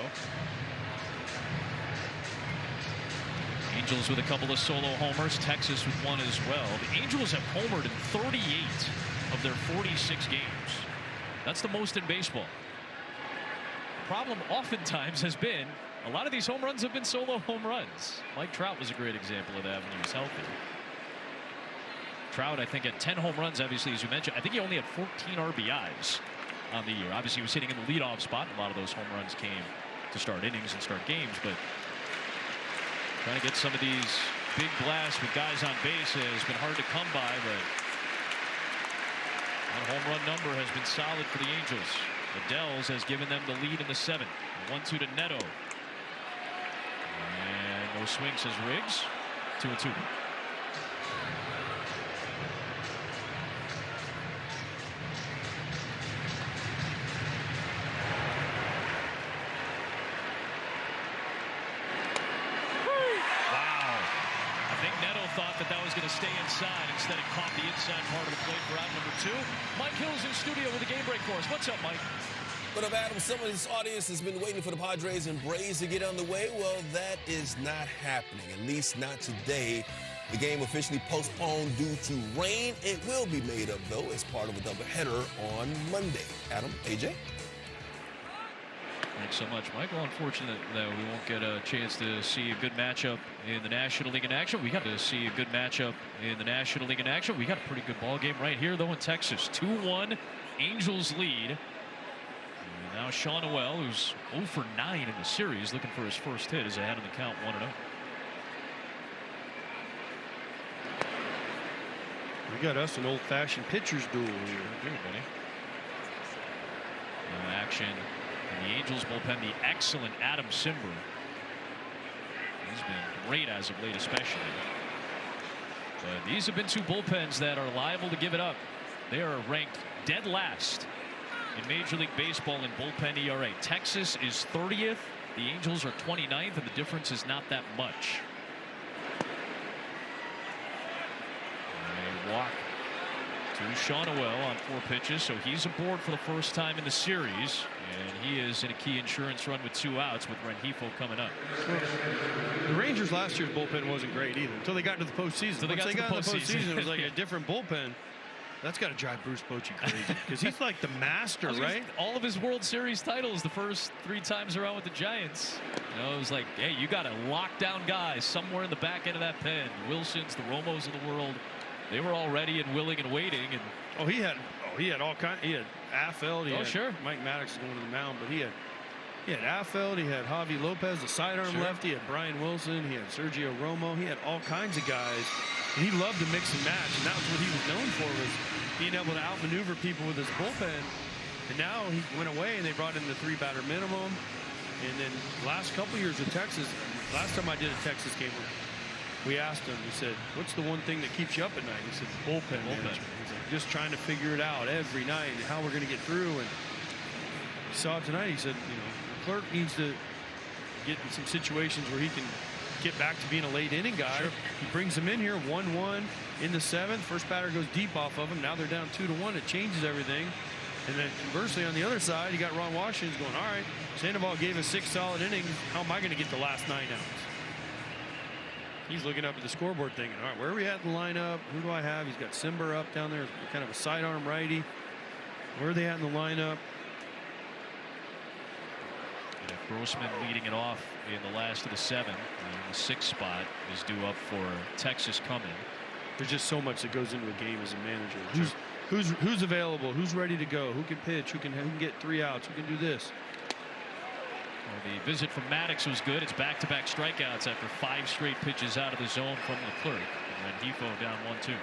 Angels with a couple of solo homers. Texas with one as well. The Angels have homered in 38 of their 46 games. That's the most in baseball. The problem oftentimes has been a lot of these home runs have been solo home runs. Mike Trout was a great example of that when he was healthy. Trout, I think, had 10 home runs, obviously, as you mentioned. I think he only had 14 RBIs on the year. Obviously, he was hitting in the leadoff spot. A lot of those home runs came to start innings and start games, but trying to get some of these big blasts with guys on base has been hard to come by, but that home run number has been solid for the Angels. Adell's has given them the lead in the 7th. 1-2 to Neto. And no swing, says Riggs. 2-2. That was going to stay inside. Instead, it caught the inside part of the plate for out number 2. Mike Hill's in studio with a game break for us. What's up, Mike? What up, Adam? Some of this audience has been waiting for the Padres and Braves to get on the way. Well, that is not happening, at least not today. The game officially postponed due to rain. It will be made up, though, as part of a doubleheader on Monday. Adam, AJ? Thanks so much, Mike. Well, unfortunate that we won't get a chance to see a good matchup in the National League in action. We got to see a good matchup in the National League in action. We got a pretty good ball game right here, though, in Texas. 2-1, Angels lead. And now Sean Noel, who's 0 for 9 in the series, looking for his first hit, is ahead of the count 1-0. We got us an old-fashioned pitcher's duel here. Here, buddy. Action. In the Angels bullpen, the excellent Adam Cimber. He's been great as of late, especially. But these have been 2 bullpens that are liable to give it up. They are ranked dead last in Major League Baseball in bullpen ERA. Texas is 30th. The Angels are 29th, and the difference is not that much. A walk to Shawnuel on 4 pitches, so he's aboard for the first time in the series, and he is in a key insurance run with 2 outs with Rengifo coming up. The Rangers last year's bullpen wasn't great either until they got into the postseason. Once they got into the postseason, it was like a different bullpen. That's got to drive Bruce Bochy crazy because he's like the master, right? All of his World Series titles the first 3 times around with the Giants. You know, it was like, hey, you got to lock down guys somewhere in the back end of that pen. Wilsons, the Romos of the world, they were all ready and willing and waiting. And he had all kinds. He had Affeld. He had sure. Mike Maddox is going to the mound, but he had Affeld. He had Javi Lopez, the sidearm lefty. He had Brian Wilson. He had Sergio Romo. He had all kinds of guys. And he loved to mix and match, and that was what he was known for, was being able to outmaneuver people with his bullpen. And now he went away, and they brought in the 3-batter minimum. And then last couple years with Texas, last time I did a Texas game, we asked him, he said, what's the one thing that keeps you up at night? He said, bullpen management. He's like, just trying to figure it out every night and how we're going to get through. And he saw it tonight. He said, the clerk needs to get in some situations where he can get back to being a late inning guy. Sure. He brings them in here 1-1 in the 7th. First batter goes deep off of him. Now they're down 2-1. It changes everything. And then conversely on the other side, you got Ron Washington going, all right, Sandoval gave us 6 solid innings. How am I going to get the last 9 outs? He's looking up at the scoreboard thinking, all right, where are we at in the lineup? Who do I have? He's got Simber up down there, kind of a sidearm righty. Where are they at in the lineup? Grossman leading it off in the last of the 7. The 6th spot is due up for Texas coming. There's just so much that goes into a game as a manager. Who's available? Who's ready to go? Who can pitch? Who can get 3 outs? Who can do this? Well, the visit from Maddox was good. It's back-to-back strikeouts after 5 straight pitches out of the zone from Leclerc. And Rengifo down 1-2.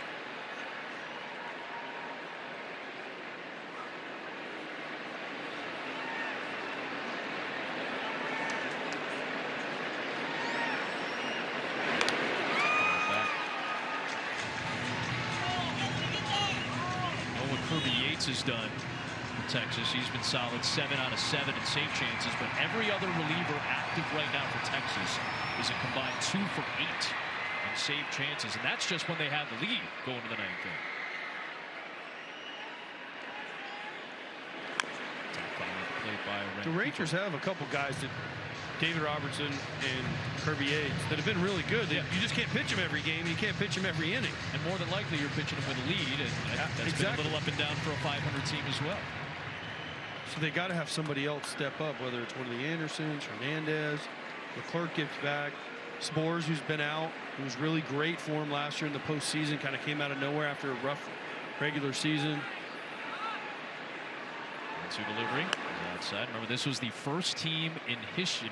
Kirby Yates has done for Texas. He's been solid 7 out of 7 in save chances, but every other reliever active right now for Texas is a combined 2 for 8 in save chances, and that's just when they have the lead going to the 9th inning. The Rangers have a couple guys that David Robertson and Kirby Yates that have been really good. You just can't pitch them every game. You can't pitch them every inning. And more than likely you're pitching them with a lead, and that's been a little up and down for a 500 team as well. So they got to have somebody else step up, whether it's one of the Andersons, Hernandez, Leclerc gets back, Spores, who's been out, who was really great for him last year in the postseason, kind of came out of nowhere after a rough regular season. 1-2 delivery. Outside. Remember, this was the first team in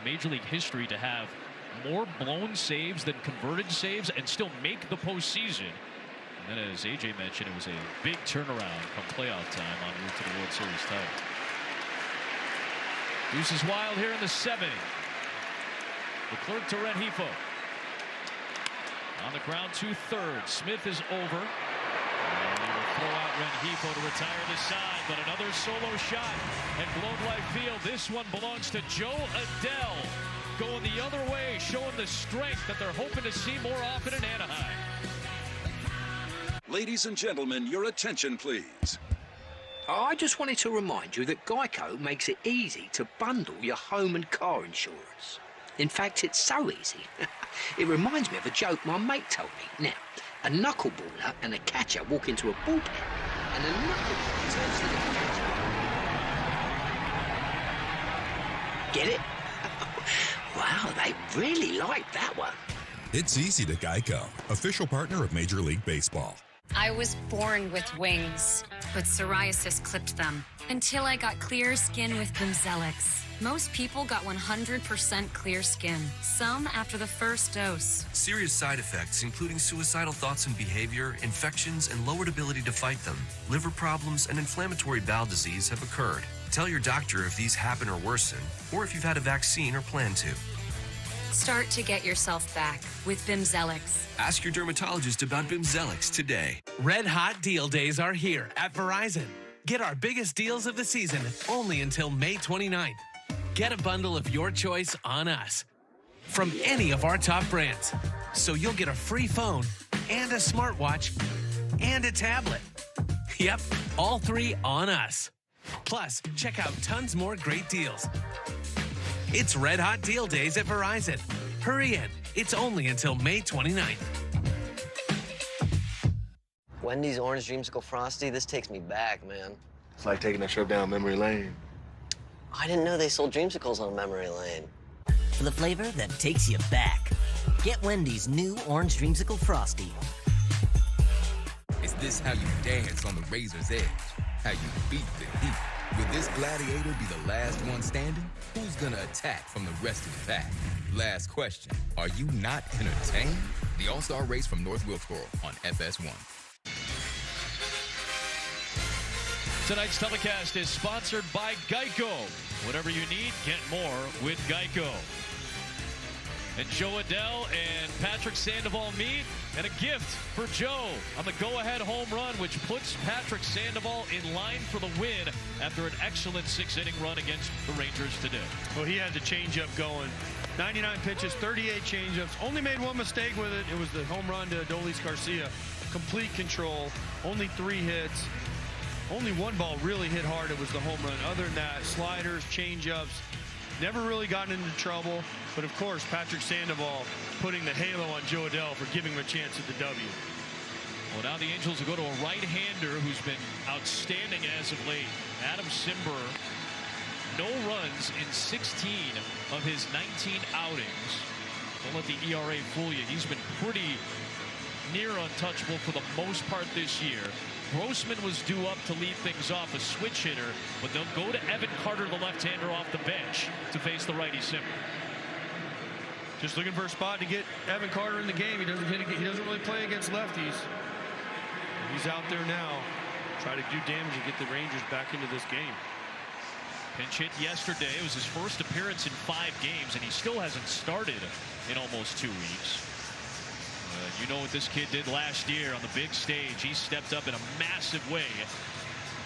Major League history to have more blown saves than converted saves and still make the postseason. And then, as AJ mentioned, it was a big turnaround come playoff time en route to the World Series title. Deuces wild here in the 7th. Leclerc to Rengifo. On the ground, 2/3. Smith is over. And he will throw out Rengifo to retire this side, but another solo shot at Globe Life Field. This one belongs to Joe Adell, going the other way, showing the strength that they're hoping to see more often in Anaheim. Ladies and gentlemen, your attention, please. I just wanted to remind you that Geico makes it easy to bundle your home and car insurance. In fact, it's so easy. It reminds me of a joke my mate told me. Now, a knuckleballer and a catcher walk into a bullpen, and the knuckleballer turns to the catcher. Get it? Wow, they really like that one. It's easy to Geico, official partner of Major League Baseball. I was born with wings, but psoriasis clipped them until I got clear skin with Bimzelx. Most people got 100% clear skin, some after the first dose. Serious side effects, including suicidal thoughts and behavior, infections, and lowered ability to fight them. Liver problems and inflammatory bowel disease have occurred. Tell your doctor if these happen or worsen, or if you've had a vaccine or plan to. Start to get yourself back with Bimzelx. Ask your dermatologist about Bimzelx today. Red Hot Deal Days are here at Verizon. Get our biggest deals of the season only until May 29th. Get a bundle of your choice on us from any of our top brands. So you'll get a free phone and a smartwatch and a tablet. Yep, all 3 on us. Plus, check out tons more great deals. It's Red Hot Deal Days at Verizon. Hurry in. It's only until May 29th. Wendy's Orange Dreamsicle Frosty, this takes me back, man. It's like taking a trip down memory lane. I didn't know they sold dreamsicles on memory lane. For the flavor that takes you back, get Wendy's new Orange Dreamsicle Frosty. Is this how you dance on the razor's edge? How you beat the heat? Will this gladiator be the last one standing? Who's gonna attack from the rest of the pack? Last question, are you not entertained? The All-Star Race from North Wilkesboro on FS1. Tonight's telecast is sponsored by Geico. Whatever you need, get more with Geico. And Joe Adell and Patrick Sandoval meet, and a gift for Joe on the go-ahead home run, which puts Patrick Sandoval in line for the win after an excellent 6-inning run against the Rangers today. Well, he had the changeup going. 99 pitches, 38 changeups. Only made one mistake with it. It was the home run to Adolis Garcia. Complete control. Only 3 hits. Only one ball really hit hard. It was the home run. Other than that, sliders, changeups. Never really gotten into trouble. But, of course, Patrick Sandoval putting the halo on Joe Adell for giving him a chance at the W. Well, now the Angels will go to a right-hander who's been outstanding as of late. Adam Cimber, no runs in 16 of his 19 outings. Don't let the ERA fool you. He's been pretty near untouchable for the most part this year. Grossman was due up to lead things off, a switch hitter, but they'll go to Evan Carter, the left-hander, off the bench to face the righty Cimber. Just looking for a spot to get Evan Carter in the game. He doesn't really play against lefties. He's out there now. Try to do damage and get the Rangers back into this game. Pinch hit yesterday. It was his first appearance in 5 games, and he still hasn't started in almost 2 weeks. You know what this kid did last year on the big stage. He stepped up in a massive way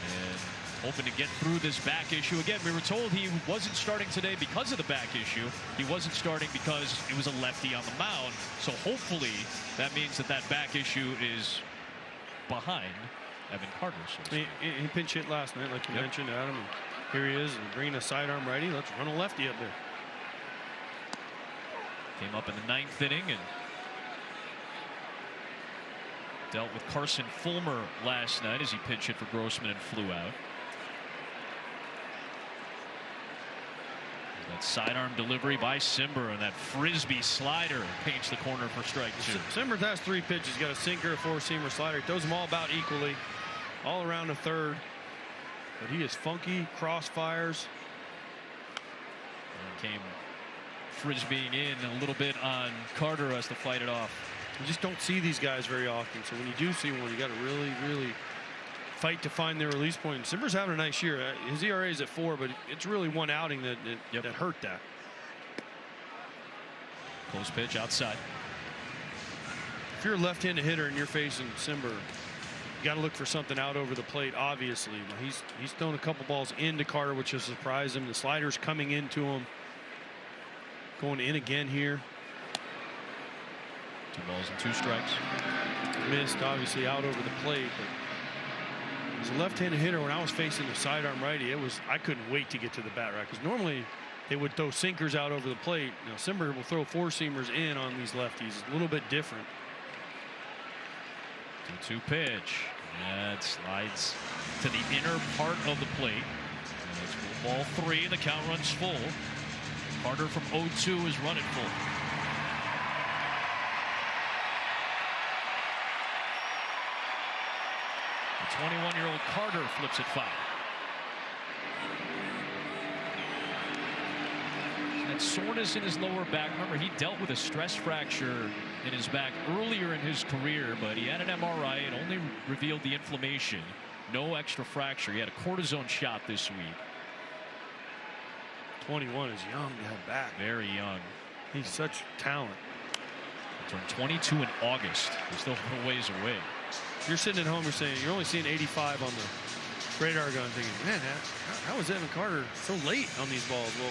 and hoping to get through this back issue. Again, we were told he wasn't starting today because of the back issue. He wasn't starting because it was a lefty on the mound. So hopefully that means that that back issue is behind Evan Carter. So he pinch hit last night, like you mentioned, Adam. And here he is, bringing a sidearm righty. Let's run a lefty up there. Came up in the 9th inning and dealt with Carson Fulmer last night as he pinch hit for Grossman and flew out. That sidearm delivery by Cimber, and that frisbee slider paints the corner for strike 2. Cimber has 3 pitches. He's got a sinker, a 4-seamer, slider. He throws them all about equally, all around the third. But he is funky, crossfires. And came frisbeeing in a little bit on Carter as to fight it off. You just don't see these guys very often. So when you do see one, you got to really, really fight to find their release point. Cimber's having a nice year. His ERA is at 4, but it's really one outing that hurt that. Close pitch outside. If you're a left-handed hitter and you're facing Cimber, you got to look for something out over the plate. Obviously, he's thrown a couple balls into Carter, which has surprised him. The slider's coming into him. Going in again here. 2 balls and 2 strikes. Missed, obviously, out over the plate. But as a left-handed hitter, when I was facing the sidearm righty, I couldn't wait to get to the bat rack, because normally they would throw sinkers out over the plate. Now Cimber will throw 4-seamers in on these lefties. It's a little bit different. 2-2 pitch. That slides to the inner part of the plate. And it's ball 3. The count runs full. Carter from 0-2 is running full. The 21-year-old Carter flips it foul. That soreness in his lower back. Remember, he dealt with a stress fracture in his back earlier in his career, but he had an MRI and only revealed the inflammation. No extra fracture. He had a cortisone shot this week. 21 is young to have back. Very young. He's such talent. He turned 22 in August. He's still a ways away. You're sitting at home, you're saying you're only seeing 85 on the radar gun, thinking, man, how is Evan Carter so late on these balls? Well,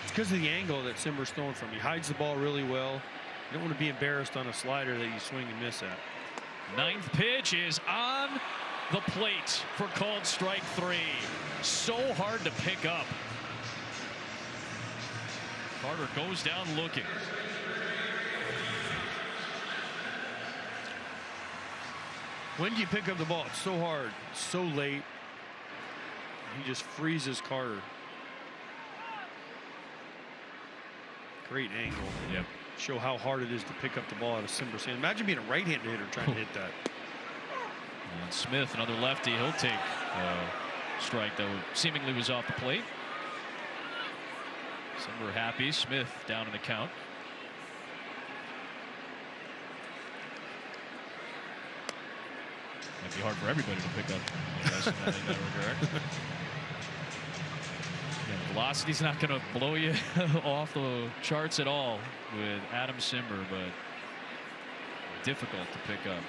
it's because of the angle that Cimber's throwing from. He hides the ball really well. You don't want to be embarrassed on a slider that you swing and miss at. 9th pitch is on the plate for called strike 3. So hard to pick up. Carter goes down looking. When do you pick up the ball? It's so hard, so late. He just freezes Carter. Great angle. Yep. Show how hard it is to pick up the ball out of Cimber's hand. Imagine being a right-handed hitter trying to hit that. And Smith, another lefty, he'll take a strike that seemingly was off the plate. Cimber happy. Smith down in the count. Might be hard for everybody to pick up, I guess, in that regard. Yeah, velocity's not going to blow you off the charts at all with Adam Cimber, but difficult to pick up.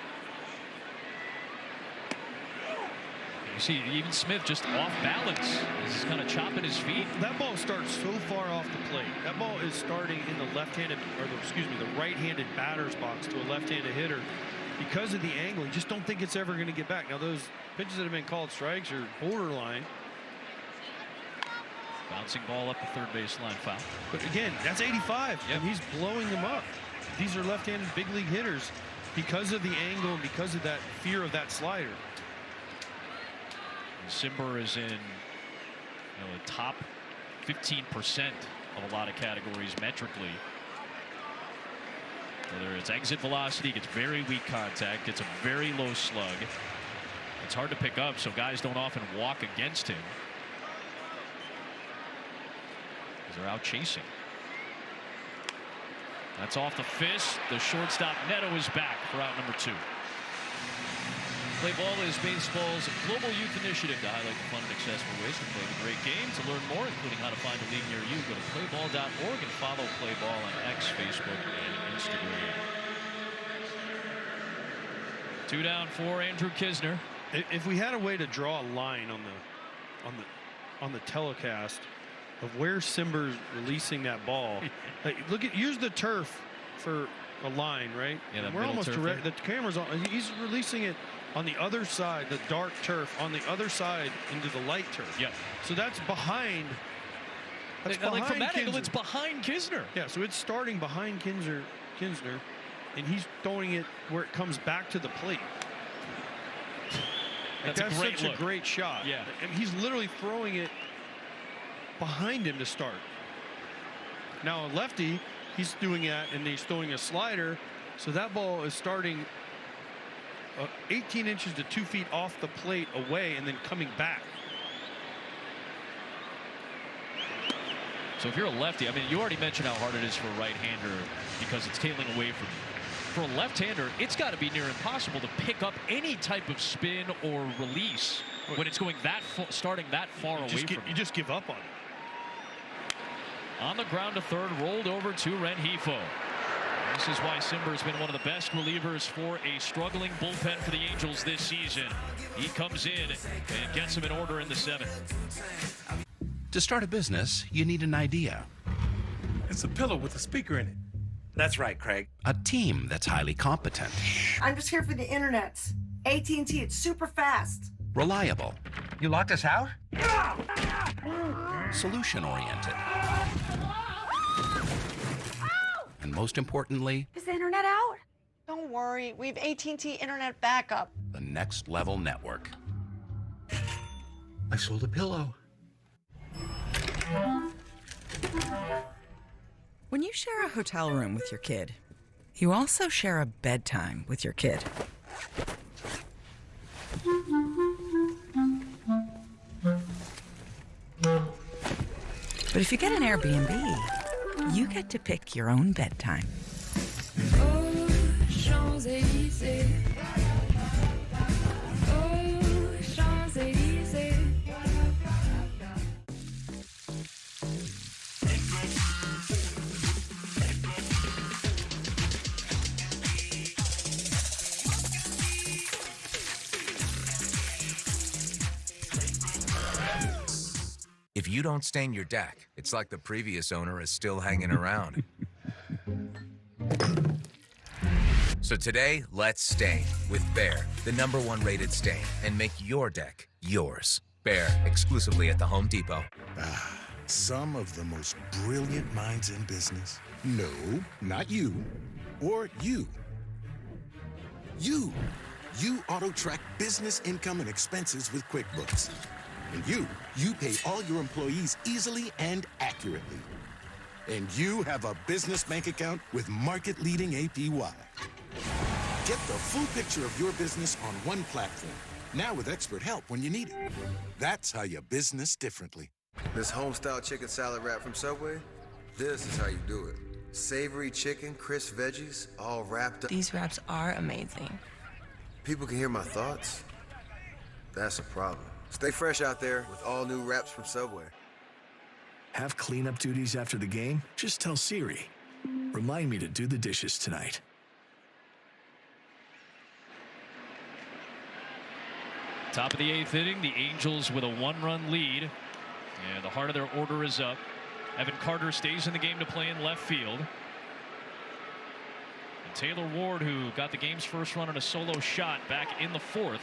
You see, even Smith just off balance. He's kind of chopping his feet. That ball starts so far off the plate. That ball is starting in the left-handed, or the right-handed batter's box to a left-handed hitter. Because of the angle, you just don't think it's ever going to get back. Now, those pitches that have been called strikes are borderline. Bouncing ball up the third baseline, foul. But again, that's 85, and he's blowing them up. These are left-handed big league hitters because of the angle and because of that fear of that slider. Cimber is in the top 15% of a lot of categories metrically. Whether it's exit velocity, gets very weak contact, gets a very low slug. It's hard to pick up, so guys don't often walk against him because they're out chasing. That's off the fist. The shortstop Neto is back for out number 2. Play Ball is baseball's global youth initiative to highlight the fun and accessible ways to play the great game. To learn more, including how to find a league near you, go to playball.org and follow Play Ball on X, Facebook, and Instagram. 2 down for Andrew Knizner. If we had a way to draw a line on the telecast of where Cimber's releasing that ball, like, use the turf for a line, right? Yeah, we're almost direct. The camera's on. He's releasing it on the other side, the dark turf, on the other side into the light turf. Yeah. So that's behind. Like from that angle, it's behind Knizner. Yeah, so it's starting behind Knizner, and he's throwing it where it comes back to the plate. That's a great such a great shot. Yeah. And he's literally throwing it behind him to start. Now a lefty, he's doing that, and he's throwing a slider, so that ball is starting 18 inches to 2 feet off the plate away and then coming back. So if you're a lefty, I mean, you already mentioned how hard it is for a right-hander because it's tailing away from you. For a left-hander, it's got to be near impossible to pick up any type of spin or release when it's going starting that far away from you. You just give up on it. On the ground to third, rolled over to Rengifo. This is why Cimber's been one of the best relievers for a struggling bullpen for the Angels this season. He comes in and gets him in order in the 7th. To start a business, you need an idea. It's a pillow with a speaker in it. That's right, Craig. A team that's highly competent. I'm just here for the internet. AT&T, it's super fast. Reliable. You locked us out? Solution-oriented. And most importantly, is the internet out? Don't worry, we have AT&T internet backup. the next level network. I sold a pillow. When you share a hotel room with your kid, you also share a bedtime with your kid. But if you get an Airbnb, you get to pick your own bedtime. If you don't stain your deck, it's like the previous owner is still hanging around. So today, let's stain with Behr, the #1 rated stain, and make your deck yours. Behr, exclusively at the Home Depot. Some of the most brilliant minds in business. No, not you. Or you. You auto-track business income and expenses with QuickBooks. And you pay all your employees easily and accurately. And you have a business bank account with market-leading APY. Get the full picture of your business on one platform, now with expert help when you need it. That's how you business differently. This home-style chicken salad wrap from Subway, this is how you do it. Savory chicken, crisp veggies, all wrapped up. These wraps are amazing. People can hear my thoughts. That's a problem. Stay fresh out there with all new wraps from Subway. Have cleanup duties after the game? Just tell Siri. Remind me to do the dishes tonight. Top of the 8th inning, the Angels with a 1-run lead. And the heart of their order is up. Evan Carter stays in the game to play in left field. And Taylor Ward, who got the game's first run on a solo shot back in the 4th,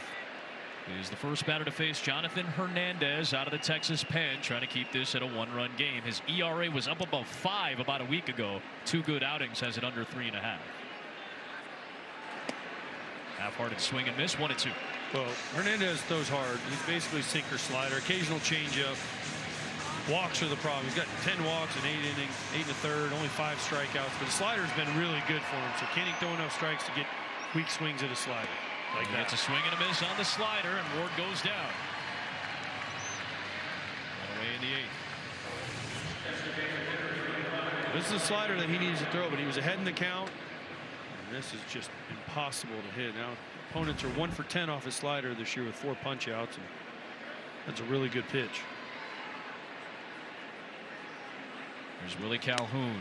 is the first batter to face Jonathan Hernandez out of the Texas pen, trying to keep this at a 1-run game. His ERA was up above 5 about a week ago. 2 good outings, has it under 3.5. Half-hearted swing and miss, 1-2. Well, Hernandez throws hard. He's basically sinker slider, occasional changeup. Walks are the problem. He's got 10 walks in 8 innings, 8 1/3, only 5 strikeouts. But the slider's been really good for him. So can he throw enough strikes to get weak swings at a slider? Like that. It's a swing and a miss on the slider, and Ward goes down. One away in the 8th. This is a slider that he needs to throw, but he was ahead in the count. And this is just impossible to hit. Now, opponents are 1 for 10 off his slider this year with 4 punch outs. And that's a really good pitch. There's Willie Calhoun.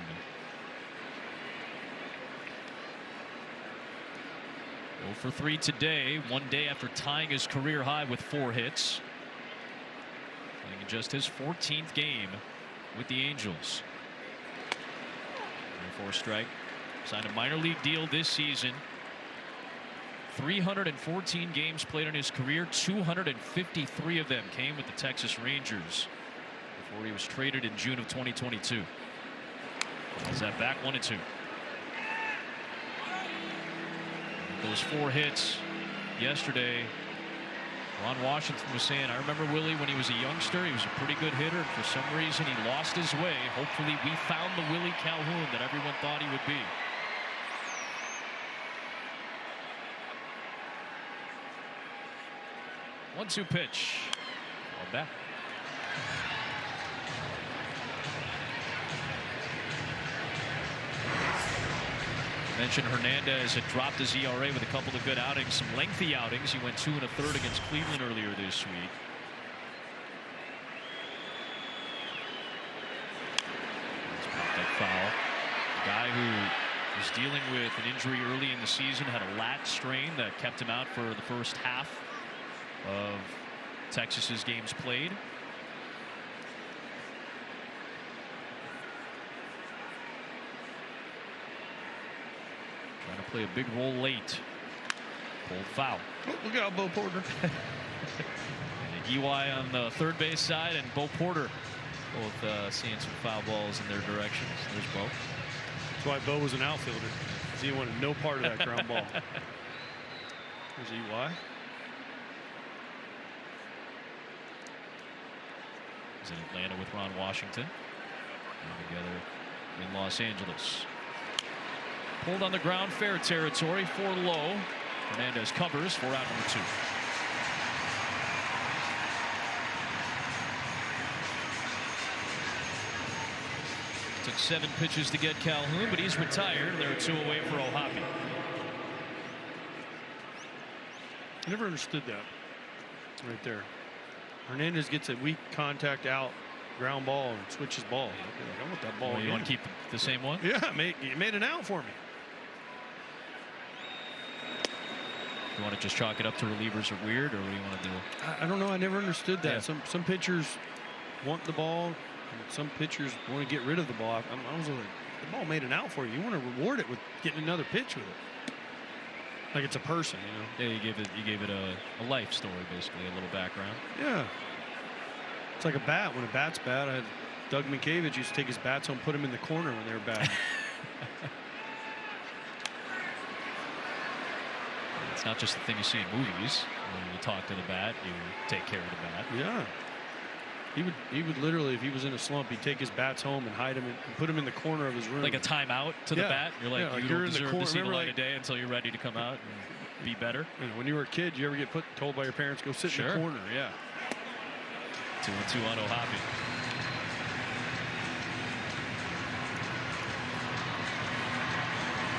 Oh for 3 today, one day after tying his career high with 4 hits. Playing in just his 14th game with the Angels. 4 strike. Signed a minor league deal this season. 314 games played in his career. 253 of them came with the Texas Rangers before he was traded in June of 2022. Is that back 1-2? Those 4 hits yesterday. Ron Washington was saying, I remember Willie when he was a youngster. He was a pretty good hitter. For some reason, he lost his way. Hopefully, we found the Willie Calhoun that everyone thought he would be. One-two pitch. Ball back. Mentioned Hernandez had dropped his ERA with a couple of good outings, some lengthy outings. He went 2 1/3 against Cleveland earlier this week. Let's pop that foul. The guy who was dealing with an injury early in the season, had a lat strain that kept him out for the first half of Texas's games played. Trying to play a big role late. Pulled foul. Oh, look out, Bo Porter. EY on the third base side and Bo Porter both seeing some foul balls in their directions. There's Bo. That's why Bo was an outfielder, because he wanted no part of that ground ball. There's EY. He's in Atlanta with Ron Washington. And together in Los Angeles. Pulled on the ground, fair territory, 4 low. Hernandez covers for out number 2. Took 7 pitches to get Calhoun, but he's retired. There are 2 away for O'Hoppe. I never understood that right there. Hernandez gets a weak contact out ground ball and switches ball. I want that ball. You want to keep the same one? Yeah, you made it out for me. You want to just chalk it up to relievers are weird, or what do you want to do? I don't know. I never understood that. Yeah. Some pitchers want the ball, and some pitchers want to get rid of the ball. I was like, the ball made an out for you. You want to reward it with getting another pitch with it. Like it's a person, you know. Yeah, you gave it a life story, basically, a little background. Yeah. It's like a bat. When a bat's bad, I had Doug Mientkiewicz used to take his bats home, put them in the corner when they were bad. It's not just the thing you see in movies. When you talk to the bat, you take care of the bat. Yeah. He would literally, if he was in a slump, he'd take his bats home and hide them and put them in the corner of his room. Like a timeout to the bat. You're like, you don't deserve to see the light of day until you're ready to come out and be better. And when you were a kid, you ever get told by your parents, go sit in the corner? Yeah. 2-2 on O'Hoppe.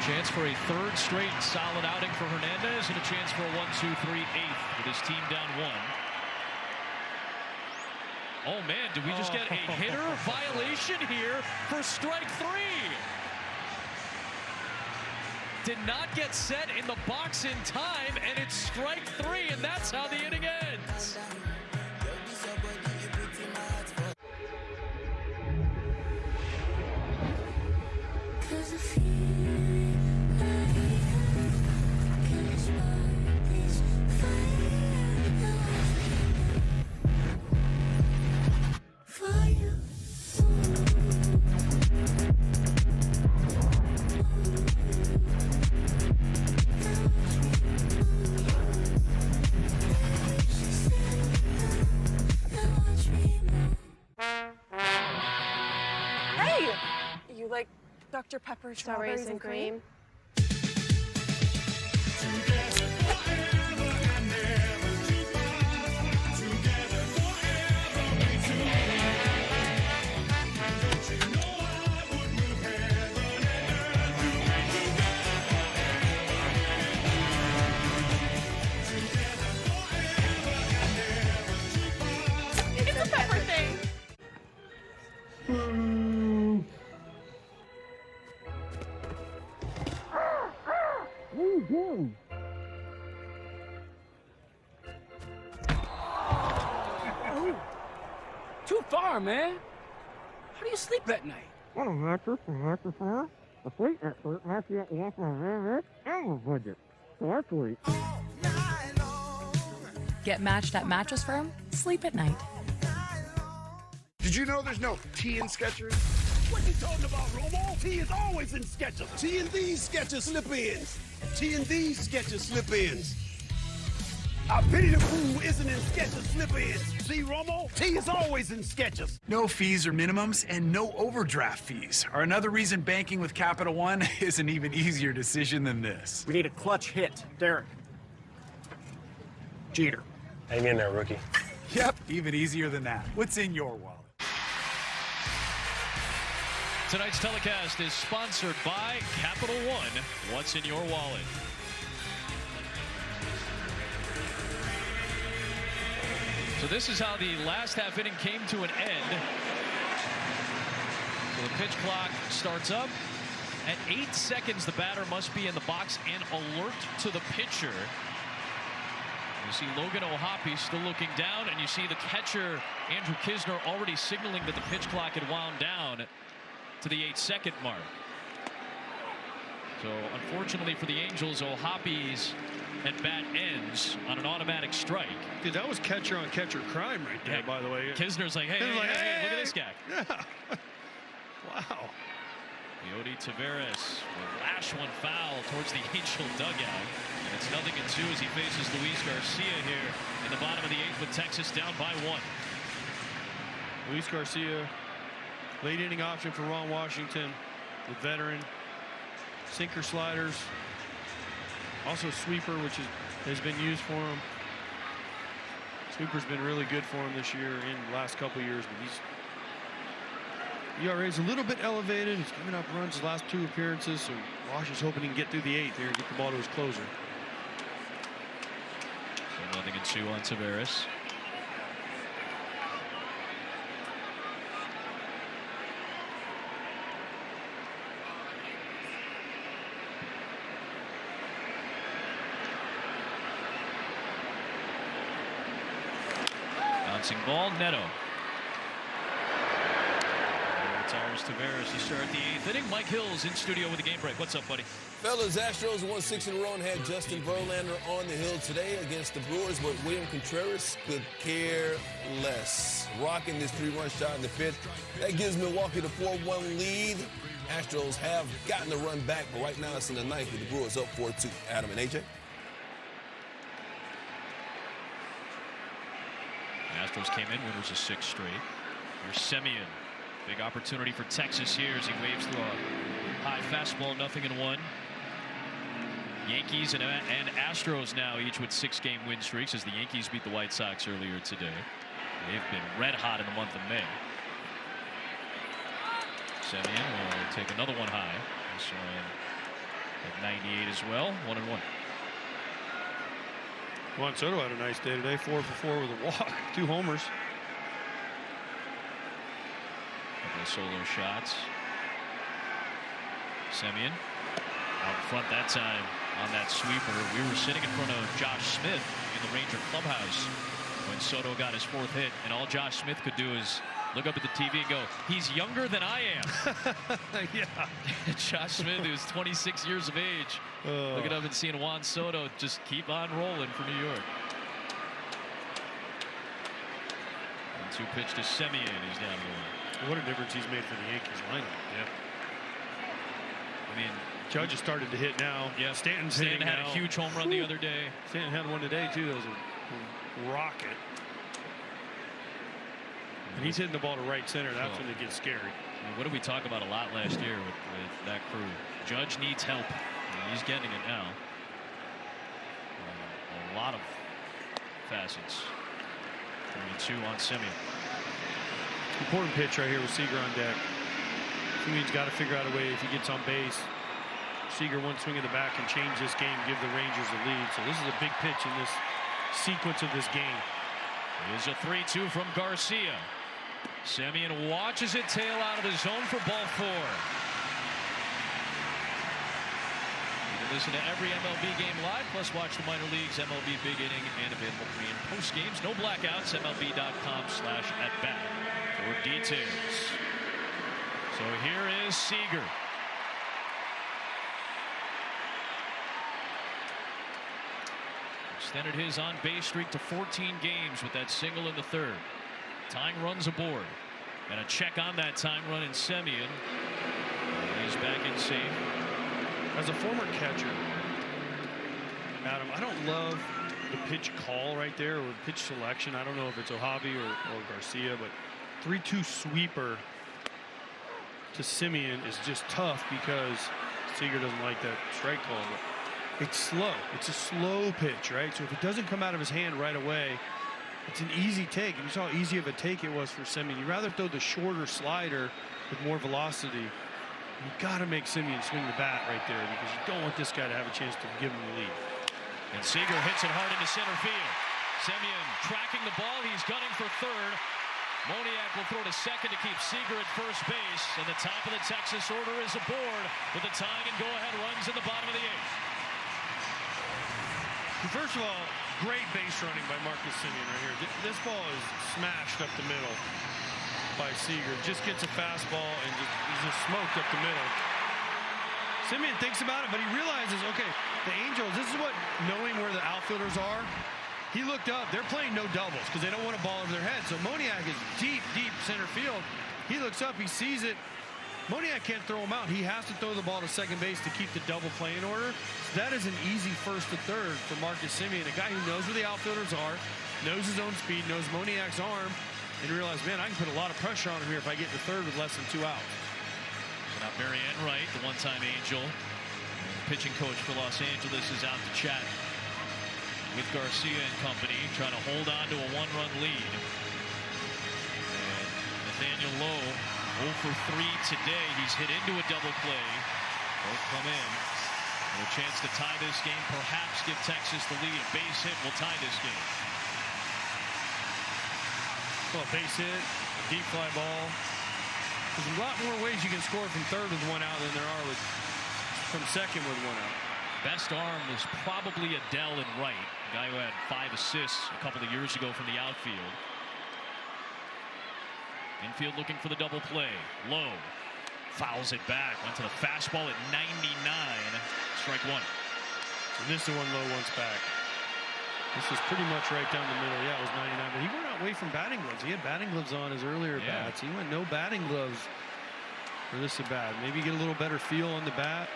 Chance for a third straight solid outing for Hernandez and a chance for a 1-2-3 eighth with his team down 1. Oh man, did we just get a hitter violation here for strike 3? Did not get set in the box in time, and it's strike 3, and that's how the inning ends. Like Dr. Pepper, strawberries and cream. It's a pepper thing. Too far, man. How do you sleep at night? Get matched at Mattress Firm. Sleep at night. Did you know there's no T in Skechers? What you talking about, Romo? T is always in Skechers. T and these Skechers slip-ins. T and these Skechers slip-ins. I pity the fool who isn't in Skechers slip-ins. See, Romo? T is always in Skechers. No fees or minimums and no overdraft fees are another reason banking with Capital One is an even easier decision than this. We need a clutch hit. Derek. Jeter. Hang in there, rookie. Yep, even easier than that. What's in your wallet? Tonight's telecast is sponsored by Capital One. What's in your wallet? So this is how the last half inning came to an end. So the pitch clock starts up. At 8 seconds, the batter must be in the box and alert to the pitcher. You see Logan O'Hoppe still looking down, and you see the catcher, Andrew Knizner, already signaling that the pitch clock had wound down to the 8-second mark. So unfortunately for the Angels, O'Hoppe's at bat ends on an automatic strike. Dude, that was catcher on catcher crime right there, by the way. Knizner's like, hey, look at this guy. Yeah. Wow. Leody Taveras will lash one foul towards the Angel dugout. And it's 0-2 as he faces Luis Garcia here in the bottom of the 8th with Texas down by 1. Luis Garcia, late inning option for Ron Washington, the veteran. Sinker sliders. Also sweeper, which has been used for him. Sweeper's been really good for him this year in the last couple years, but ERA is a little bit elevated. He's giving up runs his last 2 appearances, so Wash is hoping he can get through the 8th here and get the ball to his closer. So 0-2 on Taveras. Bouncing ball, Neto. Retired There's Taveras to start the 8th inning. Mike Hills in studio with the game break. What's up, buddy? Fellas, Astros won 6 in a row and had Justin Verlander on the hill today against the Brewers, but William Contreras could care less. Rocking this 3-run shot in the 5th. That gives Milwaukee the 4-1 lead. Astros have gotten the run back, but right now it's in the 9th with the Brewers up 4-2. Adam and AJ. Astros came in winners of 6 straight. Here's Semien. Big opportunity for Texas here as he waves through a high fastball, 0-1. Yankees and Astros now each with 6-game win streaks as the Yankees beat the White Sox earlier today. They've been red hot in the month of May. Semien will take another one high. This one at 98 as well, 1-1. Juan Soto had a nice day today, 4 for 4 with a walk, 2 homers. Couple of solo shots. Semien out in front that time on that sweeper. We were sitting in front of Josh Smith in the Ranger clubhouse when Soto got his 4th hit, and all Josh Smith could do is look up at the TV and go, he's younger than I am. Yeah. Josh Smith, who's 26 years of age, looking up and seeing Juan Soto just keep on rolling for New York. 1-2 pitch to Semien. He's down the line. What a difference he's made for the Yankees lineup. Yeah. I mean, Judge has started to hit now. Yeah, Stanton had a huge home run the other day. Stanton had one today too. That was a rocket. And he's hitting the ball to right center. That's when it gets scary. I mean, what did we talk about a lot last year with that crew? Judge needs help. And he's getting it now. A lot of facets. 3-2 on Semien. Important pitch right here with Seager on deck. Semien's got to figure out a way if he gets on base. Seager one swing in the back and change this game, give the Rangers the lead. So this is a big pitch in this sequence of this game. Here's a 3-2 from Garcia. Semien watches it tail out of the zone for ball 4. You can listen to every MLB game live, plus watch the minor leagues, MLB Big Inning, and available pre and post games. No blackouts, MLB.com/@bat for details. So here is Seager. Extended his on-base streak to 14 games with that single in the 3rd. Tying runs aboard. And a check on that tying run in Semien. He's back in safe. As a former catcher, Adam, I don't love the pitch call right there or pitch selection. I don't know if it's Ojavi or Garcia, but 3-2 sweeper to Semien is just tough because Seager doesn't like that strike call. But it's slow. It's a slow pitch, right? So if it doesn't come out of his hand right away, it's an easy take. And you saw how easy of a take it was for Semien. You'd rather throw the shorter slider with more velocity. You've got to make Semien swing the bat right there because you don't want this guy to have a chance to give him the lead. And Seager hits it hard into center field. Semien tracking the ball. He's gunning for 3rd. Moniak will throw to 2nd to keep Seager at first base. And the top of the Texas order is aboard with the tying and go-ahead runs in the bottom of the 8th. First of all, great base running by Marcus Semien right here. This ball is smashed up the middle by Seager. Just gets a fastball and just smoked up the middle. Semien thinks about it, but he realizes, okay, the Angels, this is what knowing where the outfielders are. He looked up. They're playing no doubles because they don't want a ball over their head. So Moniak is deep, deep center field. He looks up. He sees it. Moniak can't throw him out. He has to throw the ball to second base to keep the double play in order. So that is an easy 1st to 3rd for Marcus Semien, a guy who knows where the outfielders are, knows his own speed, knows Moniak's arm, and realized, man, I can put a lot of pressure on him here if I get to 3rd with less than 2 outs. So now Barry Enright, the one-time Angel, pitching coach for Los Angeles, is out to chat with Garcia and company, trying to hold on to a 1-run lead. And Nathaniel Lowe, 0 for 3 today. He's hit into a double play. Both come in. And a chance to tie this game, perhaps give Texas the lead. A base hit will tie this game. Well, base hit, a deep fly ball. There's a lot more ways you can score from 3rd with 1 out than there are from 2nd with 1 out. Best arm was probably Adell in right, a guy who had 5 assists a couple of years ago from the outfield. Infield looking for the double play. Low Fouls it back. Went to the fastball at 99. Strike one. And this is the one Lowe wants back. This is pretty much right down the middle. Yeah, it was 99. But he went away from batting gloves. He had batting gloves on his earlier bats. He went no batting gloves for this at bat. Maybe get a little better feel on the bat.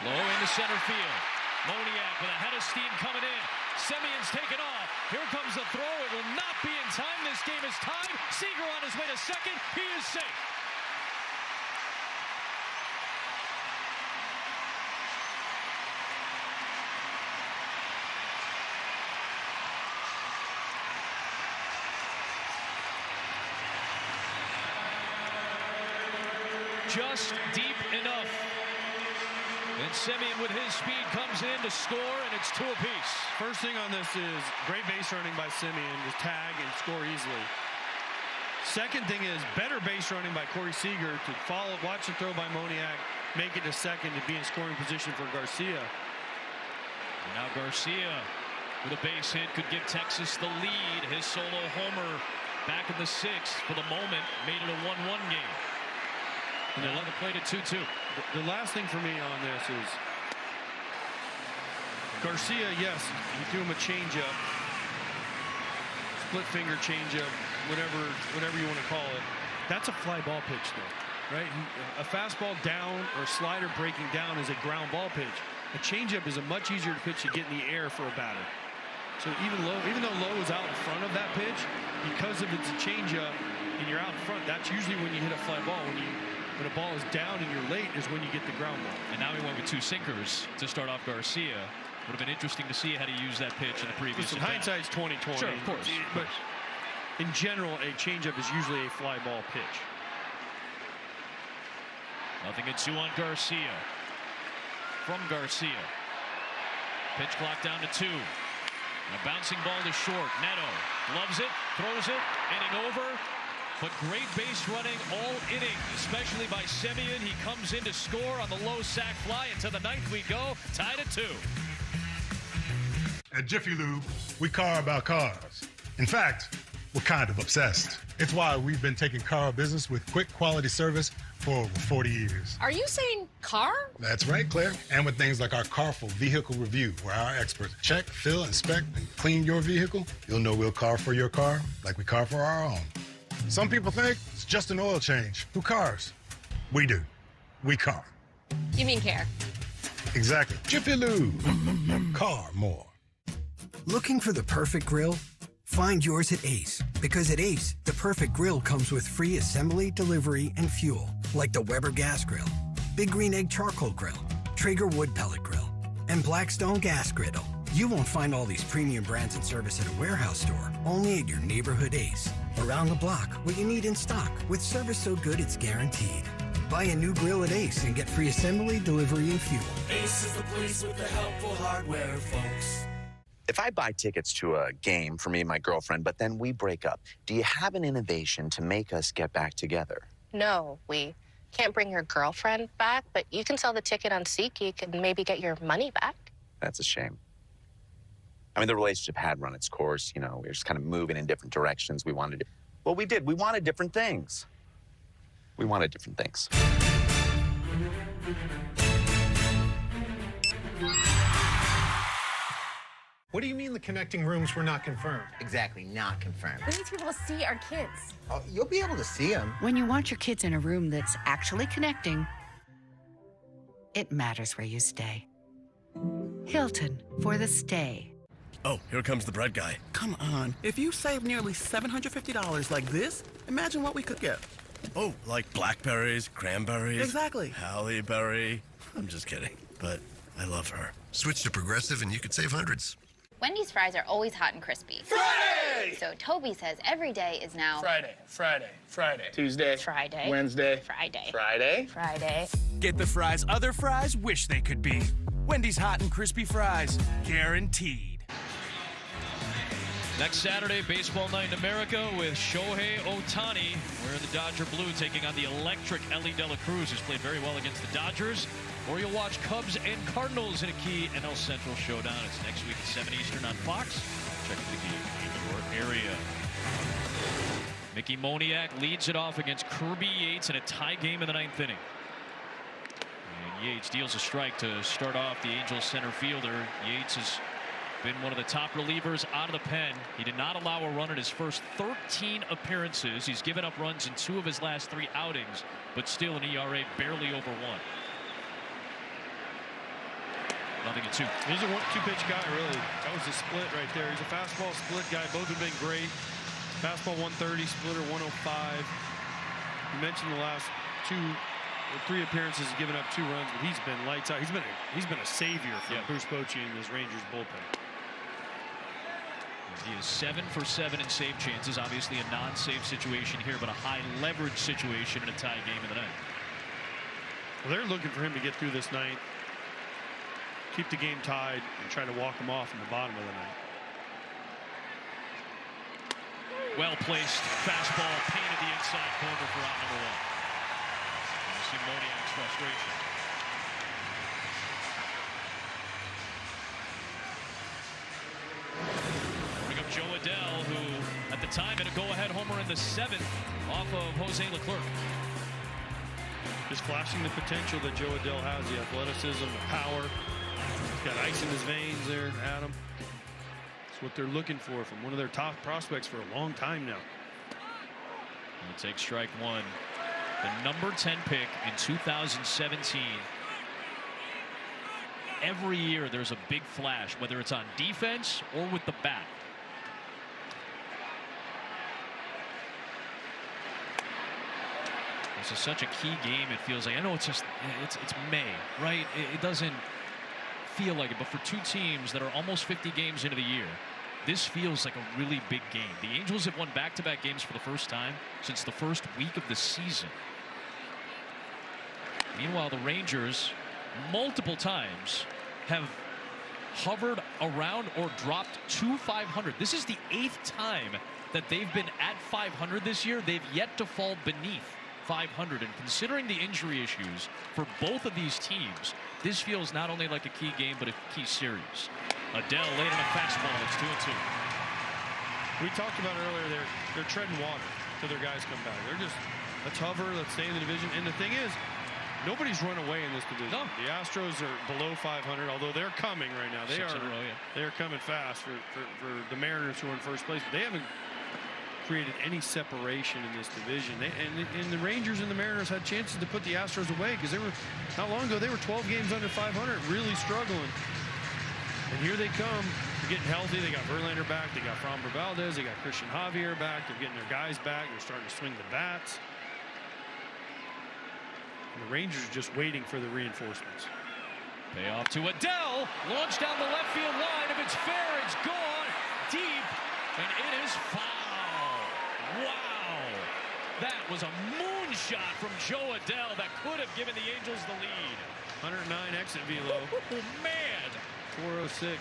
Low into center field. Moniak with a head of steam coming in. Semion's taken off. Here comes the throw. It will not be in time. This game is tied. Seager on his way to second. He is safe. Just deep enough. And Semien with his speed comes in to score, and it's 2 apiece. First thing on this is great base running by Semien to tag and score easily. Second thing is better base running by Corey Seager to follow, watch the throw by Moniak, make it to second to be in scoring position for Garcia. And now Garcia with a base hit could give Texas the lead. His solo homer back in the 6th for the moment made it a 1-1 game. And they let the play to 2-2. The last thing for me on this is Garcia, yes, you threw him a changeup, split finger changeup, whatever you want to call it. That's a fly ball pitch though, right? A fastball down or slider breaking down is a ground ball pitch. A changeup is a much easier pitch to get in the air for a batter. So even though Lowe is out in front of that pitch, because if it's a changeup and you're out in front, that's usually when you hit a fly ball. When a ball is down and you're late is when you get the ground ball. And now he went with 2 sinkers to start off Garcia. Would have been interesting to see how to use that pitch in the previous Listen, hindsight's 20/20. Sure, of course. But in general, a changeup is usually a fly ball pitch. 0-2 on Garcia. From Garcia. Pitch clock down to 2. And a bouncing ball to short. Neto loves it, throws it, inning over. But great base running all inning, especially by Semien. He comes in to score on the low sac fly. And to the 9th we go, tied at 2. At Jiffy Lube, we car about cars. In fact, we're kind of obsessed. It's why we've been taking car business with quick quality service for over 40 years. Are you saying car? That's right, Claire. And with things like our Carful Vehicle Review, where our experts check, fill, inspect, and clean your vehicle, you'll know we'll car for your car like we car for our own. Some people think it's just an oil change. Who cars? We do. We car. You mean care? Exactly. Jiffy Lube. Car more. Looking for the perfect grill? Find yours at Ace. Because at Ace, the perfect grill comes with free assembly, delivery, and fuel. Like the Weber Gas Grill, Big Green Egg Charcoal Grill, Traeger Wood Pellet Grill, and Blackstone Gas Griddle. You won't find all these premium brands and service at a warehouse store, only at your neighborhood Ace. Around the block, what you need in stock, with service so good it's guaranteed. Buy a new grill at Ace and get free assembly, delivery, and fuel. Ace is the place with the helpful hardware, folks. If I buy tickets to a game for me and my girlfriend, but then we break up, do you have an innovation to make us get back together? No, we can't bring your girlfriend back, but you can sell the ticket on SeatGeek and maybe get your money back. That's a shame. I mean, the relationship had run its course. You know, we were just kind of moving in different directions. We wanted to... Well, we did. We wanted different things. We wanted different things. What do you mean the connecting rooms were not confirmed? Exactly, not confirmed. We need to be able to see our kids. Oh, you'll be able to see them. When you want your kids in a room that's actually connecting, it matters where you stay. Hilton for the stay. Oh, here comes the bread guy. Come on. If you save nearly $750 like this, imagine what we could get. Oh, like blackberries, cranberries. Exactly. Halle Berry. I'm just kidding, but I love her. Switch to Progressive and you could save hundreds. Wendy's fries are always hot and crispy. Friday! So Toby says every day is now... Friday, Friday, Friday. Tuesday. Friday. Wednesday. Friday. Friday. Friday. Get the fries other fries wish they could be. Wendy's hot and crispy fries. Guaranteed. Next Saturday, baseball night in America with Shohei Ohtani wearing the Dodger blue, taking on the electric Ellie De La Cruz, who's played very well against the Dodgers. or you'll watch Cubs and Cardinals in a key NL Central showdown. It's next week at 7 Eastern on Fox. Check the game in your area. Mickey Moniak leads it off against Kirby Yates in a tie game in the 9th inning. And Yates deals a strike to start off the Angels center fielder. Yates has been one of the top relievers out of the pen. He did not allow a run in his first 13 appearances. He's given up runs in 2 of his last 3 outings, but still an ERA barely over 1. 0-2. He's a 2-pitch guy, really. That was a split right there. He's a fastball split guy. Both have been great. Fastball 130, splitter 105. You mentioned the last 2 or 3 appearances, giving up 2 runs, but he's been lights out. He's been a savior for Bruce Bochy in this Rangers bullpen. He is 7 for 7 in save chances. Obviously a non-save situation here, but a high leverage situation in a tie game in the 9th. Well, they're looking for him to get through this 9th, keep the game tied, and try to walk him off in the bottom of the 9th. Well-placed fastball painted the inside corner for out number 1. You see Moniak's frustration. Bring up Joe Adell, who at the time had a go-ahead homer in the 7th off of Jose Leclerc. Just flashing the potential that Joe Adell has, the athleticism, the power. He's got ice in his veins there, Adam. That's what they're looking for from one of their top prospects for a long time now. He'll take strike 1. The number 10 pick in 2017. Every year there's a big flash, whether it's on defense or with the bat. This is such a key game. It feels like, I know it's just it's May, right? It doesn't feel like it, but for 2 teams that are almost 50 games into the year, this feels like a really big game. The Angels have won back-to-back games for the first time since the first week of the season. Meanwhile, the Rangers multiple times have hovered around or dropped to 500. This is the 8th time that they've been at 500 this year. They've yet to fall beneath 500, and considering the injury issues for both of these teams, this feels not only like a key game but a key series. Adell late on a fastball. It's 2-2. We talked about earlier, they're treading water till their guys come back. They're just, let's hover, let's stay in the division. And the thing is, nobody's run away in this division. No. The Astros are below 500, although they're coming right now. They're coming fast for the Mariners, who are in first place. They haven't created any separation in this division. And the Rangers and the Mariners had chances to put the Astros away, because they were, not long ago, they were 12 games under 500, really struggling. And here they come. They're getting healthy. They got Verlander back. They got Framber Valdez. They got Christian Javier back. They're getting their guys back. They're starting to swing the bats. And the Rangers are just waiting for the reinforcements. Payoff to Adell. Launched down the left field line. If it's fair, it's gone deep. And it is foul. Wow. That was a moonshot from Joe Adell that could have given the Angels the lead. 109 exit velo. Oh, man. 406.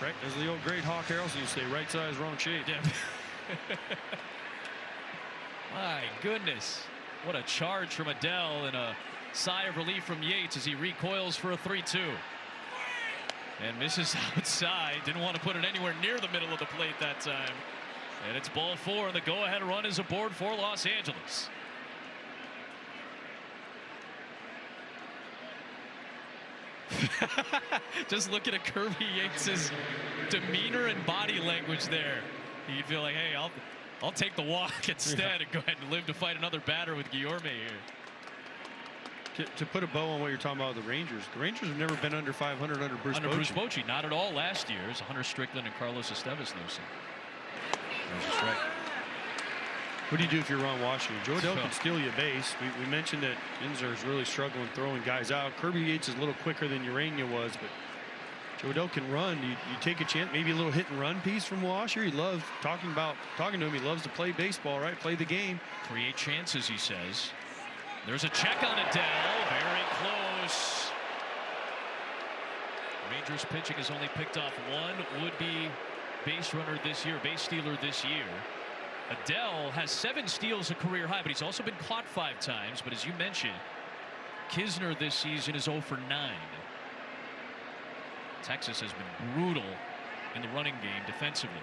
Right, as the old great Hawk Harrelson used to say, right size, wrong shape. Yeah. My goodness. What a charge from Adell, and a sigh of relief from Yates as he recoils for a 3-2. And misses outside. Didn't want to put it anywhere near the middle of the plate that time. And it's ball 4, and the go-ahead run is aboard for Los Angeles. Just looking at Kirby Yates's demeanor and body language there, you'd feel like, hey, I'll take the walk instead and go ahead and live to fight another batter with Guillorme here. To put a bow on what you're talking about with the Rangers have never been under 500 under Bruce Bochy. Bruce Bochy, not at all last year. It's Hunter Strickland and Carlos Estevez, no son. There's a strike. What do you do if you're Ron Washington? Joe Adell can steal you a base. We mentioned that Inzer is really struggling throwing guys out. Kirby Yates is a little quicker than Urania was, but Joe Adell can run. You take a chance, maybe a little hit and run piece from Washer. He loves talking to him. He loves to play baseball, right? Play the game. Create chances, he says. There's a check on Adell. Very close. Rangers pitching has only picked off one would-be base runner this year, base stealer this year. Adell has 7 steals, a career high, but he's also been caught 5 times. But as you mentioned, Kisner this season is 0 for 9. Texas has been brutal in the running game defensively.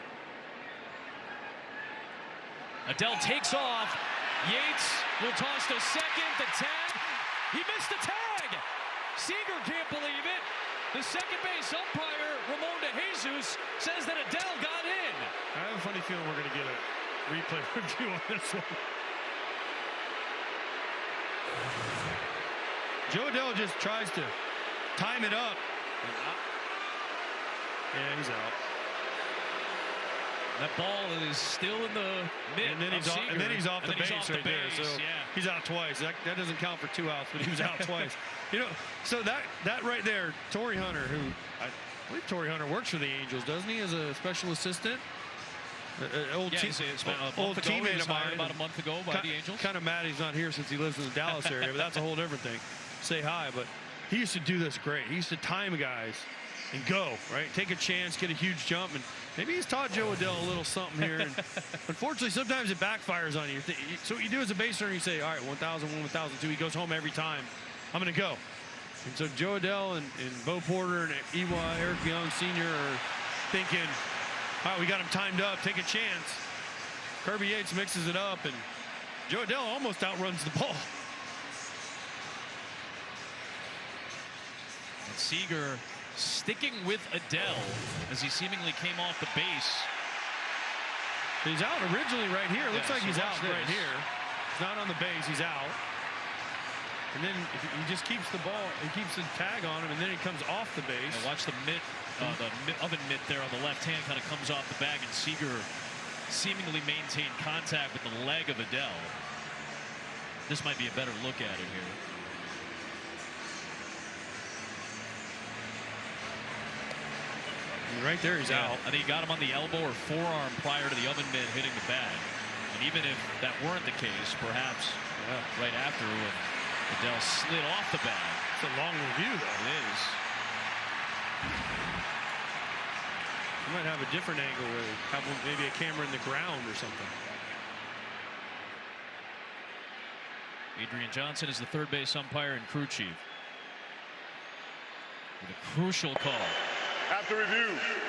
Adele takes off. Yates will toss to second. The tag. He missed the tag. Seager can't believe it. The second base umpire, Ramon De Jesus, says that Adele got in. I have a funny feeling we're going to get a replay review on this one. Joe Adele just tries to time it up. Yeah, he's out. That ball is still in the mid. And then he's off the base right there. So he's out twice. That doesn't count for 2 outs, but he was out twice. You know, so that right there, Torrey Hunter, who I believe Torrey Hunter works for the Angels, doesn't he, as a special assistant? Old teammate of mine about a month ago by the Angels. Kind of mad he's not here since he lives in the Dallas area, but that's a whole different thing. Say hi, but he used to do this great. He used to time guys and go, right? Take a chance, get a huge jump, and maybe he's taught Joe Adele a little something here. And unfortunately, sometimes it backfires on you. So what you do as a base runner, you say, all right, 1,001, 1,002. He goes home every time. I'm going to go. And so Joe Adele and Bo Porter and Eric Young Sr. are thinking, all right, we got him timed up. Take a chance. Kirby Yates mixes it up, and Joe Adele almost outruns the ball. And Seager sticking with Adele as he seemingly came off the base. He's out originally right here. Looks like he's out right here. He's not on the base. He's out. And then he just keeps the ball. He keeps the tag on him, and then he comes off the base. And watch the oven mitt there on the left hand kind of comes off the bag, and Seager seemingly maintained contact with the leg of Adele. This might be a better look at it here. And right there, he's out. I think he got him on the elbow or forearm prior to the oven mitt hitting the bag. And even if that weren't the case, perhaps right after when Adele slid off the bag. It's a long review, though. It is. You might have a different angle where have maybe a camera in the ground or something. Adrian Johnson is the third base umpire and crew chief. With a crucial call. After review,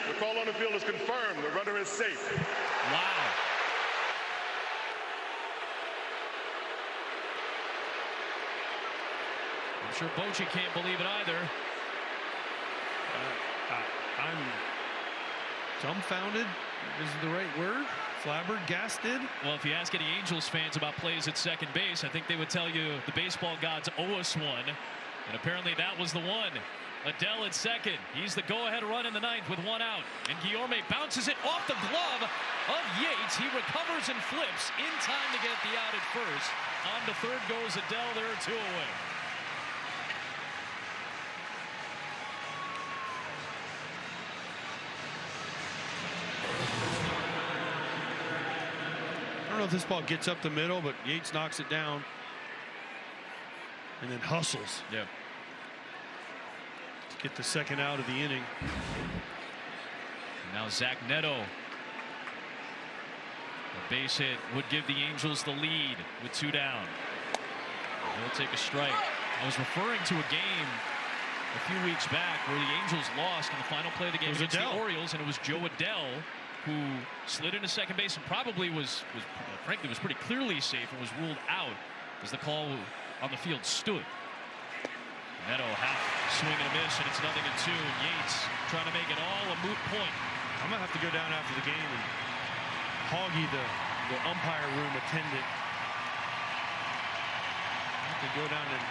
the call on the field is confirmed. The runner is safe. Wow. I'm sure Bochy can't believe it either. I'm dumbfounded. Is the right word? Flabbergasted? Well, if you ask any Angels fans about plays at second base, I think they would tell you the baseball gods owe us one. And apparently that was the one. Adele at second. He's the go-ahead run in the ninth with 1 out. And Guillorme bounces it off the glove of Yates. He recovers and flips in time to get the out at first. On to third goes Adele. There are 2 away. I don't know if this ball gets up the middle, but Yates knocks it down. And then hustles. Yeah. Get the second out of the inning. Now Zach Neto. A base hit would give the Angels the lead with 2 down. They'll take a strike. I was referring to a game a few weeks back where the Angels lost in the final play of the game against the Orioles, and it was Joe Adele who slid into second base and probably was frankly was pretty clearly safe and was ruled out as the call on the field stood. Neto half swing and a miss, and it's 0-2. And Yates trying to make it all a moot point. I'm gonna have to go down after the game and Hoggy, the umpire room attendant. I have to go down and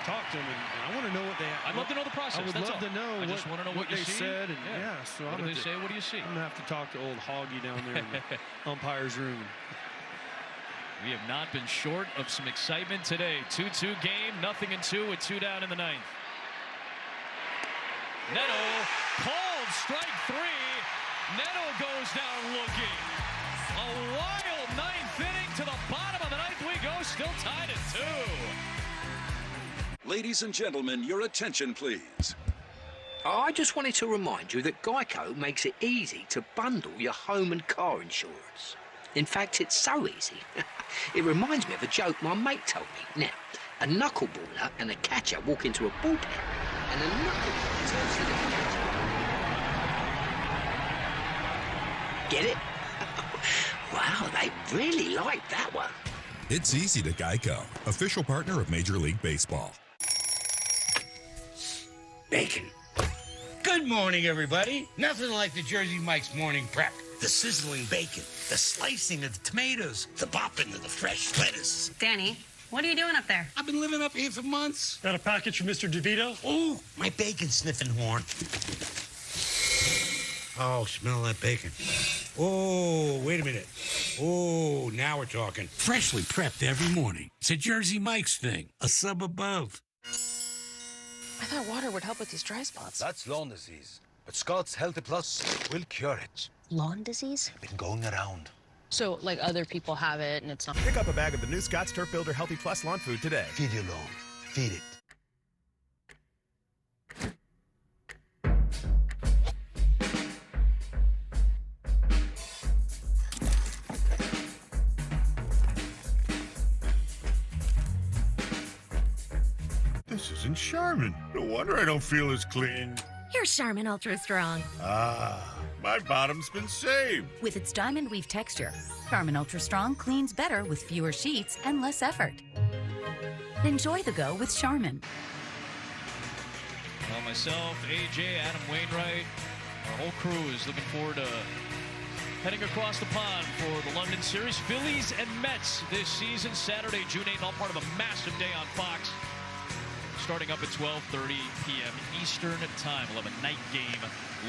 talk to them, and I want to know what they. I'd love to know the process. I would love to know. I just want to know what they said. And so what do they say? What do you see? I'm gonna have to talk to old Hoggy down there in the umpire's room. We have not been short of some excitement today. 2-2 game, 0-2 with 2 down in the ninth. Neto called strike 3. Neto goes down looking. A wild ninth inning. To the bottom of the ninth we go. Still tied at 2. Ladies and gentlemen, your attention, please. I just wanted to remind you that Geico makes it easy to bundle your home and car insurance. In fact, it's so easy. It reminds me of a joke my mate told me. Now, A knuckleballer and a catcher walk into a bullpen, and a knuckleballer turns to the catcher. Get it? Wow, they really like that one. It's easy to Geico, official partner of Major League Baseball. Bacon. Good morning, everybody. Nothing like the Jersey Mike's morning prep. The sizzling bacon, the slicing of the tomatoes, the bopping of the fresh lettuce. Danny, what are you doing up there? I've been living up here for months. Got a package from Mr. DeVito? Oh, my bacon sniffing horn. Oh, smell that bacon. Oh, wait a minute. Oh, now we're talking. Freshly prepped every morning. It's a Jersey Mike's thing. A sub above. I thought water would help with these dry spots. That's lawn disease. But Scott's Healthy Plus will cure it. Lawn disease? Been going around. So, like, other people have it and it's not. Pick up a bag of the new Scott's Turf Builder Healthy Plus lawn food today. Feed your lawn. Feed it. This isn't Charmin. No wonder I don't feel as clean. Here's Charmin Ultra Strong. Ah, my bottom's been saved. With its diamond weave texture, Charmin Ultra Strong cleans better with fewer sheets and less effort. Enjoy the go with Charmin. Well, myself, AJ, Adam Wainwright, our whole crew is looking forward to heading across the pond for the London Series. Phillies and Mets this season, Saturday, June 8th, all part of a massive day on Fox. Starting up at 12:30 p.m. Eastern time. We'll have a night game,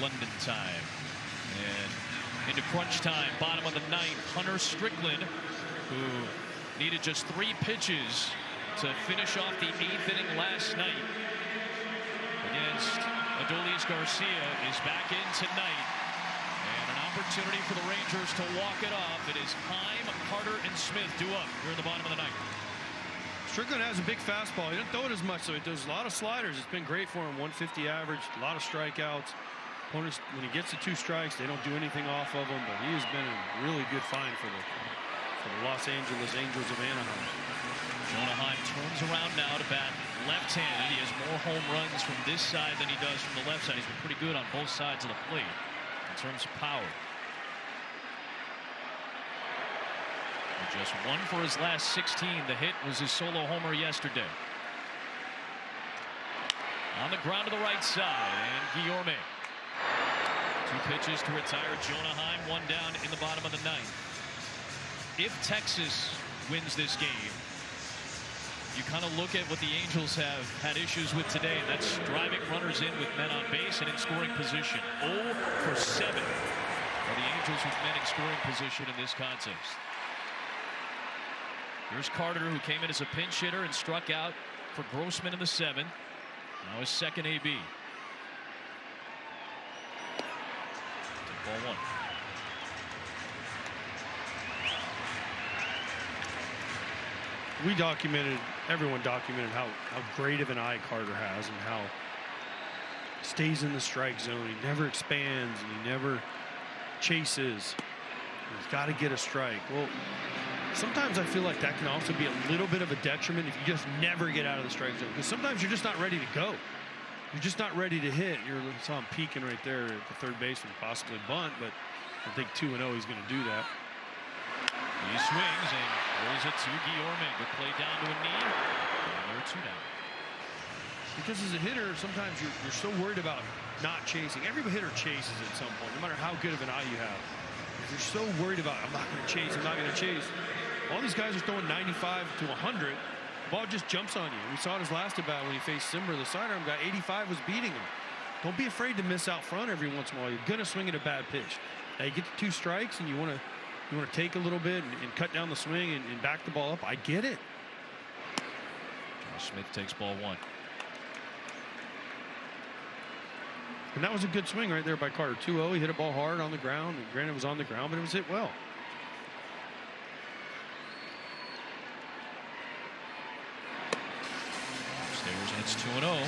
London time. And into crunch time, bottom of the ninth, Hunter Strickland, who needed just 3 pitches to finish off the 8th inning last night against Adolis Garcia, is back in tonight. And an opportunity for the Rangers to walk it off. It is Heim, Carter, and Smith due up here in the bottom of the ninth. Strickland has a big fastball. He doesn't throw it as much, so he does a lot of sliders. It's been great for him. 150 average, a lot of strikeouts. Opponents, when he gets to 2 strikes, they don't do anything off of him, but he has been a really good find for the Los Angeles Angels of Anaheim. Jonah Heim turns around now to bat left-handed. He has more home runs from this side than he does from the left side. He's been pretty good on both sides of the plate in terms of power. Just 1 for his last 16. The hit was his solo homer yesterday. On the ground to the right side, and Guillorme. 2 pitches to retire Jonah Heim, 1 down in the bottom of the ninth. If Texas wins this game, you kind of look at what the Angels have had issues with today, and that's driving runners in with men on base and in scoring position. 0 for 7 for the Angels with men in scoring position in this contest. Here's Carter, who came in as a pinch hitter and struck out for Grossman in the 7th. Now his second AB. Ball 1. Everyone documented how great of an eye Carter has and how he stays in the strike zone. He never expands and he never chases. He's got to get a strike. Well, sometimes I feel like that can also be a little bit of a detriment if you just never get out of the strike zone, because sometimes you're just not ready to go. You're just not ready to hit. You saw him peeking right there at the third baseman, possibly bunt, but I think 2-0 he's going to do that. He swings and throws it to Guillorme. Good play down to a knee. And there are 2 down. Because as a hitter, sometimes you're so worried about not chasing. Every hitter chases at some point, no matter how good of an eye you have. If you're so worried about, I'm not going to chase, I'm not going to chase. All these guys are throwing 95 to 100. The ball just jumps on you. We saw it his last at bat when he faced Simber, the sidearm guy. 85 was beating him. Don't be afraid to miss out front every once in a while. You're going to swing at a bad pitch. Now you get to 2 strikes and you want to take a little bit and cut down the swing and back the ball up. I get it. Josh Smith takes ball 1. And that was a good swing right there by Carter. 2-0. He hit a ball hard on the ground. And granted, it was on the ground, but it was hit well. Stairs, and it's 2-0.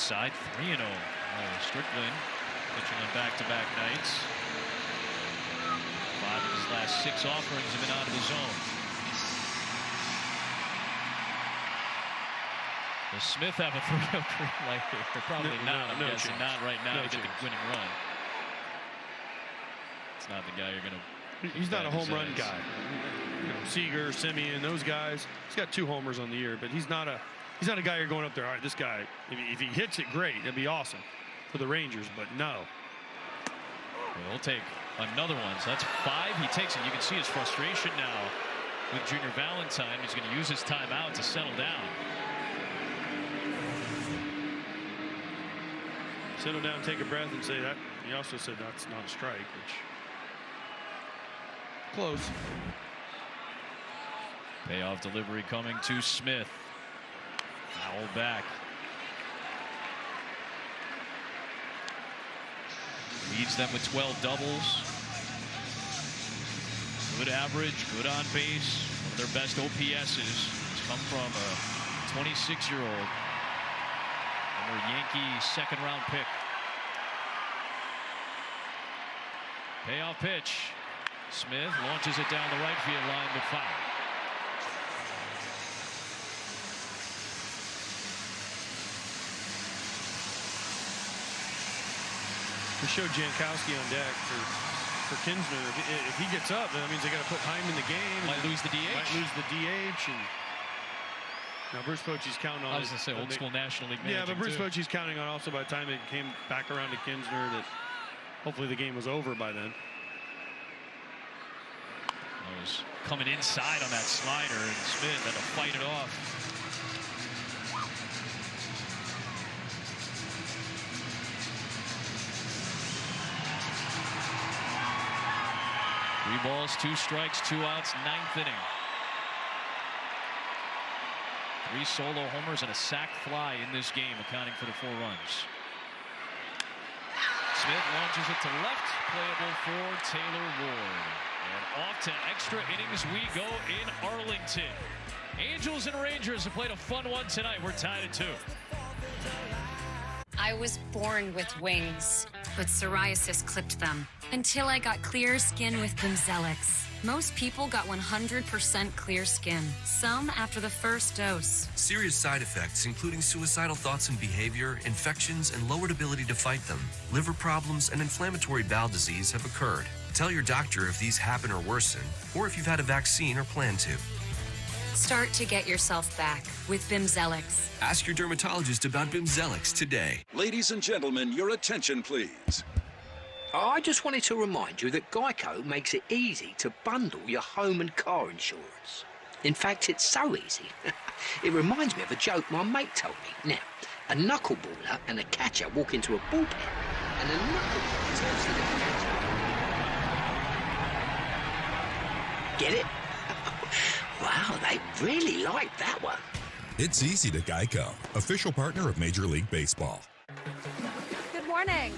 side, 3-0. Strickland pitching on back-to-back nights. 5 of his last 6 offerings have been out of the zone. Does Smith have a 3-0 green light here? Probably not. I'm guessing not right now to get the winning run. It's not the guy you're going to. He's not a home run guy. You know, Seager, Simeon, those guys. He's got 2 homers on the year, but he's not a guy you're going up there. All right, this guy, if he hits it, great. That'd be awesome for the Rangers, but no. We'll take another one. So that's 5. He takes it. You can see his frustration now with Junior Valentine. He's going to use his timeout to settle down. Settle down, take a breath, and say that. He also said that's not a strike, which close. Payoff delivery coming to Smith. Foul back. Leads them with 12 doubles. Good average, good on base. One of their best OPSs has come from a 26-year-old. Former Yankee second-round pick. Payoff pitch. Smith launches it down the right field line, but foul. To show Jankowski on deck for Kinsner. If he gets up, that means they got to put Heim in the game. Might lose the DH. Might lose the DH. And now Bruce Bochy's counting on. I was going to say old school National League manager. Yeah, but Bruce Bochy's counting on also by the time it came back around to Kinsner that hopefully the game was over by then. Was coming inside on that slider, and Smith had to fight it off. 3 balls, 2 strikes, 2 outs, 9th inning. 3 solo homers and a sac fly in this game, accounting for the 4 runs. Smith launches it to left, playable for Taylor Ward. And off to extra innings we go in Arlington. Angels and Rangers have played a fun one tonight. We're tied at 2. I was born with wings, but psoriasis clipped them until I got clear skin with Bimzelx. Most people got 100% clear skin, some after the first dose. Serious side effects, including suicidal thoughts and behavior, infections, and lowered ability to fight them. Liver problems and inflammatory bowel disease have occurred. Tell your doctor if these happen or worsen, or if you've had a vaccine or plan to. Start to get yourself back with Bimzelx. Ask your dermatologist about Bimzelx today. Ladies and gentlemen, your attention, please. I just wanted to remind you that Geico makes it easy to bundle your home and car insurance. In fact, it's so easy. It reminds me of a joke my mate told me. Now, a knuckleballer and a catcher walk into a bullpen, and the knuckleballer turns to the catcher. Get it? Wow, they really like that one. It's easy to Geico, official partner of Major League Baseball. Good morning.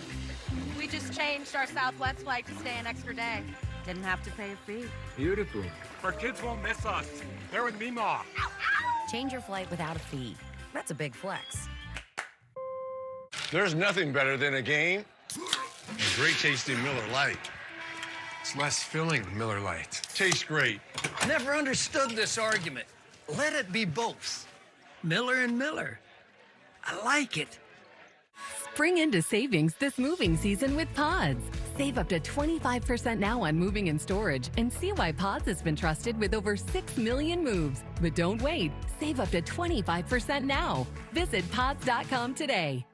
We just changed our Southwest flight to stay an extra day. Didn't have to pay a fee. Beautiful. Our kids won't miss us. They're with Mima. Change your flight without a fee. That's a big flex. There's nothing better than a game. A great tasting Miller Lite. It's less filling than Miller Lite. Tastes great. Never understood this argument. Let it be both. Miller and Miller. I like it. Spring into savings this moving season with Pods. Save up to 25% now on moving and storage and see why Pods has been trusted with over 6 million moves. But don't wait. Save up to 25% now. Visit pods.com today.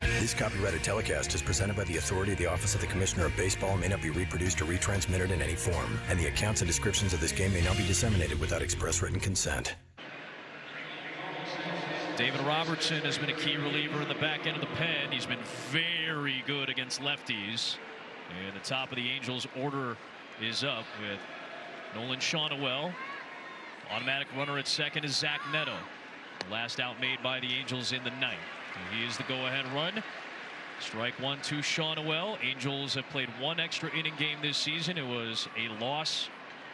This copyrighted telecast is presented by the authority of the Office of the Commissioner of Baseball and may not be reproduced or retransmitted in any form. And the accounts and descriptions of this game may not be disseminated without express written consent. David Robertson has been a key reliever in the back end of the pen. He's been very good against lefties. And the top of the Angels order is up with Nolan Shawnuel. Automatic runner at second is Zach Neto. The last out made by the Angels in the ninth. And he is the go-ahead run. Strike 1 to Shawnuel. Angels have played 1 extra inning game this season. It was a loss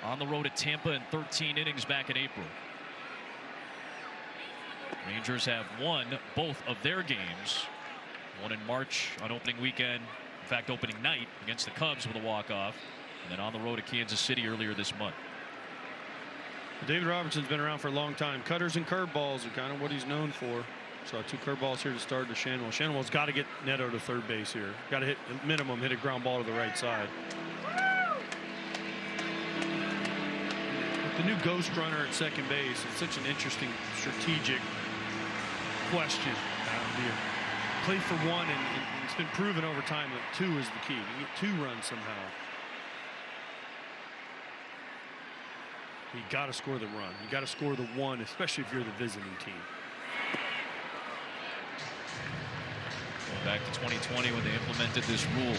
on the road at Tampa in 13 innings back in April. Rangers have won both of their games One in March on opening weekend. In fact, opening night against the Cubs with a walk-off. And then on the road to Kansas City earlier this month. David Robertson's been around for a long time. Cutters and curveballs are kind of what he's known for. So 2 curveballs here to start to Shanwell. Shanwell's got to get Neto to third base here. Got to hit minimum, hit a ground ball to the right side. With the new ghost runner at second base, it's such an interesting strategic question. Do you play for 1, and it's been proven over time that 2 is the key. You get 2 runs somehow. You got to score the run. You got to score the 1, especially if you're the visiting team. Going back to 2020 when they implemented this rule.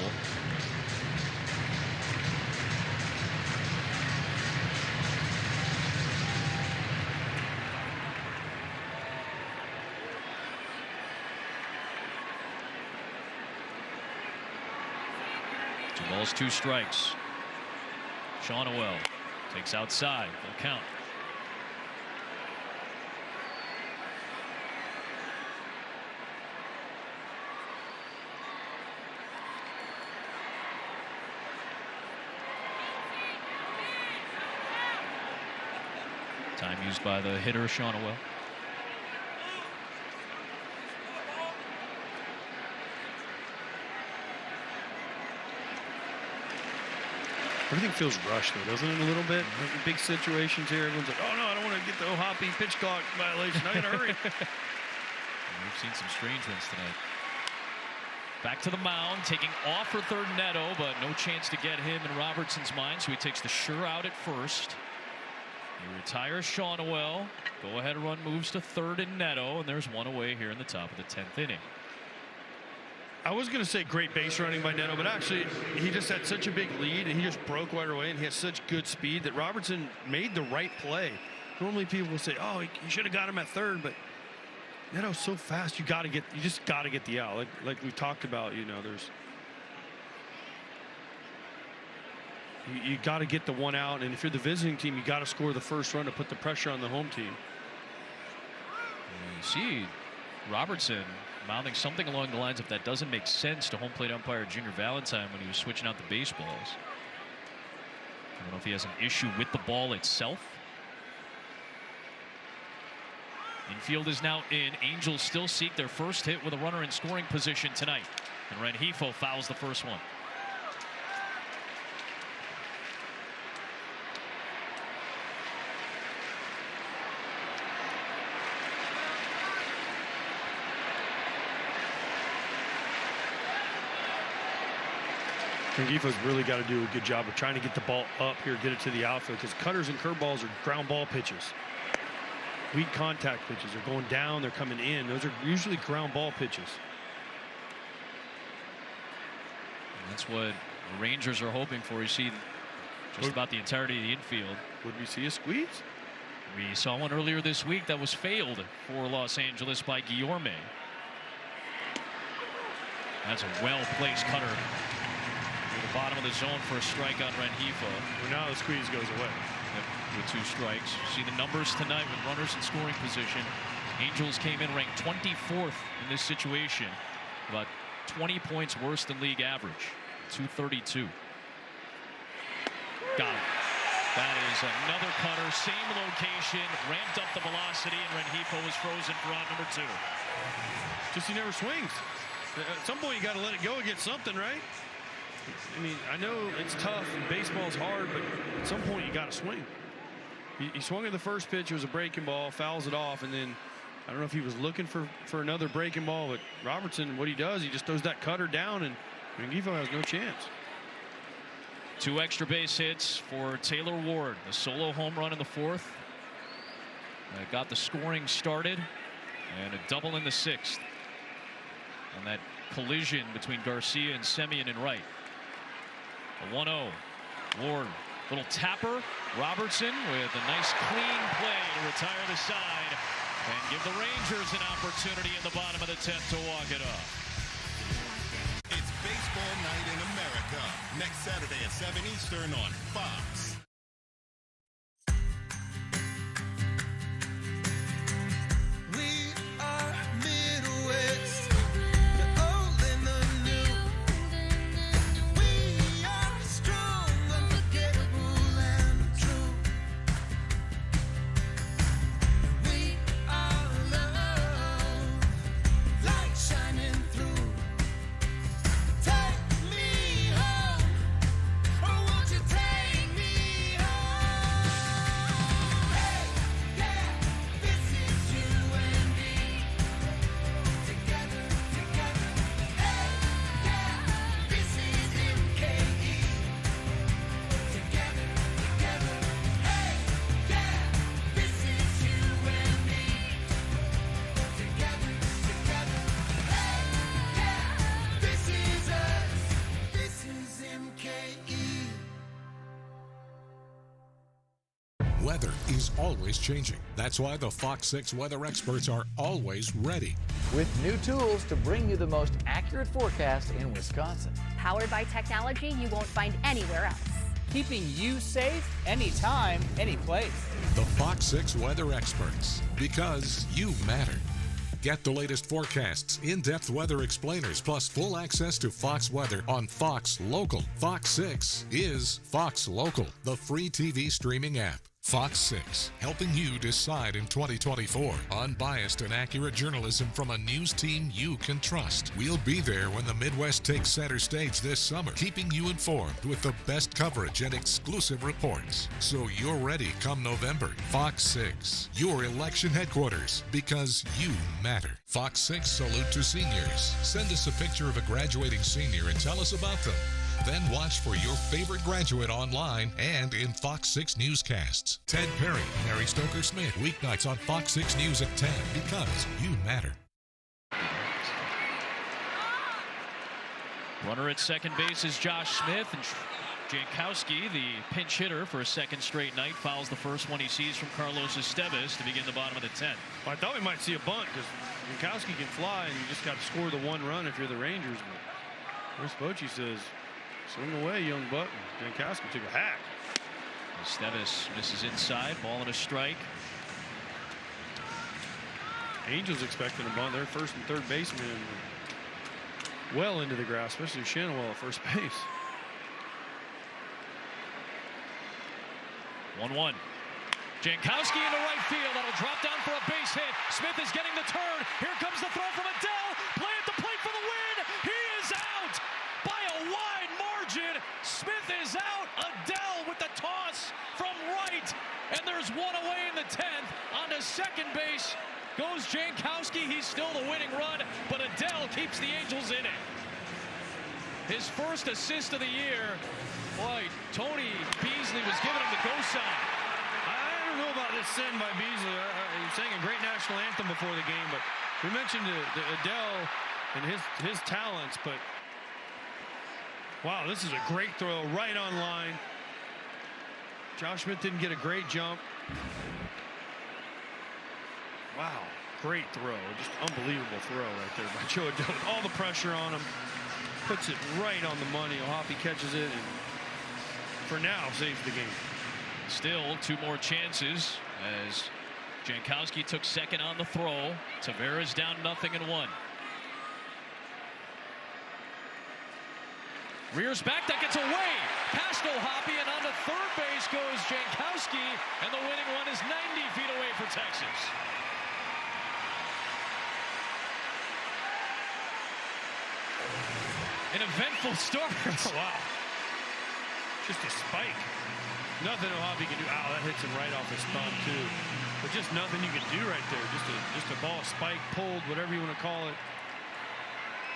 Two balls, 2 strikes. Shanwell takes outside. Full count. Time used by the hitter, Shanwell. Everything feels rushed, though, doesn't it, a little bit? Like big situations here, everyone's like, oh, no, I don't want to get the Ohapi pitch clock violation. I got to hurry. We've seen some strange ones tonight. Back to the mound, taking off for third Neto, but no chance to get him in Robertson's mind, so he takes the sure out at first. He retires Shanwell. Go ahead run moves to third and Neto, and there's 1 away here in the top of the 10th inning. I was going to say great base running by Neto, but actually he just had such a big lead and he just broke right away, and he has such good speed that Robertson made the right play. Normally people will say, oh, you should have got him at third, but Neto's so fast. You just got to get the out. Like we talked about, you know, you got to get the 1 out, and if you're the visiting team, you got to score the first run to put the pressure on the home team. You see Robertson mouthing something along the lines, if that doesn't make sense, to home plate umpire Junior Valentine when he was switching out the baseballs. I don't know if he has an issue with the ball itself. Infield is now in. Angels still seek their first hit with a runner in scoring position tonight, and Rengifo fouls the first one. Rengifo's really got to do a good job of trying to get the ball up here, get it to the outfield, because cutters and curveballs are ground ball pitches. Weak contact pitches are going down, they're coming in. Those are usually ground ball pitches. And that's what the Rangers are hoping for. You see just about the entirety of the infield. Would we see a squeeze? We saw one earlier this week that was failed for Los Angeles by Guillorme. That's a well-placed cutter. The bottom of the zone for a strike on Rengifo. Well, now the squeeze goes away. Yep, with 2 strikes. See the numbers tonight with runners in scoring position. Angels came in ranked 24th in this situation, about 20 points worse than league average. 232. Got it. That is another cutter, same location, ramped up the velocity, and Rengifo was frozen for out number 2. Just he never swings. At some point you got to let it go and get something, right? I mean, I know it's tough and baseball's hard, but at some point you got to swing. He swung at the first pitch. It was a breaking ball, fouls it off, and then I don't know if he was looking for another breaking ball, but Robertson, what he does, he just throws that cutter down, and Rengifo has no chance. 2 extra base hits for Taylor Ward. A solo home run in the 4th. Got the scoring started, and a double in the 6th. On that collision between Garcia and Semien in right. A 1-0. Ward, little tapper. Robertson with a nice clean play to retire the side and give the Rangers an opportunity in the bottom of the 10th to walk it off. It's baseball night in America. Next Saturday at 7 Eastern on Fox. We are Midwest, the weather is always changing. That's why the Fox 6 weather experts are always ready. With new tools to bring you the most accurate forecast in Wisconsin. Powered by technology you won't find anywhere else. Keeping you safe anytime, any place. The Fox 6 weather experts, because you matter. Get the latest forecasts, in-depth weather explainers, plus full access to Fox Weather on Fox Local. Fox 6 is Fox Local, the free TV streaming app. Fox 6, helping you decide in 2024. Unbiased and accurate journalism from a news team you can trust. We'll be there when the Midwest takes center stage this summer, keeping you informed with the best coverage and exclusive reports. So you're ready come November. Fox 6, your election headquarters, because you matter. Fox 6 salute to seniors. Send us a picture of a graduating senior and tell us about them. Then watch for your favorite graduate online and in Fox 6 newscasts. Ted Perry, Mary Stoker Smith, weeknights on Fox 6 News at 10, because you matter. Runner at second base is Josh Smith, and Jankowski, the pinch hitter for a second straight night, fouls the first one he sees from Carlos Estevez to begin the bottom of the 10th. I thought we might see a bunt because Jankowski can fly, and you just got to score the one run if you're the Rangers. But Bruce Bochy says, swing away, young buck. Jankowski took a hack. Estevez misses inside, ball and a strike. Angels expecting a bunt. Their first and third baseman well into the grass, especially Shanaway at first base. 1-1. Jankowski into right field. That'll drop down for a base hit. Smith is getting the turn. Here comes the throw from Adell. Play at the plate for the win. He is out by a wide margin. Smith is out. Adell with the toss from right. And there's one away in the 10th. On to second base goes Jankowski. He's still the winning run, but Adell keeps the Angels in it. His first assist of the year. Boy, Tony Beasley was giving him the go sign. I don't know about this send by Beasley. He sang a great national anthem before the game, but we mentioned the Adell and his talents, but wow, this is a great throw right on line. Josh Smith didn't get a great jump. Wow, great throw. Just unbelievable throw right there by Joe Adell. With all the pressure on him, puts it right on the money. Ohapi catches it and for now saves the game. Still two more chances as Jankowski took second on the throw. Taveras down 0-1. Rears back, that gets away past Ohapi, and on to third base goes Jankowski, and the winning one is 90 feet away for Texas. An eventful start. Wow. Just a spike. Nothing Ohapi can do. Ow, that hits him right off his thumb, too. But just nothing you can do right there. Just a ball spike, pulled, whatever you want to call it.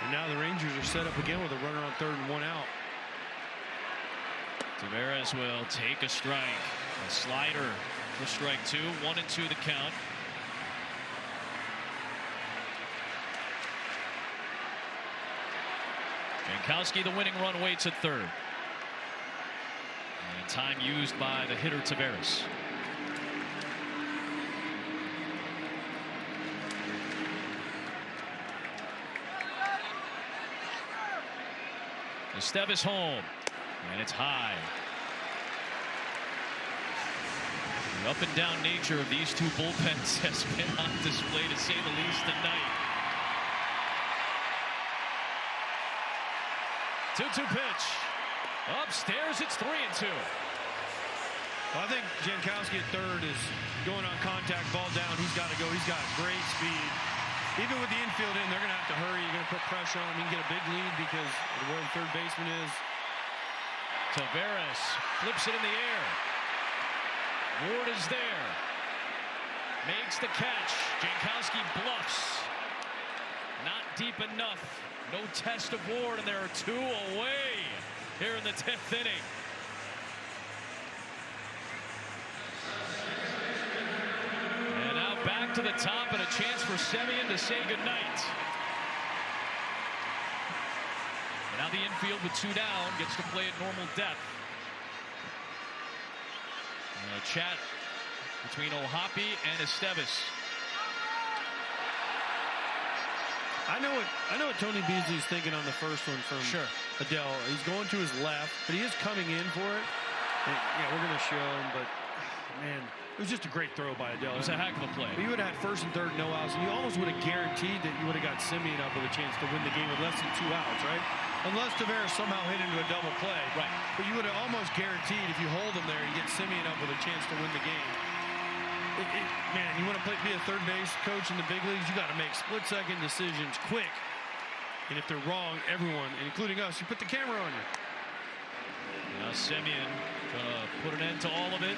And now the Rangers are set up again with a runner on third and one out. Taveras will take a strike. A slider for strike two. 1-2 the count. Jankowski, the winning run, waits at third. And time used by the hitter Taveras. Estevez home, and it's high. The up and down nature of these two bullpens has been on display, to say the least, tonight. 2-2 pitch. Upstairs, it's 3-2. Well, I think Jankowski at third is going on contact, ball down. He's got to go. He's got great speed. Even with the infield in, they're going to have to hurry. You're going to put pressure on him. He can get a big lead because of where the third baseman is. Taveras flips it in the air. Ward is there. Makes the catch. Jankowski bluffs. Not deep enough. No test of Ward, and there are two away here in the 10th inning. And now back to the top and a chance for Semien to say goodnight. And now the infield with two down gets to play at normal depth. Chat between Ohapi and Estevez. I know what Tony Beasley's thinking on the first one from Adele. He's going to his left, but he is coming in for it. And, yeah, we're going to show him, but man, it was just a great throw by Adele. It was a heck of a play. You would have had first and third, no outs, and you almost would have guaranteed that you would have got Simeon up with a chance to win the game with less than 2 outs, right? Unless Tavares somehow hit into a double play. Right. But you would have almost guaranteed if you hold him there, you get Simeon up with a chance to win the game. Man, you want to be a third base coach in the big leagues, you got to make split-second decisions quick. And if they're wrong, everyone, including us, you put the camera on you. Now Simeon gonna put an end to all of it.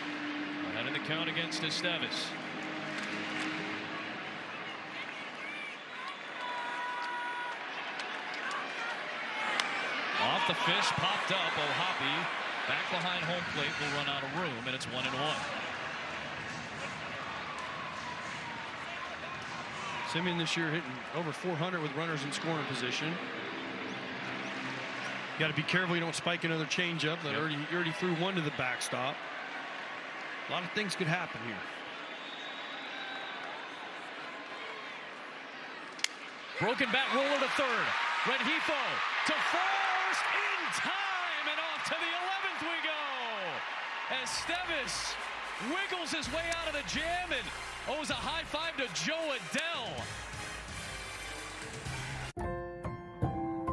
Ahead in the count against Estevez. Off the fish, popped up. Ohapi back behind home plate will run out of room, and it's 1-1. Simeon this year hitting over 400 with runners in scoring position. You got to be careful you don't spike another changeup. That already threw one to the backstop. A lot of things could happen here. Broken bat roller to third. Rengifo to first in time, and off to the 11th we go. Estevez wiggles his way out of the jam and owes a high five to Joe Adele.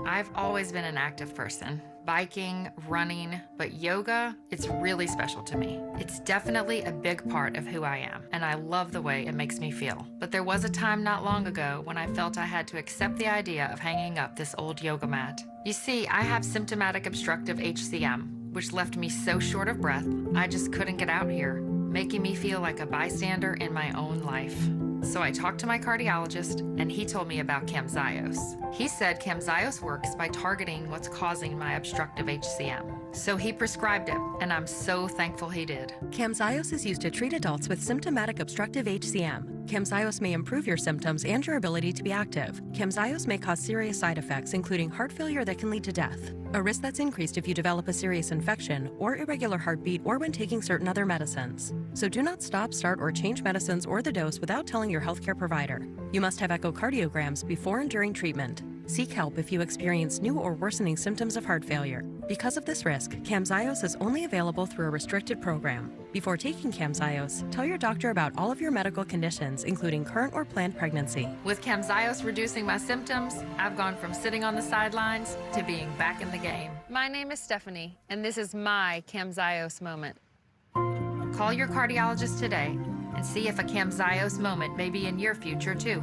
I've always been an active person. Biking, running, but yoga, it's really special to me. It's definitely a big part of who I am, and I love the way it makes me feel. But there was a time not long ago when I felt I had to accept the idea of hanging up this old yoga mat. You see, I have symptomatic obstructive HCM, which left me so short of breath, I just couldn't get out here, making me feel like a bystander in my own life. So I talked to my cardiologist, and he told me about Camzyos. He said Camzyos works by targeting what's causing my obstructive HCM. So he prescribed it, and I'm so thankful he did. Camzyos is used to treat adults with symptomatic obstructive HCM. Camzyos may improve your symptoms and your ability to be active. Camzyos may cause serious side effects, including heart failure that can lead to death, a risk that's increased if you develop a serious infection or irregular heartbeat or when taking certain other medicines. So do not stop, start, or change medicines or the dose without telling your healthcare provider. You must have echocardiograms before and during treatment. Seek help if you experience new or worsening symptoms of heart failure. Because of this risk, Camzyos is only available through a restricted program. Before taking Camzyos, tell your doctor about all of your medical conditions, including current or planned pregnancy. With Camzyos reducing my symptoms, I've gone from sitting on the sidelines to being back in the game. My name is Stephanie, and this is my Camzyos moment. Call your cardiologist today and see if a Camzyos moment may be in your future, too.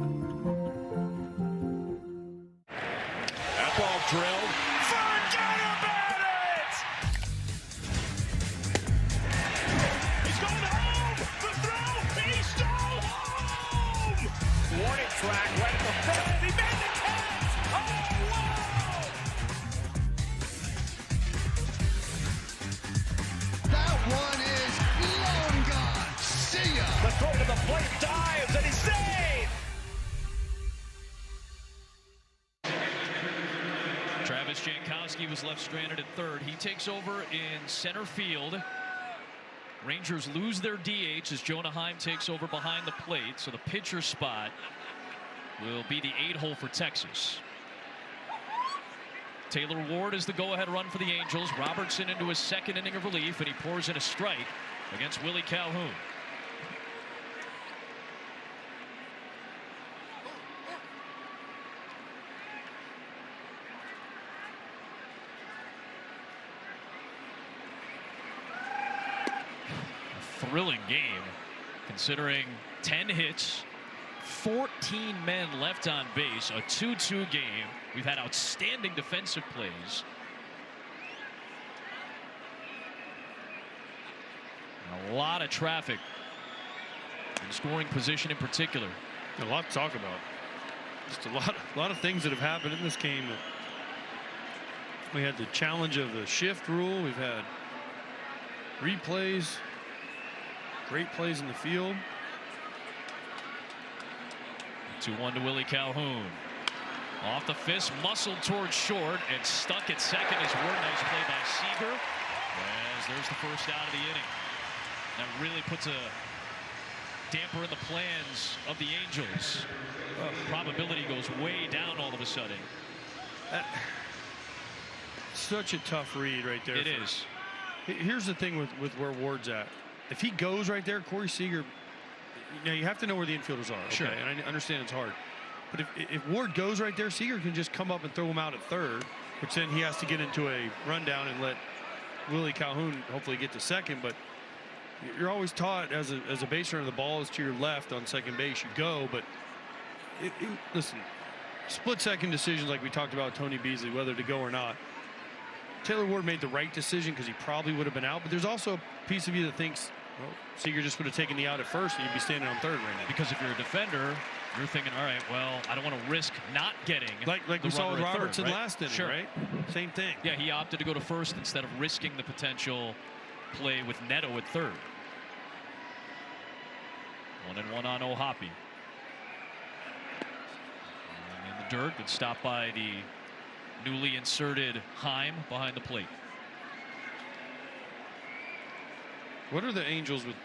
That ball drilled. Forget about it! He's going home! The throw! He's still home! Warning track right at the front. He made the catch! Oh, wow! That one is long gone. See ya. The throw to the plate dives, and he's saved! Travis Jankowski was left stranded at third. He takes over in center field. Rangers lose their DH as Jonah Heim takes over behind the plate. So the pitcher spot will be the 8-hole for Texas. Taylor Ward is the go-ahead run for the Angels. Robertson into his second inning of relief, and he pours in a strike against Willie Calhoun. Thrilling game, considering 10 hits, 14 men left on base, a 2-2 game. We've had outstanding defensive plays. And a lot of traffic in scoring position in particular. A lot to talk about. Just a lot of things that have happened in this game. We had the challenge of the shift rule. We've had replays. Great plays in the field. 2-1 to Willie Calhoun. Off the fist, muscled towards short, and stuck at second as Ward. Nice play by Seager. As there's the first out of the inning. That really puts a damper in the plans of the Angels. Probability goes way down all of a sudden. Such a tough read right there. It is. Here's the thing with where Ward's at. If he goes right there, Corey Seager, you have to know where the infielders are. Okay? Sure. And I understand it's hard. But if Ward goes right there, Seager can just come up and throw him out at third, which then he has to get into a rundown and let Willie Calhoun hopefully get to second. But you're always taught as a base runner, the ball is to your left on second base. You go, but listen, split-second decisions like we talked about Tony Beasley, whether to go or not. Taylor Ward made the right decision because he probably would have been out. But there's also a piece of you that thinks, well, Seager just would have taken the out at first and you'd be standing on third right now. Because if you're a defender, you're thinking, all right, well, I don't want to risk not getting like we saw with Robertson last inning, right? Same thing. Yeah, he opted to go to first instead of risking the potential play with Neto at third. 1-1 on O'Hoppe. In the dirt, good stop by the newly inserted Heim behind the plate. What are the Angels with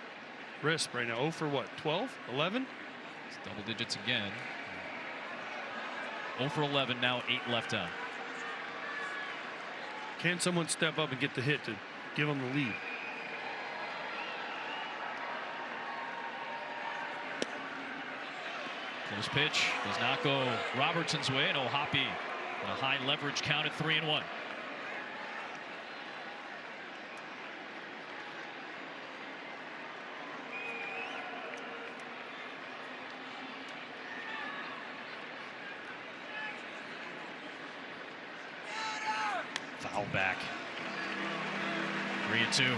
Risp right now? 0 for what? 12? 11? It's double digits again. 0 for 11 now, 8 left on. Can someone step up and get the hit to give them the lead? Close pitch does not go Robertson's way, and O'Hoppe a high leverage count at 3-1. Foul back. 3-2.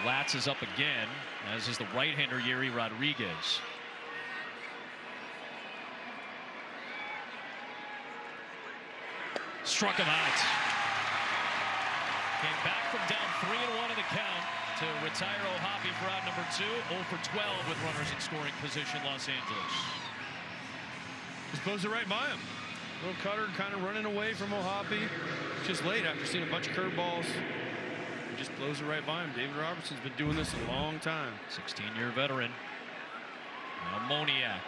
Latz is up again, as is the right-hander Yeri Rodriguez. Struck him out. Came back from down 3-1 in the count to retire O'Hoppe for out number 2. 0 for 12 with runners in scoring position, Los Angeles. Just blows it right by him. Little cutter kind of running away from O'Hoppe. Just late after seeing a bunch of curveballs. He just blows it right by him. David Robertson's been doing this a long time. 16-year veteran. Now Moniak.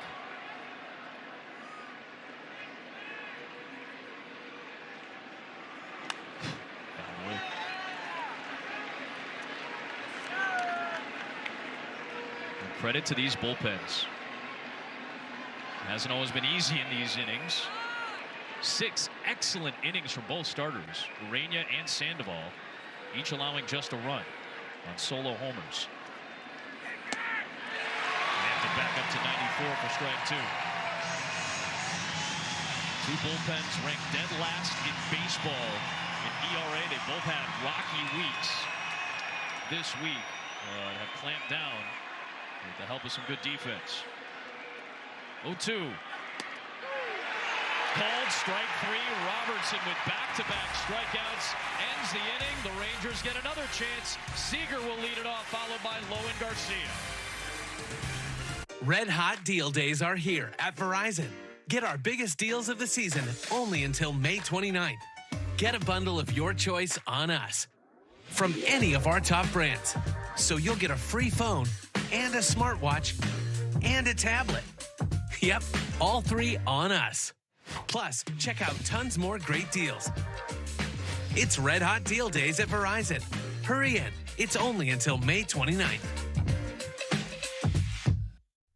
Credit to these bullpens. Hasn't always been easy in these innings. 6 excellent innings from both starters, Urena and Sandoval, each allowing just a run on solo homers. They have to back up to 94 for strike 2. 2 bullpens ranked dead last in baseball in ERA. They both had rocky weeks this week. Have clamped down with the help of some good defense. 0-2. Called strike 3. Robertson with back-to-back strikeouts ends the inning. The Rangers get another chance. Seager will lead it off, followed by Lowen Garcia. Red Hot Deal Days are here at Verizon. Get our biggest deals of the season only until May 29th. Get a bundle of your choice on us from any of our top brands. So you'll get a free phone and a smartwatch and a tablet. Yep, all 3 on us. Plus, check out tons more great deals. It's Red Hot Deal Days at Verizon. Hurry in. It's only until May 29th.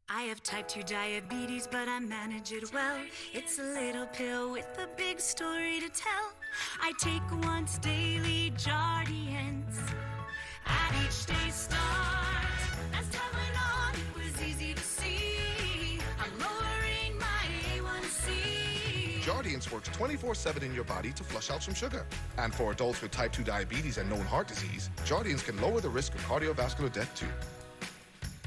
I have type 2 diabetes, but I manage it well. It's a little pill with a big story to tell. I take once daily Jardiance at each day's start. As time went on, it was easy to see. I'm lowering my A1C. Jardiance works 24/7 in your body to flush out some sugar. And for adults with type 2 diabetes and known heart disease, Jardiance can lower the risk of cardiovascular death too.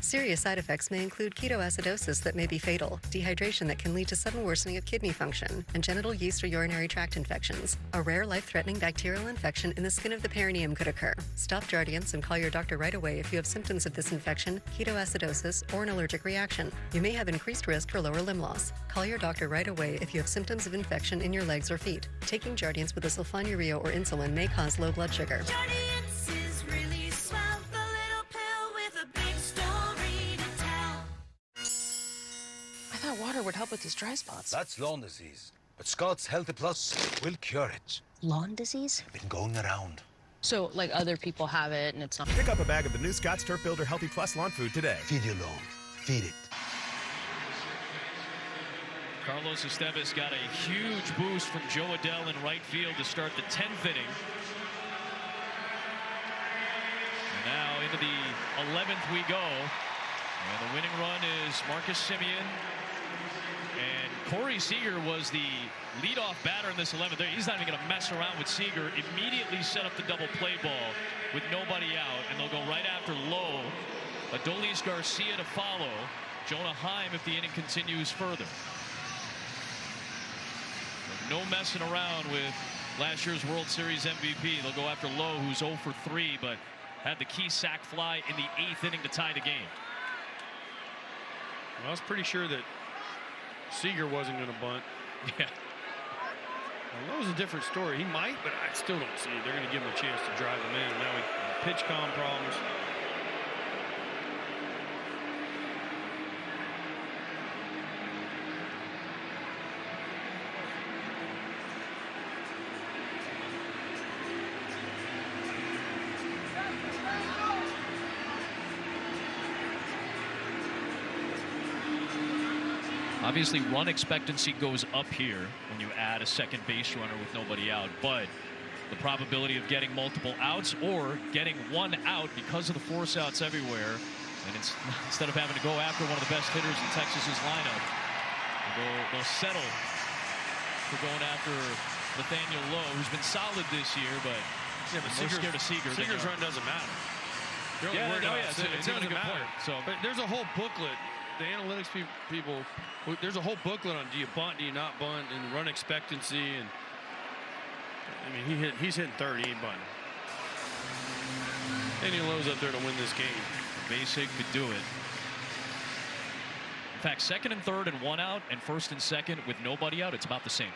Serious side effects may include ketoacidosis that may be fatal, dehydration that can lead to sudden worsening of kidney function, and genital yeast or urinary tract infections. A rare life-threatening bacterial infection in the skin of the perineum could occur. Stop Jardiance and call your doctor right away if you have symptoms of this infection, ketoacidosis, or an allergic reaction. You may have increased risk for lower limb loss. Call your doctor right away if you have symptoms of infection in your legs or feet. Taking Jardiance with a sulfonylurea or insulin may cause low blood sugar. Jardiance is really swell, the little pill with a big story to tell. I thought water would help with these dry spots. That's lawn disease. But Scott's Healthy Plus will cure it. Lawn disease? Been going around. So, like, other people have it and it's not. Pick up a bag of the new Scott's Turf Builder Healthy Plus lawn food today. Feed your lawn. Feed it. Carlos Estevez got a huge boost from Joe Adell in right field to start the 10th inning. And now into the 11th we go. And the winning run is Marcus Semien. And Corey Seager was the leadoff batter in this 11th. He's not even going to mess around with Seager. Immediately set up the double play ball with nobody out. And they'll go right after Lowe. Adolis Garcia to follow. Jonah Heim if the inning continues further. No messing around with last year's World Series MVP. They'll go after Lowe, who's 0 for 3, but had the key sac fly in the 8th inning to tie the game. Well, I was pretty sure that Seager wasn't going to bunt. Yeah. Well, that was a different story. He might, but I still don't see it. They're going to give him a chance to drive him in. Now he pitch com problems. Obviously, run expectancy goes up here when you add a second base runner with nobody out, but the probability of getting multiple outs or getting one out because of the force outs everywhere, and instead of having to go after one of the best hitters in Texas's lineup, they'll settle for going after Nathaniel Lowe, who's been solid this year, but they're scared of Seager. Seager's run doesn't matter. Yeah, it doesn't matter. So, but there's a whole booklet. The analytics people, there's a whole booklet on do you bunt, do you not bunt, and run expectancy. And I mean, he's hitting 30, he ain't bunting. Any Lowe's up there to win this game. Basic could do it. In fact, second and third and one out, and first and second with nobody out, it's about the same.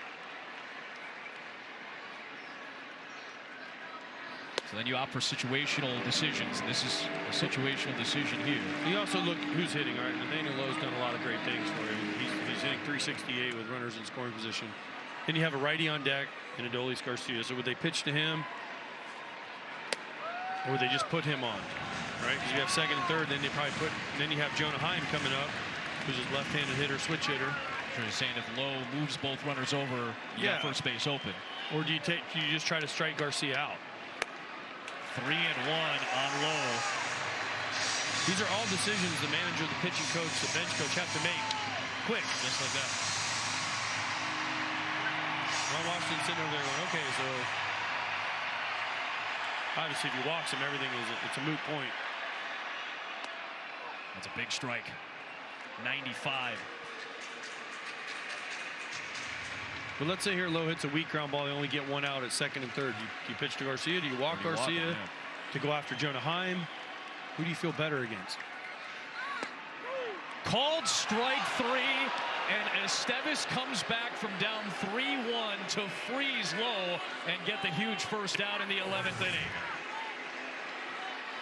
So then you opt for situational decisions. This is a situational decision here. You also look who's hitting. All right, Nathaniel Lowe's done a lot of great things for you. He's hitting 368 with runners in scoring position. Then you have a righty on deck in Adolis Garcia. So would they pitch to him, or would they just put him on? Right, because you have second and third. Then they probably put. Then you have Jonah Heim coming up, who's a left-handed hitter, switch hitter. So you're saying if Lowe moves both runners over, you got first base open. Or do you just try to strike Garcia out? 3-1 on Lowe. These are all decisions the manager, the pitching coach, the bench coach have to make quick, just like that. Ron Washington's sitting over there going, okay, so obviously if he walks him, everything it's a moot point. That's a big strike. 95. But let's say here Lowe hits a weak ground ball. They only get one out at second and third. Do you pitch to Garcia? Do you walk Garcia to go after Jonah Heim? Who do you feel better against? Called strike 3, and Estevez comes back from down 3-1 to freeze Lowe and get the huge first out in the 11th inning.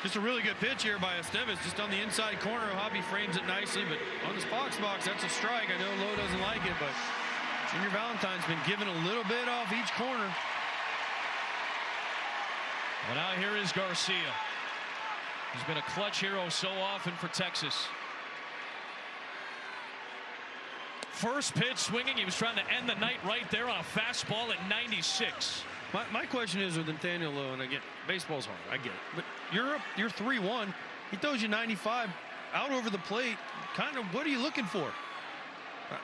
Just a really good pitch here by Estevez, just on the inside corner. Hobby frames it nicely, but on this box, that's a strike. I know Lowe doesn't like it, but Junior Valentine's been given a little bit off each corner. Well, now here is Garcia. He's been a clutch hero so often for Texas. First pitch swinging. He was trying to end the night right there on a fastball at 96. My question is with Nathaniel Lowe, and again, baseball's hard. I get it. But you're 3-1. He throws you 95 out over the plate. Kind of, what are you looking for?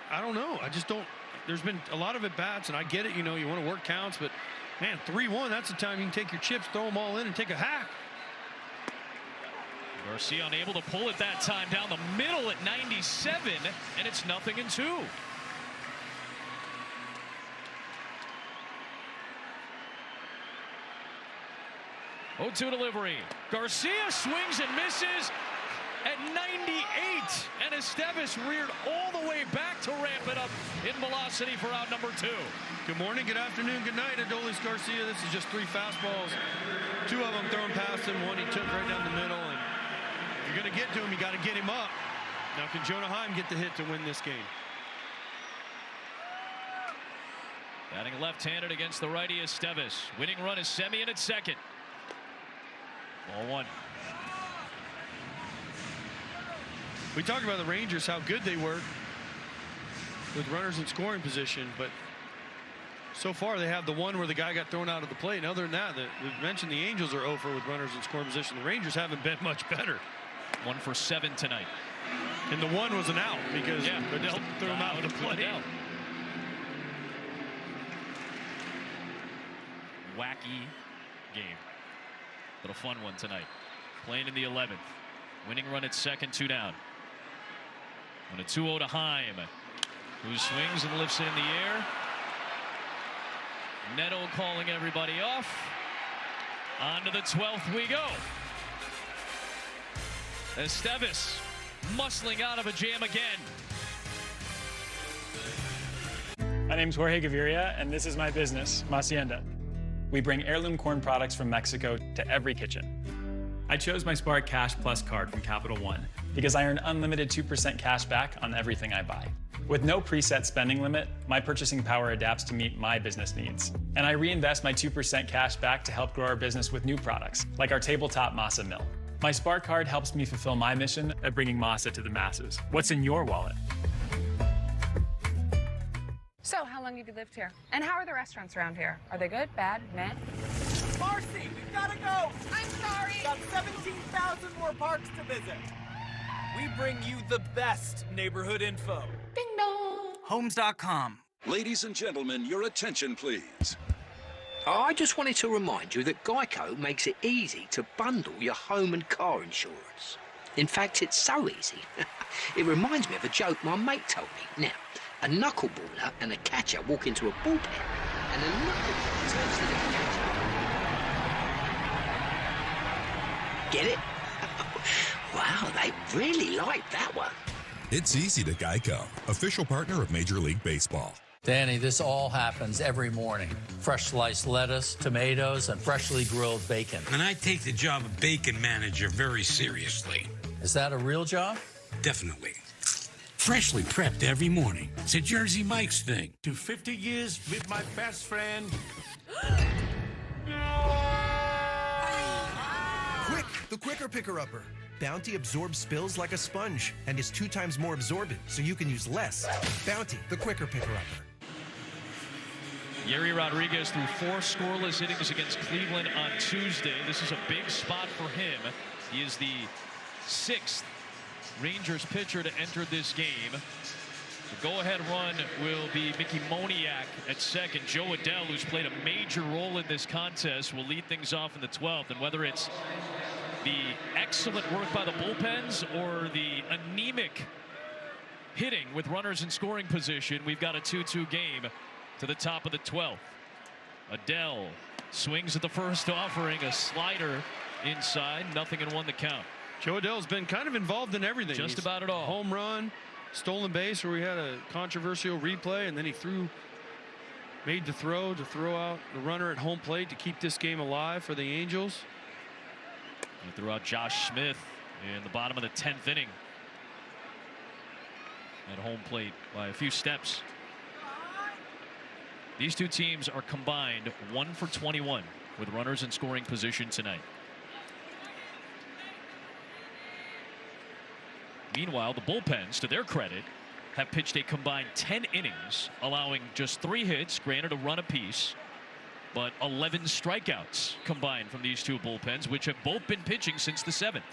I don't know. I just don't. There's been a lot of at-bats, and I get it, you want to work counts, but, man, 3-1, that's the time you can take your chips, throw them all in, and take a hack. Garcia unable to pull it that time down the middle at 97, and it's 0-2. Oh-2 delivery. Garcia swings and misses at 98, and Estevez reared all the way back to ramp it up in velocity for out number 2. Good morning, good afternoon, good night, Adolis Garcia. This is just 3 fastballs. 2 of them thrown past him, 1 he took right down the middle. And if you're going to get to him, you got to get him up. Now, can Jonah Heim get the hit to win this game? Batting left-handed against the righty Estevez. Winning run is Semien at second. Ball 1. We talked about the Rangers, how good they were with runners in scoring position, but so far they have the one where the guy got thrown out of the plate. And other than that, we mentioned the Angels are 0 for with runners in scoring position. The Rangers haven't been much better. 1 for 7 tonight. And the one was an out because Adele threw him out of the plate. Wacky game, but a fun one tonight. Playing in the 11th. Winning run at second, 2 down. On a 2-0 to Heim, who swings and lifts it in the air. Neto calling everybody off. On to the 12th we go. Estevez muscling out of a jam again. My name's Jorge Gaviria, and this is my business, Macienda. We bring heirloom corn products from Mexico to every kitchen. I chose my Spark Cash Plus card from Capital One because I earn unlimited 2% cash back on everything I buy. With no preset spending limit, my purchasing power adapts to meet my business needs. And I reinvest my 2% cash back to help grow our business with new products, like our tabletop Masa Mill. My Spark card helps me fulfill my mission of bringing Masa to the masses. What's in your wallet? So, how long have you lived here? And how are the restaurants around here? Are they good, bad, meh? Marcy, we've got to go. I'm sorry. Got 17,000 more parks to visit. We bring you the best neighborhood info. Ding dong. Homes.com. Ladies and gentlemen, your attention, please. I just wanted to remind you that Geico makes it easy to bundle your home and car insurance. In fact, it's so easy. It reminds me of a joke my mate told me. Now, a knuckleballer and a catcher walk into a bullpen, and a knuckleballer turns to the catcher. Get it? Wow, they really like that one. It's easy to Geico, official partner of Major League Baseball. Danny, this all happens every morning. Fresh sliced lettuce, tomatoes, and freshly grilled bacon. And I take the job of bacon manager very seriously. Is that a real job? Definitely. Freshly prepped every morning. It's a Jersey Mike's thing. To 50 years with my best friend. Quick, the Quicker Picker-Upper. Bounty absorbs spills like a sponge and is 2 times more absorbent, so you can use less. Bounty, the Quicker Picker-Upper. Yeri Rodriguez threw 4 scoreless innings against Cleveland on Tuesday. This is a big spot for him. He is the 6th Rangers pitcher to enter this game. The go-ahead run will be Mickey Moniak at second. Joe Adell, who's played a major role in this contest, will lead things off in the 12th. And whether it's the excellent work by the bullpens or the anemic hitting with runners in scoring position, we've got a 2-2 game to the top of the 12th. Adell swings at the first offering, a slider inside, 0-1 the count. Joe Adell's been kind of involved in everything. Just about it all. Home run, stolen base where we had a controversial replay, and then he made the throw to throw out the runner at home plate to keep this game alive for the Angels. He threw out Josh Smith in the bottom of the 10th inning at home plate by a few steps. These two teams are combined 1 for 21 with runners in scoring position tonight. Meanwhile, the bullpens, to their credit, have pitched a combined 10 innings, allowing just 3 hits, granted a run apiece, but 11 strikeouts combined from these two bullpens, which have both been pitching since the 7th.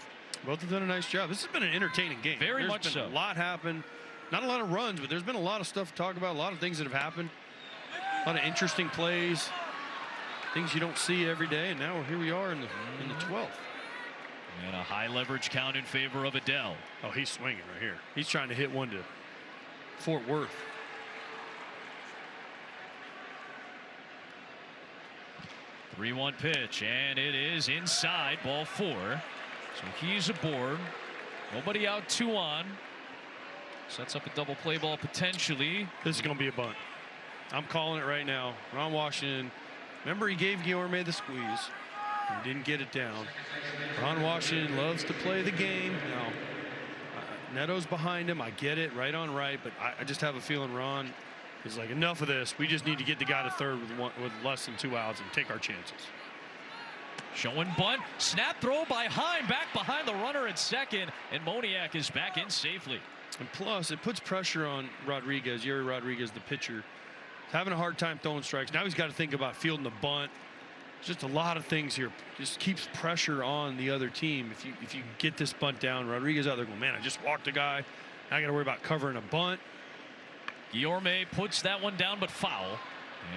Both have done a nice job. This has been an entertaining game. Very much so. There's been a lot happen. Not a lot of runs, but there's been a lot of stuff to talk about, a lot of things that have happened. A lot of interesting plays, things you don't see every day, and now here we are in the 12th. And a high leverage count in favor of Adell. Oh, he's swinging right here. He's trying to hit one to Fort Worth. The 3-1 pitch, and it is inside, ball 4. So he's aboard. Nobody out, 2 on. Sets up a double play ball potentially. This is going to be a bunt. I'm calling it right now. Ron Washington, remember he gave Guillorme the squeeze. He didn't get it down. Ron Washington loves to play the game. Now, Neto's behind him. I get it, right on right, but I just have a feeling Ron is like, enough of this. We just need to get the guy to third with less than 2 outs and take our chances. Showing bunt, snap throw by Heim, back behind the runner at second, and Moniak is back in safely. And plus, it puts pressure on Rodriguez, Yuri Rodriguez, the pitcher. He's having a hard time throwing strikes. Now he's got to think about fielding the bunt. Just a lot of things here. Just keeps pressure on the other team. If you get this bunt down, Rodriguez out there going, man, I just walked a guy. Now I got to worry about covering a bunt. Guillorme puts that one down, but foul,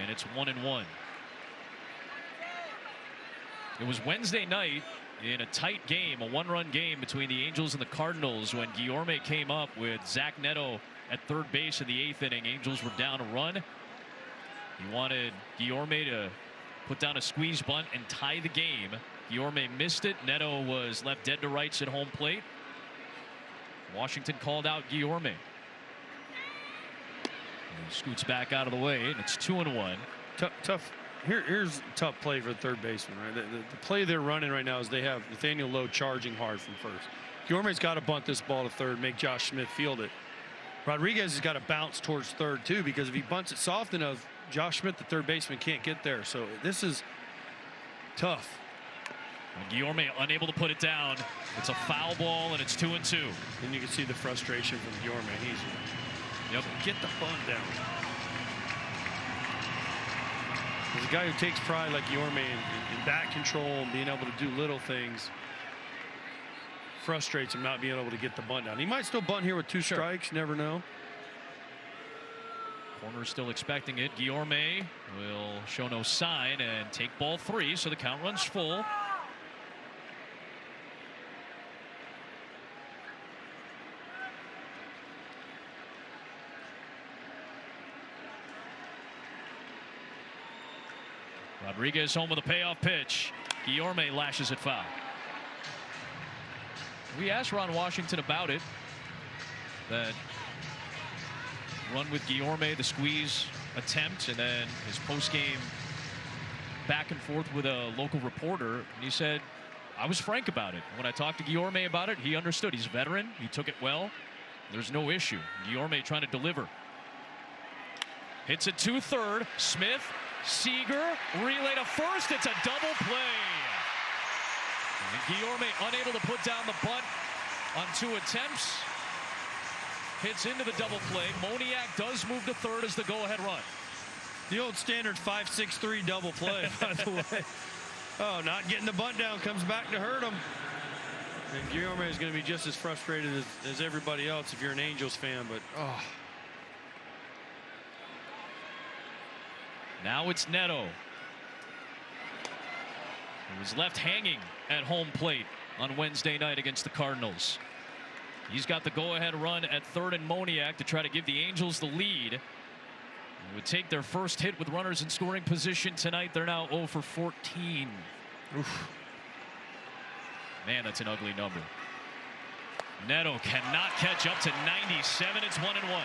and it's 1-1. It was Wednesday night in a tight game, a 1-run game between the Angels and the Cardinals, when Guillorme came up with Zach Neto at third base in the 8th inning. Angels were down a run. He wanted Guillorme to put down a squeeze bunt and tie the game. Guillorme missed it. Neto was left dead to rights at home plate. Washington called out Guillorme. He scoots back out of the way, and it's 2-1. Tough. Here's a tough play for the third baseman, right? The play they're running right now is they have Nathaniel Lowe charging hard from first. Guillorme's got to bunt this ball to third, make Josh Smith field it. Rodriguez has got to bounce towards third, too, because if he bunts it soft enough, Josh Smith, the third baseman, can't get there. So this is tough. And Guillorme unable to put it down. It's a foul ball, and it's 2-2. And you can see the frustration from Guillorme. He's get the bunt down. There's a guy who takes pride like Guillorme in bat control and being able to do little things. Frustrates him not being able to get the bunt down. He might still bunt here with 2 strikes. Never know. Corner still expecting it. Guillorme will show no sign and take ball 3, so the count runs full. Rodriguez home with a payoff pitch. Guillorme lashes it foul. We asked Ron Washington about it. That run with Guillorme, the squeeze attempt, and then his post-game back and forth with a local reporter. And he said, I was frank about it. When I talked to Guillorme about it, he understood. He's a veteran. He took it well. There's no issue. Guillorme trying to deliver. Hits it to third. Smith. Seager, relay to first. It's a double play. And Guillorme unable to put down the bunt on 2 attempts. Hits into the double play. Moniak does move to third as the go-ahead run. The old standard 5-6-3 double play, by the way. Oh, not getting the bunt down comes back to hurt him. And Guillorme is going to be just as frustrated as everybody else if you're an Angels fan, but oh. Now it's Neto, who was left hanging at home plate on Wednesday night against the Cardinals. He's got the go-ahead run at third and Moniak to try to give the Angels the lead. They would take their first hit with runners in scoring position tonight. They're now 0 for 14. Oof. Man, that's an ugly number. Neto cannot catch up to 97. It's 1-1.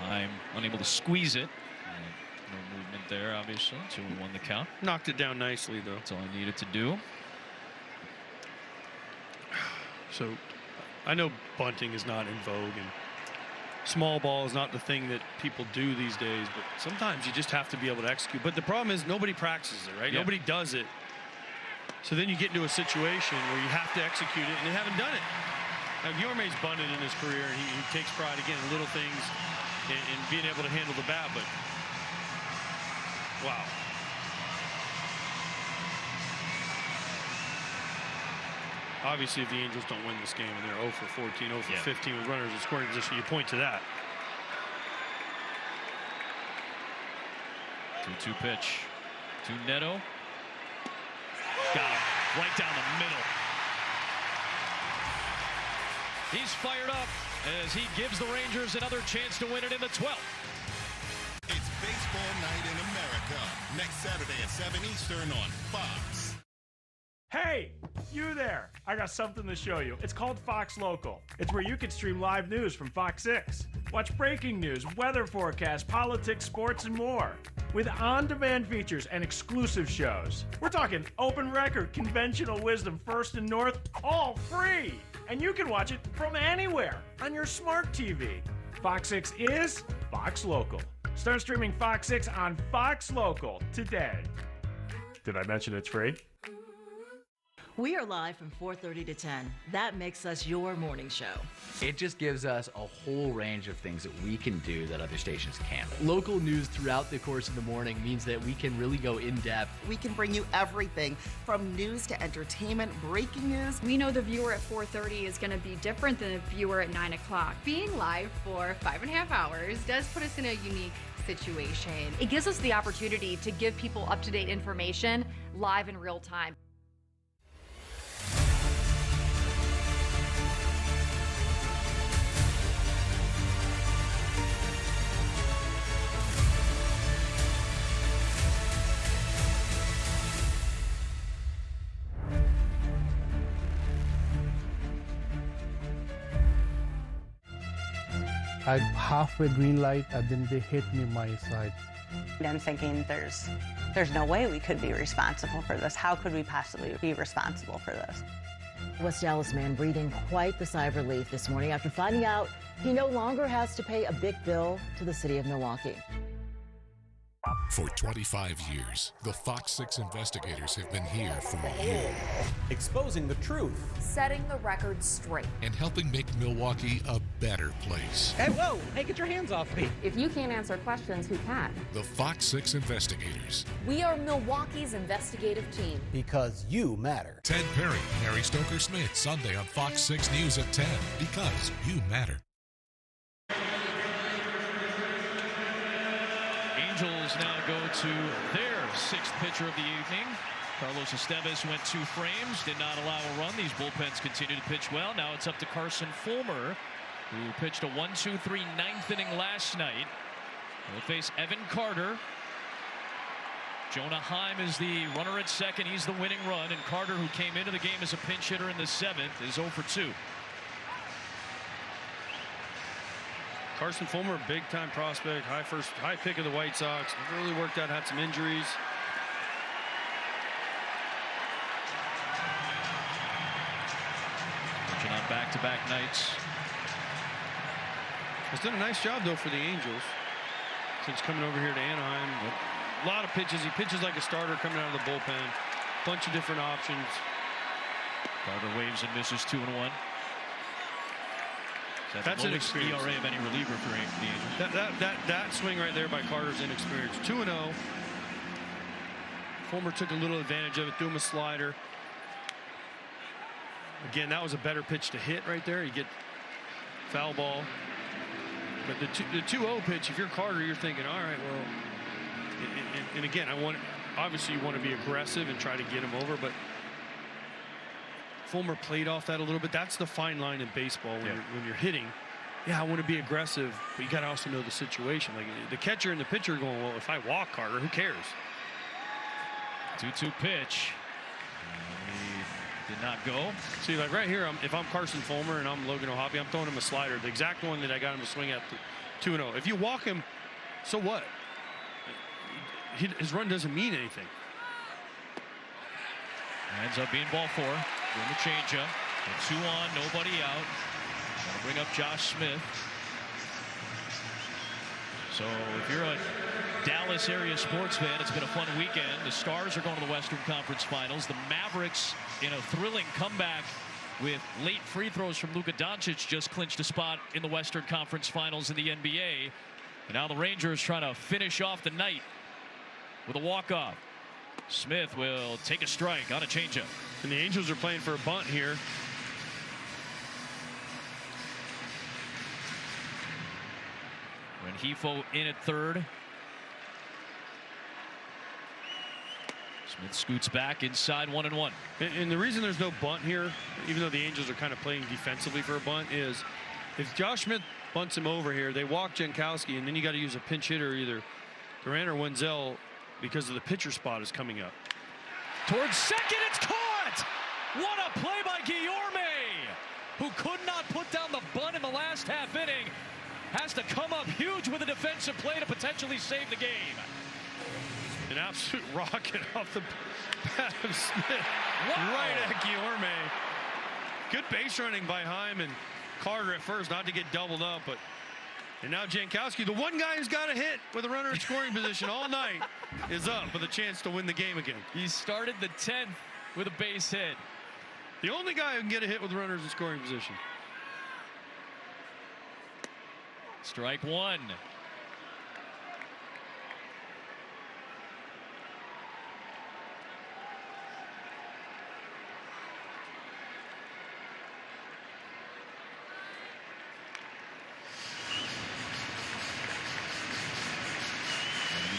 I'm unable to squeeze it. No movement there, obviously. 2-1 the count. Knocked it down nicely, though. That's all I needed to do. So I know bunting is not in vogue and small ball is not the thing that people do these days, but sometimes you just have to be able to execute. But the problem is nobody practices it, right? Yeah. Nobody does it. So then you get into a situation where you have to execute it, and they haven't done it. Now, Guillorme's bunted in his career, and he takes pride, again, in little things and being able to handle the bat, but wow. Obviously, if the Angels don't win this game and they're 0 for 14, 0 for 15 with runners in scoring position, you point to that. 2-2 pitch to Neto. Got him right down the middle. He's fired up as he gives the Rangers another chance to win it in the 12th. It's baseball night in America. Next Saturday at 7 Eastern on Fox. Hey, you there. I got something to show you. It's called Fox Local. It's where you can stream live news from Fox 6. Watch breaking news, weather forecasts, politics, sports, and more. With on-demand features and exclusive shows. We're talking Open Record, Conventional Wisdom, First and North, all free. And you can watch it from anywhere on your smart TV. Fox 6 is Fox Local. Start streaming Fox 6 on Fox Local today. Did I mention it's free? We are live from 4:30 to 10. That makes us your morning show. It just gives us a whole range of things that we can do that other stations can't. Local news throughout the course of the morning means that we can really go in depth. We can bring you everything from news to entertainment, breaking news. We know the viewer at 4:30 is going to be different than the viewer at 9 o'clock. Being live for 5.5 hours does put us in a unique situation. It gives us the opportunity to give people up-to-date information live in real time. I halfway green light and then they hit me my side. I'm thinking there's no way we could be responsible for this. How could we possibly be responsible for this? West Dallas man breathing quite the sigh of relief this morning after finding out he no longer has to pay a big bill to the city of Milwaukee. For 25 years, the Fox 6 investigators have been here for you. Exposing the truth. Setting the record straight. And helping make Milwaukee a better place. Hey, whoa! Hey, get your hands off me. If you can't answer questions, who can? The Fox 6 investigators. We are Milwaukee's investigative team. Because you matter. Ted Perry, Mary Stoker Smith, Sunday on Fox 6 News at 10. Because you matter. Angels now go to their sixth pitcher of the evening. Carlos Estevez went 2 frames, did not allow a run. These bullpens continue to pitch well. Now it's up to Carson Fulmer, who pitched a 1-2-3 ninth inning last night. He'll face Evan Carter. Jonah Heim is the runner at second. He's the winning run. And Carter, who came into the game as a pinch hitter in the 7th, is 0 for 2. Carson Fulmer, big-time prospect, high pick of the White Sox. Never really worked out, had some injuries. Pitching on back-to-back nights. He's done a nice job, though, for the Angels since coming over here to Anaheim. A lot of pitches. He pitches like a starter coming out of the bullpen. Bunch of different options. Carter waves and misses 2-1. That's an experience. ERA of any reliever for the Angels. That swing right there by Carter's inexperience. 2-0. Fulmer took a little advantage of it, threw him a slider. Again, that was a better pitch to hit right there. You get foul ball. But the 2-0 pitch, if you're Carter, you're thinking, all right, well, and again, obviously you want to be aggressive and try to get him over, but Fulmer played off that a little bit. That's the fine line in baseball when you're hitting. Yeah, I want to be aggressive, but you got to also know the situation. Like the catcher and the pitcher are going, well, if I walk Carter, who cares? 2-2 pitch. He did not go. See, like right here, if I'm Carson Fulmer and I'm Logan O'Hoppe, I'm throwing him a slider, the exact one that I got him to swing at 2-0. If you walk him, so what? His run doesn't mean anything. Ends up being ball 4. Doing the changeup. 2 on, nobody out. Gonna bring up Josh Smith. So if you're a Dallas area sports fan, it's been a fun weekend. The Stars are going to the Western Conference Finals. The Mavericks, in a thrilling comeback with late free throws from Luka Doncic, just clinched a spot in the Western Conference Finals in the NBA. And now the Rangers trying to finish off the night with a walk-off. Smith will take a strike on a changeup. And the Angels are playing for a bunt here. Rengifo in at third. Smith scoots back inside 1-1. And the reason there's no bunt here, even though the Angels are kind of playing defensively for a bunt, is if Josh Smith bunts him over here, they walk Jankowski, and then you got to use a pinch hitter, either Duran or Wenzel, because of the pitcher spot is coming up. Towards second, it's caught! What a play by Guillorme, who could not put down the bunt in the last half inning. Has to come up huge with a defensive play to potentially save the game. An absolute rocket off the bat of Smith. Wow. Right at Guillorme. Good base running by Heim and Carter at first, not to get doubled up, but and now Jankowski, the one guy who's got a hit with a runner in scoring position all night, is up with a chance to win the game again. He started the 10th with a base hit. The only guy who can get a hit with runners in scoring position. Strike one.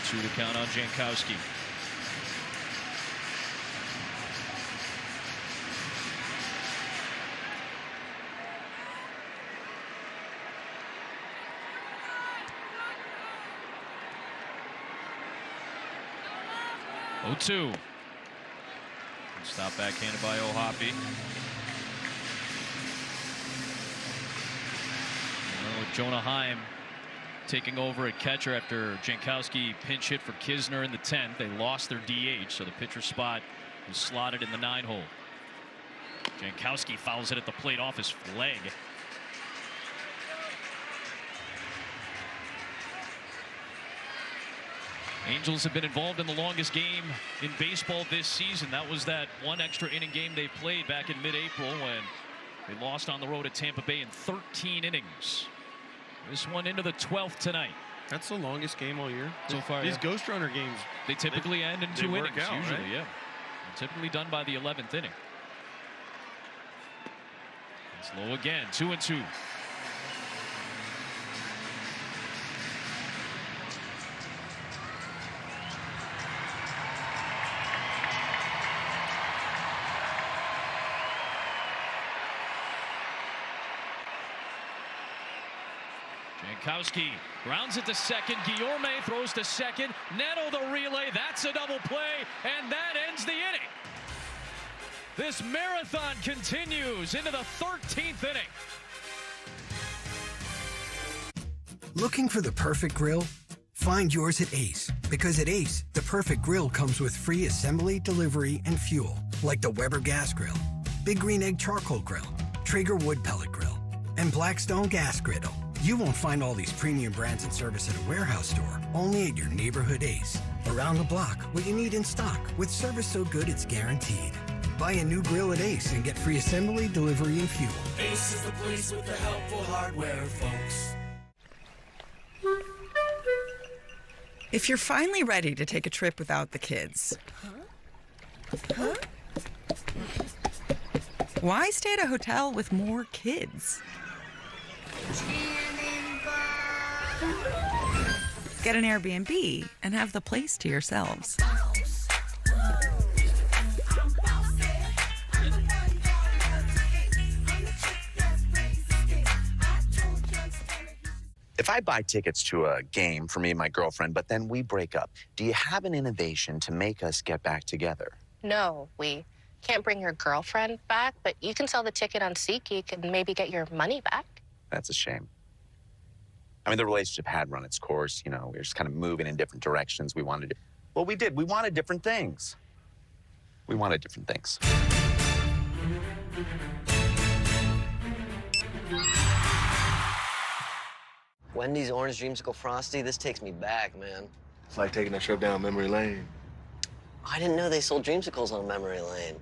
To the count on Jankowski. Oh, 2. Stop backhanded by O'Hoppe. Jonah Heim taking over at catcher after Jankowski pinch hit for Kisner in the 10th. They lost their DH, so the pitcher spot was slotted in the 9-hole. Jankowski fouls it at the plate off his leg. Angels have been involved in the longest game in baseball this season. That was that one extra inning game they played back in mid-April when they lost on the road at Tampa Bay in 13 innings. This one into the 12th tonight. That's the longest game all year so far. These ghost runner games, they typically end in 2 innings out, usually. right? Yeah, typically done by the 11th inning. It's low again, 2-2. Jankowski grounds it to second. Guillorme throws to second. Neto the relay. That's a double play, and that ends the inning. This marathon continues into the 13th inning. Looking for the perfect grill? Find yours at Ace. Because at Ace, the perfect grill comes with free assembly, delivery, and fuel. Like the Weber Gas Grill, Big Green Egg Charcoal Grill, Traeger Wood Pellet Grill, and Blackstone Gas Griddle. You won't find all these premium brands and service at a warehouse store, only at your neighborhood Ace. Around the block, what you need in stock, with service so good it's guaranteed. Buy a new grill at Ace and get free assembly, delivery, and fuel. Ace is the place with the helpful hardware, folks. If you're finally ready to take a trip without the kids, why stay at a hotel with more kids? Get an Airbnb and have the place to yourselves. If I buy tickets to a game for me and my girlfriend, but then we break up, do you have an innovation to make us get back together? No, we can't bring your girlfriend back, but you can sell the ticket on SeatGeek and maybe get your money back. That's a shame. I mean, the relationship had run its course. You know, we were just kind of moving in different directions. We wanted to... Well, we did. We wanted different things. We wanted different things. Wendy's Orange Dreamsicle Frosty, this takes me back, man. It's like taking a trip down memory lane. I didn't know they sold Dreamsicles on memory lane.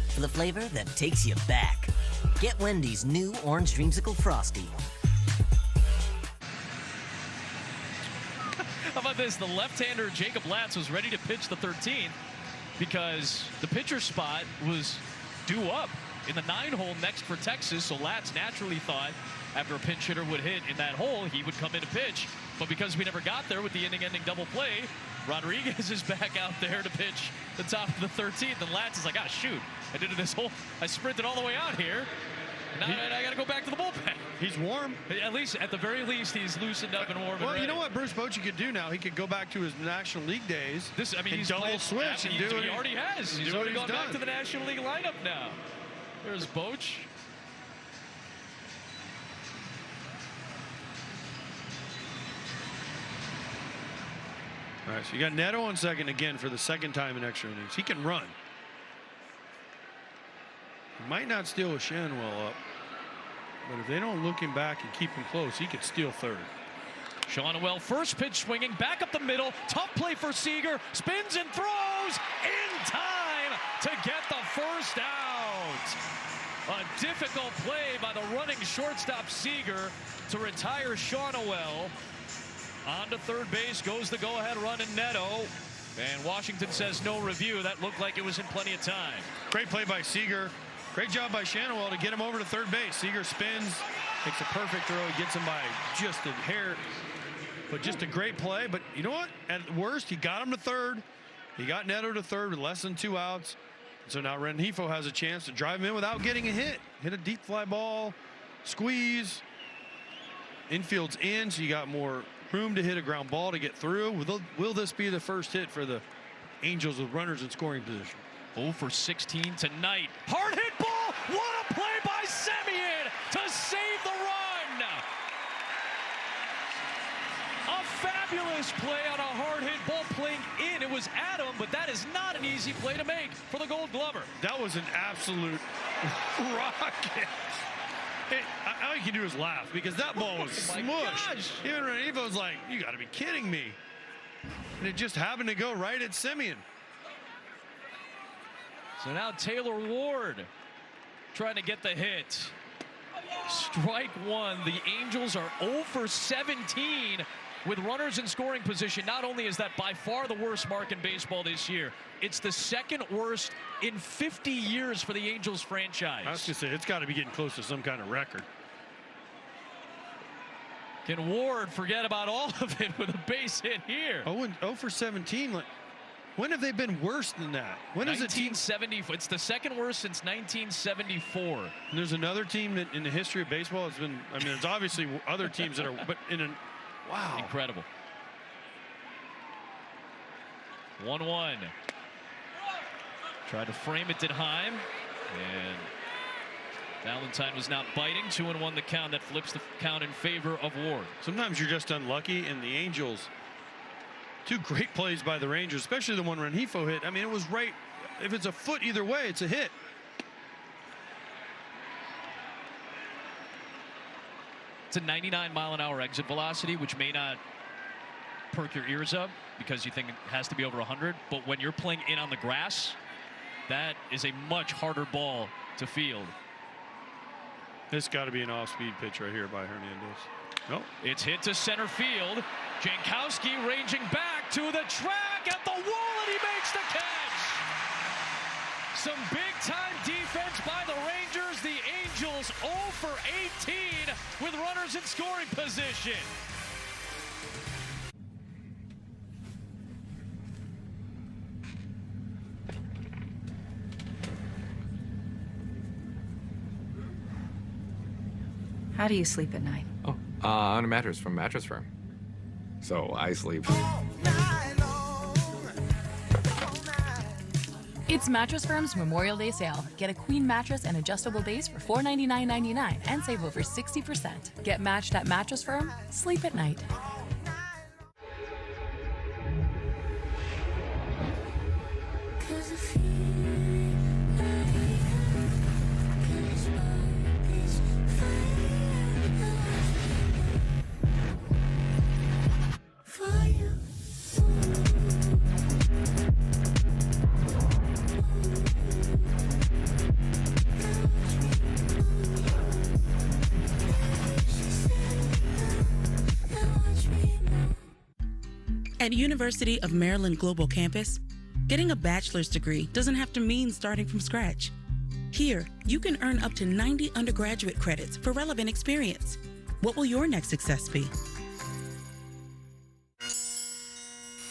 For the flavor that takes you back, get Wendy's new Orange Dreamsicle Frosty. How about this? The left-hander Jacob Latz was ready to pitch the 13th. because the pitcher spot was due up in the 9-hole next for Texas, so Latz naturally thought after a pinch hitter would hit in that hole, he would come in to pitch. But because we never got there with the inning-ending double play, Rodriguez is back out there to pitch the top of the 13th, and Latz is like, ah, shoot, I did this whole, I sprinted all the way out here. Now I got to go back to the bullpen. He's warm. At the very least, he's loosened up and warm. Well, you know what Bruce Bochy could do now? He could go back to his National League days. He's double played, switch and do it. He already has. He's already gone back to the National League lineup now. There's Boch. All right, so you got Neto on second again for the second time in extra innings. He can run. He might not steal a Shanwell up, but if they don't look him back and keep him close, he could steal third. Shanwell, first pitch swinging, back up the middle, tough play for Seager, spins and throws in time to get the first out. A difficult play by the running shortstop Seager to retire Shanwell. On to third base goes the go-ahead run in Neto. And Washington says no review. That looked like it was in plenty of time. Great play by Seager. Great job by Shanwell to get him over to third base. Seager spins, makes a perfect throw. He gets him by just a hair. But just a great play. But you know what? At worst, he got him to third. He got Neto to third with less than 2 outs. So now Rengifo has a chance to drive him in without getting a hit. Hit a deep fly ball, squeeze. Infield's in, so you got more room to hit a ground ball to get through. Will this be the first hit for the Angels with runners in scoring position? 0 for 16 tonight. Hard hit ball. What a play by Semien to save the run. A fabulous play on a hard hit ball playing in. It was Adam, but that is not an easy play to make for the Gold Glover. That was an absolute rocket. All you can do is laugh because that ball was smushed. Even Rengifo's like, you got to be kidding me. And it just happened to go right at Semien. So now Taylor Ward trying to get the hit. Strike one. The Angels are 0 for 17 with runners in scoring position. Not only is that by far the worst mark in baseball this year, it's the second worst in 50 years for the Angels franchise. I was going to say, it's got to be getting close to some kind of record. Can Ward forget about all of it with a base hit here? 0 for 17. When have they been worse than that? When is a team? 1970. It's the second worst since 1974. And there's another team that in the history of baseball has been, I mean, there's obviously other teams that are, but in a, wow. Incredible. 1-1. Tried to frame it, did Heim. And Valentine was not biting. 2-1 the count. That flips the count in favor of Ward. Sometimes you're just unlucky, and the Angels, 2 great plays by the Rangers, especially the one Rengifo hit. I mean, it was right. If it's a foot either way, it's a hit. It's a 99-mile-an-hour exit velocity, which may not perk your ears up because you think it has to be over 100. But when you're playing in on the grass, that is a much harder ball to field. This got to be an off-speed pitch right here by Hernandez. Nope. It's hit to center field. Jankowski ranging back to the track at the wall, and he makes the catch. Some big-time defense by the Rangers. The Angels 0 for 18 with runners in scoring position. How do you sleep at night? Oh, on a mattress from Mattress Firm. So I sleep. It's Mattress Firm's Memorial Day sale. Get a queen mattress and adjustable base for $499.99 and save over 60%. Get matched at Mattress Firm. Sleep at night. At University of Maryland Global Campus, Getting a bachelor's degree doesn't have to mean starting from scratch. Here, you can earn up to 90 undergraduate credits for relevant experience. What will your next success be? I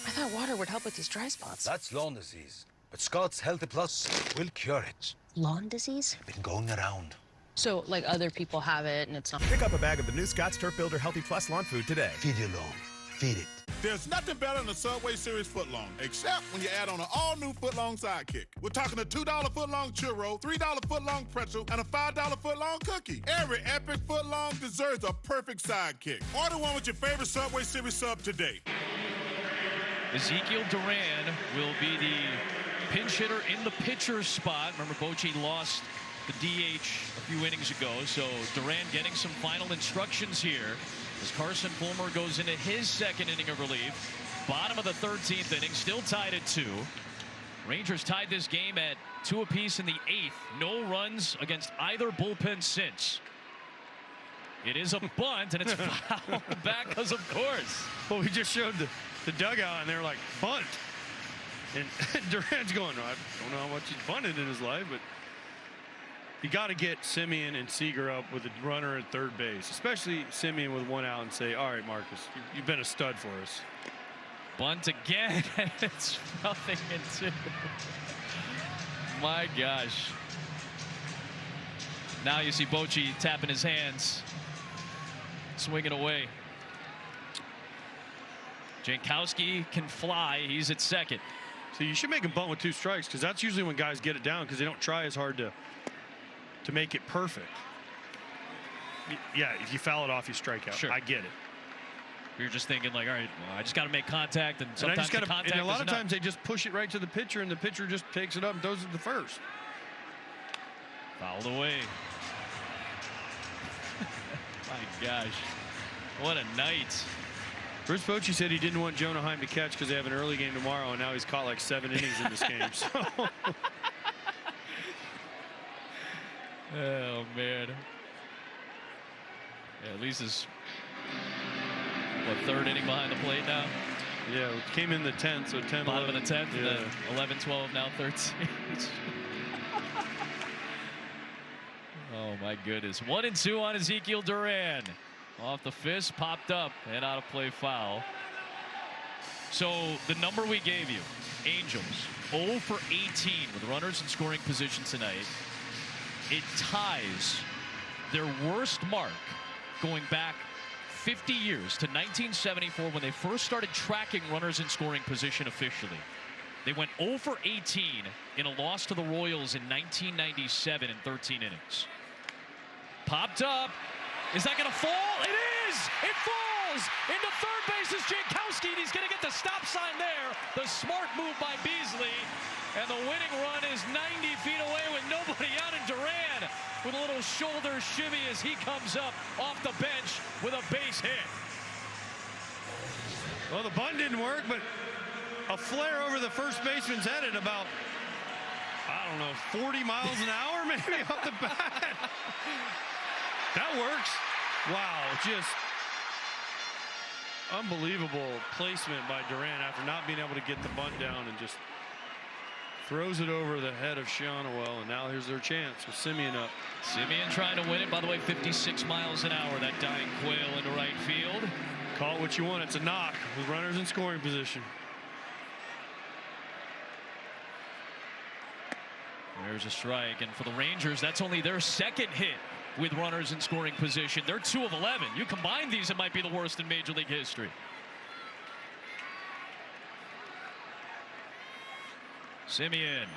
thought water would help with these dry spots. That's lawn disease. But Scott's Healthy Plus will cure it. Lawn disease? Been going around. So, like, other people have it and it's not. Pick up a bag of the new Scott's Turf Builder Healthy Plus lawn food today. Feed your lawn. Feed it. There's nothing better than a Subway Series footlong, except when you add on an all-new footlong sidekick. We're talking a $2 footlong churro, $3 footlong pretzel, and a $5 footlong cookie. Every epic footlong deserves a perfect sidekick. Order one with your favorite Subway Series sub today. Ezekiel Duran will be the pinch hitter in the pitcher's spot. Remember, Bochy lost the DH a few innings ago, so Duran getting some final instructions here as Carson Fulmer goes into his second inning of relief. Bottom of the 13th inning, still tied at 2. Rangers tied this game at 2 apiece in the 8th. No runs against either bullpen since. It is a bunt, and it's fouled back because, of course. Well, we just showed the dugout, and they're like, bunt. And Duran's going, I don't know how much he's bunted in his life, but you got to get Simeon and Seager up with a runner at third base, especially Simeon with 1 out, and say, all right, Marcus, you've been a stud for us. Bunt again, and it's nothing in 2. My gosh. Now you see Bochy tapping his hands, swinging away. Jankowski can fly. He's at second. So you should make him bunt with 2 strikes, because that's usually when guys get it down, because they don't try as hard to make it perfect. Yeah, if you foul it off, you strike out. Sure. I get it. You're just thinking like, all right, well, I just got to make contact, and sometimes and the contact and a lot is of enough. times they just push it right to the pitcher, and the pitcher just takes it up and throws it to the first. Fouled away. My gosh, what a night. Bruce Bochy said he didn't want Jonah Heim to catch because they have an early game tomorrow, and now he's caught like 7 innings in this game. So. Oh, man. Yeah, at least is what, 3rd inning behind the plate now? Yeah, it came in the 10th, so 10, bottom 11, of the 10th, yeah. and then 11, 12, now 13. Oh, my goodness. 1-2 on Ezekiel Duran. Off the fist, popped up, and out of play foul. So the number we gave you, Angels, 0 for 18 with runners in scoring position tonight. It ties their worst mark going back 50 years to 1974 when they first started tracking runners in scoring position officially. They went 0 for 18 in a loss to the Royals in 1997 in 13 innings. Popped up. Is that going to fall? It is! It falls! Into third base is Jankowski, and he's going to get the stop sign there. The smart move by Beasley. And the winning run is 90 feet away with nobody out, and Duran with a little shoulder shimmy as he comes up off the bench with a base hit. Well, the bunt didn't work, but a flare over the first baseman's head at about, I don't know, 40 miles an hour maybe off the bat. That works. Wow, just unbelievable placement by Duran after not being able to get the bunt down, and just throws it over the head of Shionowell, and now here's their chance with Simeon up. Simeon trying to win it. By the way, 56 miles an hour, that dying quail into right field. Call it what you want. It's a knock with runners in scoring position. There's a strike, and for the Rangers, that's only their second hit with runners in scoring position. They're 2 of 11. You combine these, it might be the worst in Major League history. Simeon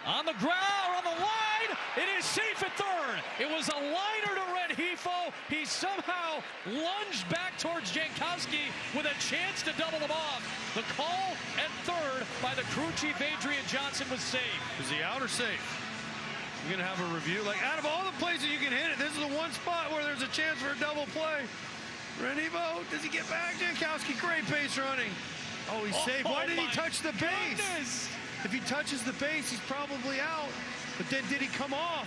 on the ground, on the line. It is safe at third. It was a liner to Rengifo. He somehow lunged back towards Jankowski with a chance to double them off. The call at third by the crew chief Adrian Johnson was safe. Is he out or safe? We're going to have a review. Like, out of all the places you can hit it, this is the one spot where there's a chance for a double play. Rengifo, does he get back? Jankowski, great base running. Oh, he's safe. Why did he touch the base? Goodness. If he touches the base, he's probably out. But then did he come off?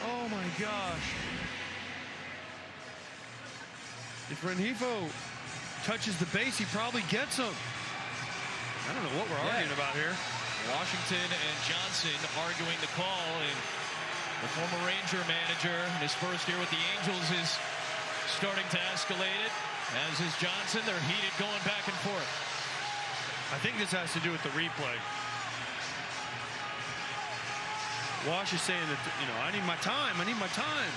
Oh, my gosh. If Rengifo touches the base, he probably gets him. I don't know what we're arguing about here. Washington and Johnson arguing the call, and the former Ranger manager in his first year with the Angels is starting to escalate it, as is Johnson. They're heated going back and forth. I think this has to do with the replay. Wash is saying that, you know, I need my time. I need my time.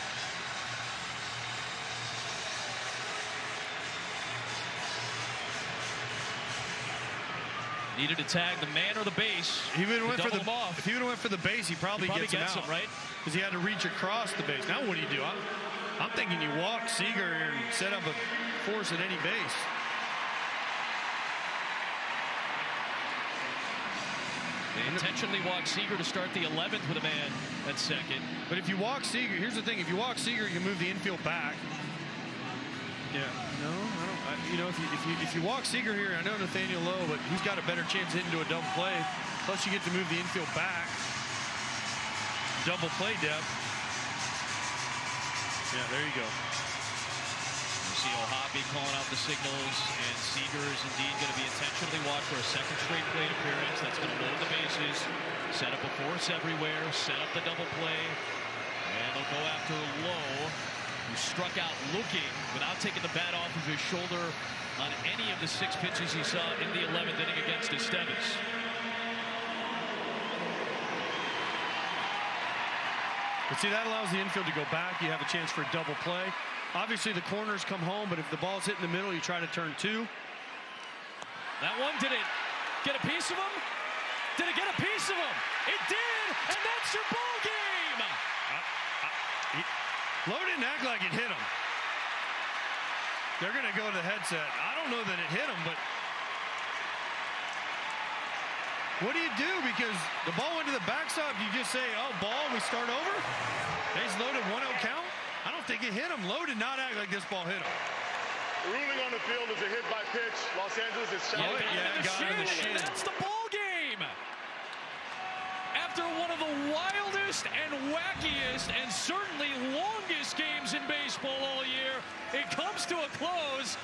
Needed to tag the man or the base. He would have went for the ball. If he would have went for the base, he probably gets him out, right? Because he had to reach across the base. Now what do you do? I'm thinking you walk Seager and set up a force at any base. They intentionally walk Seager to start the 11th with a man at second. But if you walk Seager, here's the thing: if you walk Seager, you move the infield back. Yeah, no, I don't. You know, if you walk Seager here, I know Nathaniel Lowe, but he's got a better chance of hitting to a double play. Plus, you get to move the infield back. Double play depth. Yeah, there you go. You see O'Hoppe calling out the signals, and Seager is indeed going to be intentionally walked for a second straight plate appearance. That's going to load the bases, set up a force everywhere, set up the double play, and they'll go after Lowe, who struck out looking without taking the bat off of his shoulder on any of the 6 pitches he saw in the 11th inning against Estevez. But see, that allows the infield to go back. You have a chance for a double play. Obviously, the corners come home, but if the ball's hit in the middle, you try to turn 2. That one, did it get a piece of him? Did it get a piece of him? It did, and that's your ball game! Lowe didn't act like it hit him. They're going to go to the headset. I don't know that it hit him, but what do you do? Because the ball went to the backstop. You just say, oh, ball, we start over? Base loaded, 1-0 count? I don't think it hit him. Lowe did not act like this ball hit him. The ruling on the field is a hit by pitch. Los Angeles is shot. Got him in the shin. That's the ball game. After one of the wildest and wackiest and certainly longest games in baseball all year, it comes to a close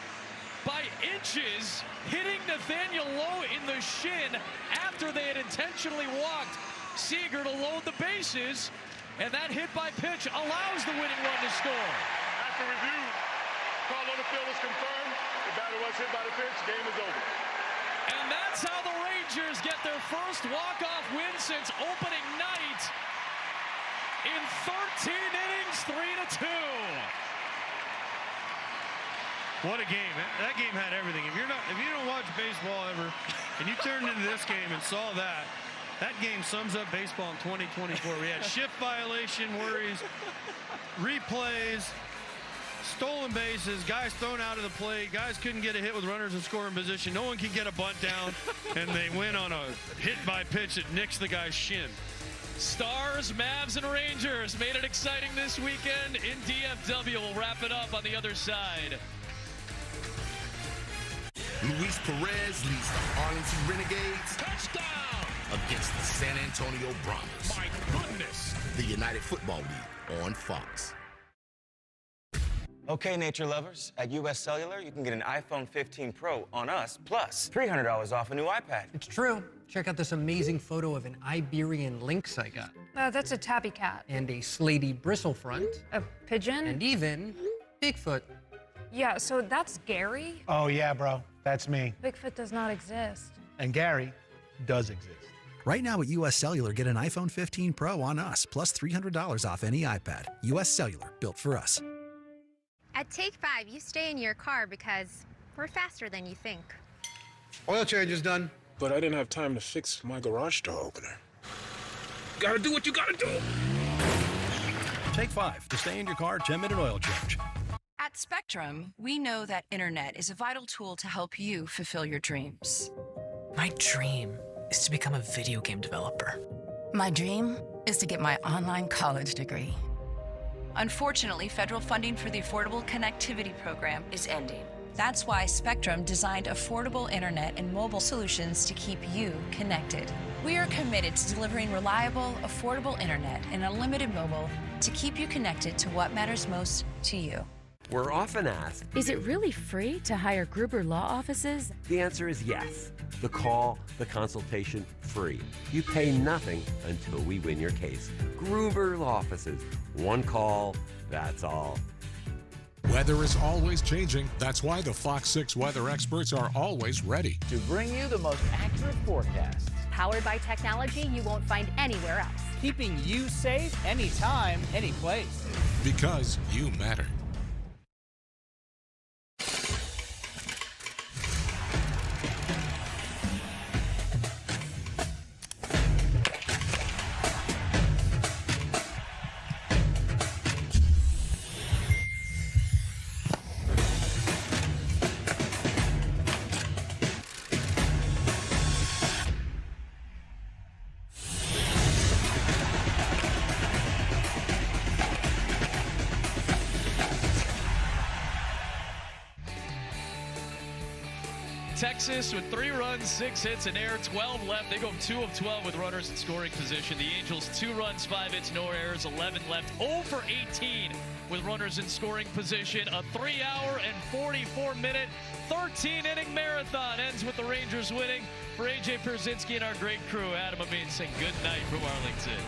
by inches, hitting Nathaniel Lowe in the shin after they had intentionally walked Seager to load the bases, and that hit by pitch allows the winning run to score. After review, call on the field is confirmed. The batter was hit by the pitch. Game is over. And that's how the Rangers get their first walk-off win since opening night in 13 innings, 3-2. What a game. That game had everything. If you don't watch baseball ever and you turned into this game and saw that game sums up baseball in 2024. We had shift violation worries, replays, stolen bases, guys thrown out of the plate, guys couldn't get a hit with runners in scoring position, no one could get a bunt down, and they win on a hit by pitch that nicks the guy's shin. Stars, Mavs, and Rangers made it exciting this weekend in DFW. We'll wrap it up on the other side. Luis Perez leads the Arlington Renegades. Touchdown! Against the San Antonio Brahmas. My goodness! The United Football League on Fox. Okay, nature lovers, at US Cellular, you can get an iPhone 15 Pro on us, plus $300 off a new iPad. It's true. Check out this amazing photo of an Iberian lynx I got. That's a tabby cat. And a slaty bristlefront. A pigeon? And even Bigfoot. Yeah, so that's Gary? Oh, yeah, bro. That's me. Bigfoot does not exist. And Gary does exist. Right now at US Cellular, get an iPhone 15 Pro on us, plus $300 off any iPad. US Cellular, built for us. At Take 5, you stay in your car because we're faster than you think. Oil change is done. But I didn't have time to fix my garage door opener. Gotta do what you gotta do. Take 5 to stay in your car, 10-minute oil change. At Spectrum, we know that internet is a vital tool to help you fulfill your dreams. My dream is to become a video game developer. My dream is to get my online college degree. Unfortunately, federal funding for the Affordable Connectivity Program is ending. That's why Spectrum designed affordable internet and mobile solutions to keep you connected. We are committed to delivering reliable, affordable internet and unlimited mobile to keep you connected to what matters most to you. We're often asked, Is it really free to hire Gruber Law Offices? the answer is yes. The call, the consultation, free. You pay nothing until we win your case. Gruber Law Offices. One call, that's all. Weather is always changing. That's why the Fox 6 weather experts are always ready to bring you the most accurate forecasts. Powered by technology you won't find anywhere else. Keeping you safe anytime, any place. Because you matter. Texas with 3 runs, 6 hits, and error, 12 left. They go 2 of 12 with runners in scoring position. The Angels, 2 runs, 5 hits, no errors, 11 left. 0 for 18 with runners in scoring position. A 3-hour and 44-minute, 13-inning marathon ends with the Rangers winning. For AJ Pierzynski and our great crew, Adam Amin saying good night from Arlington.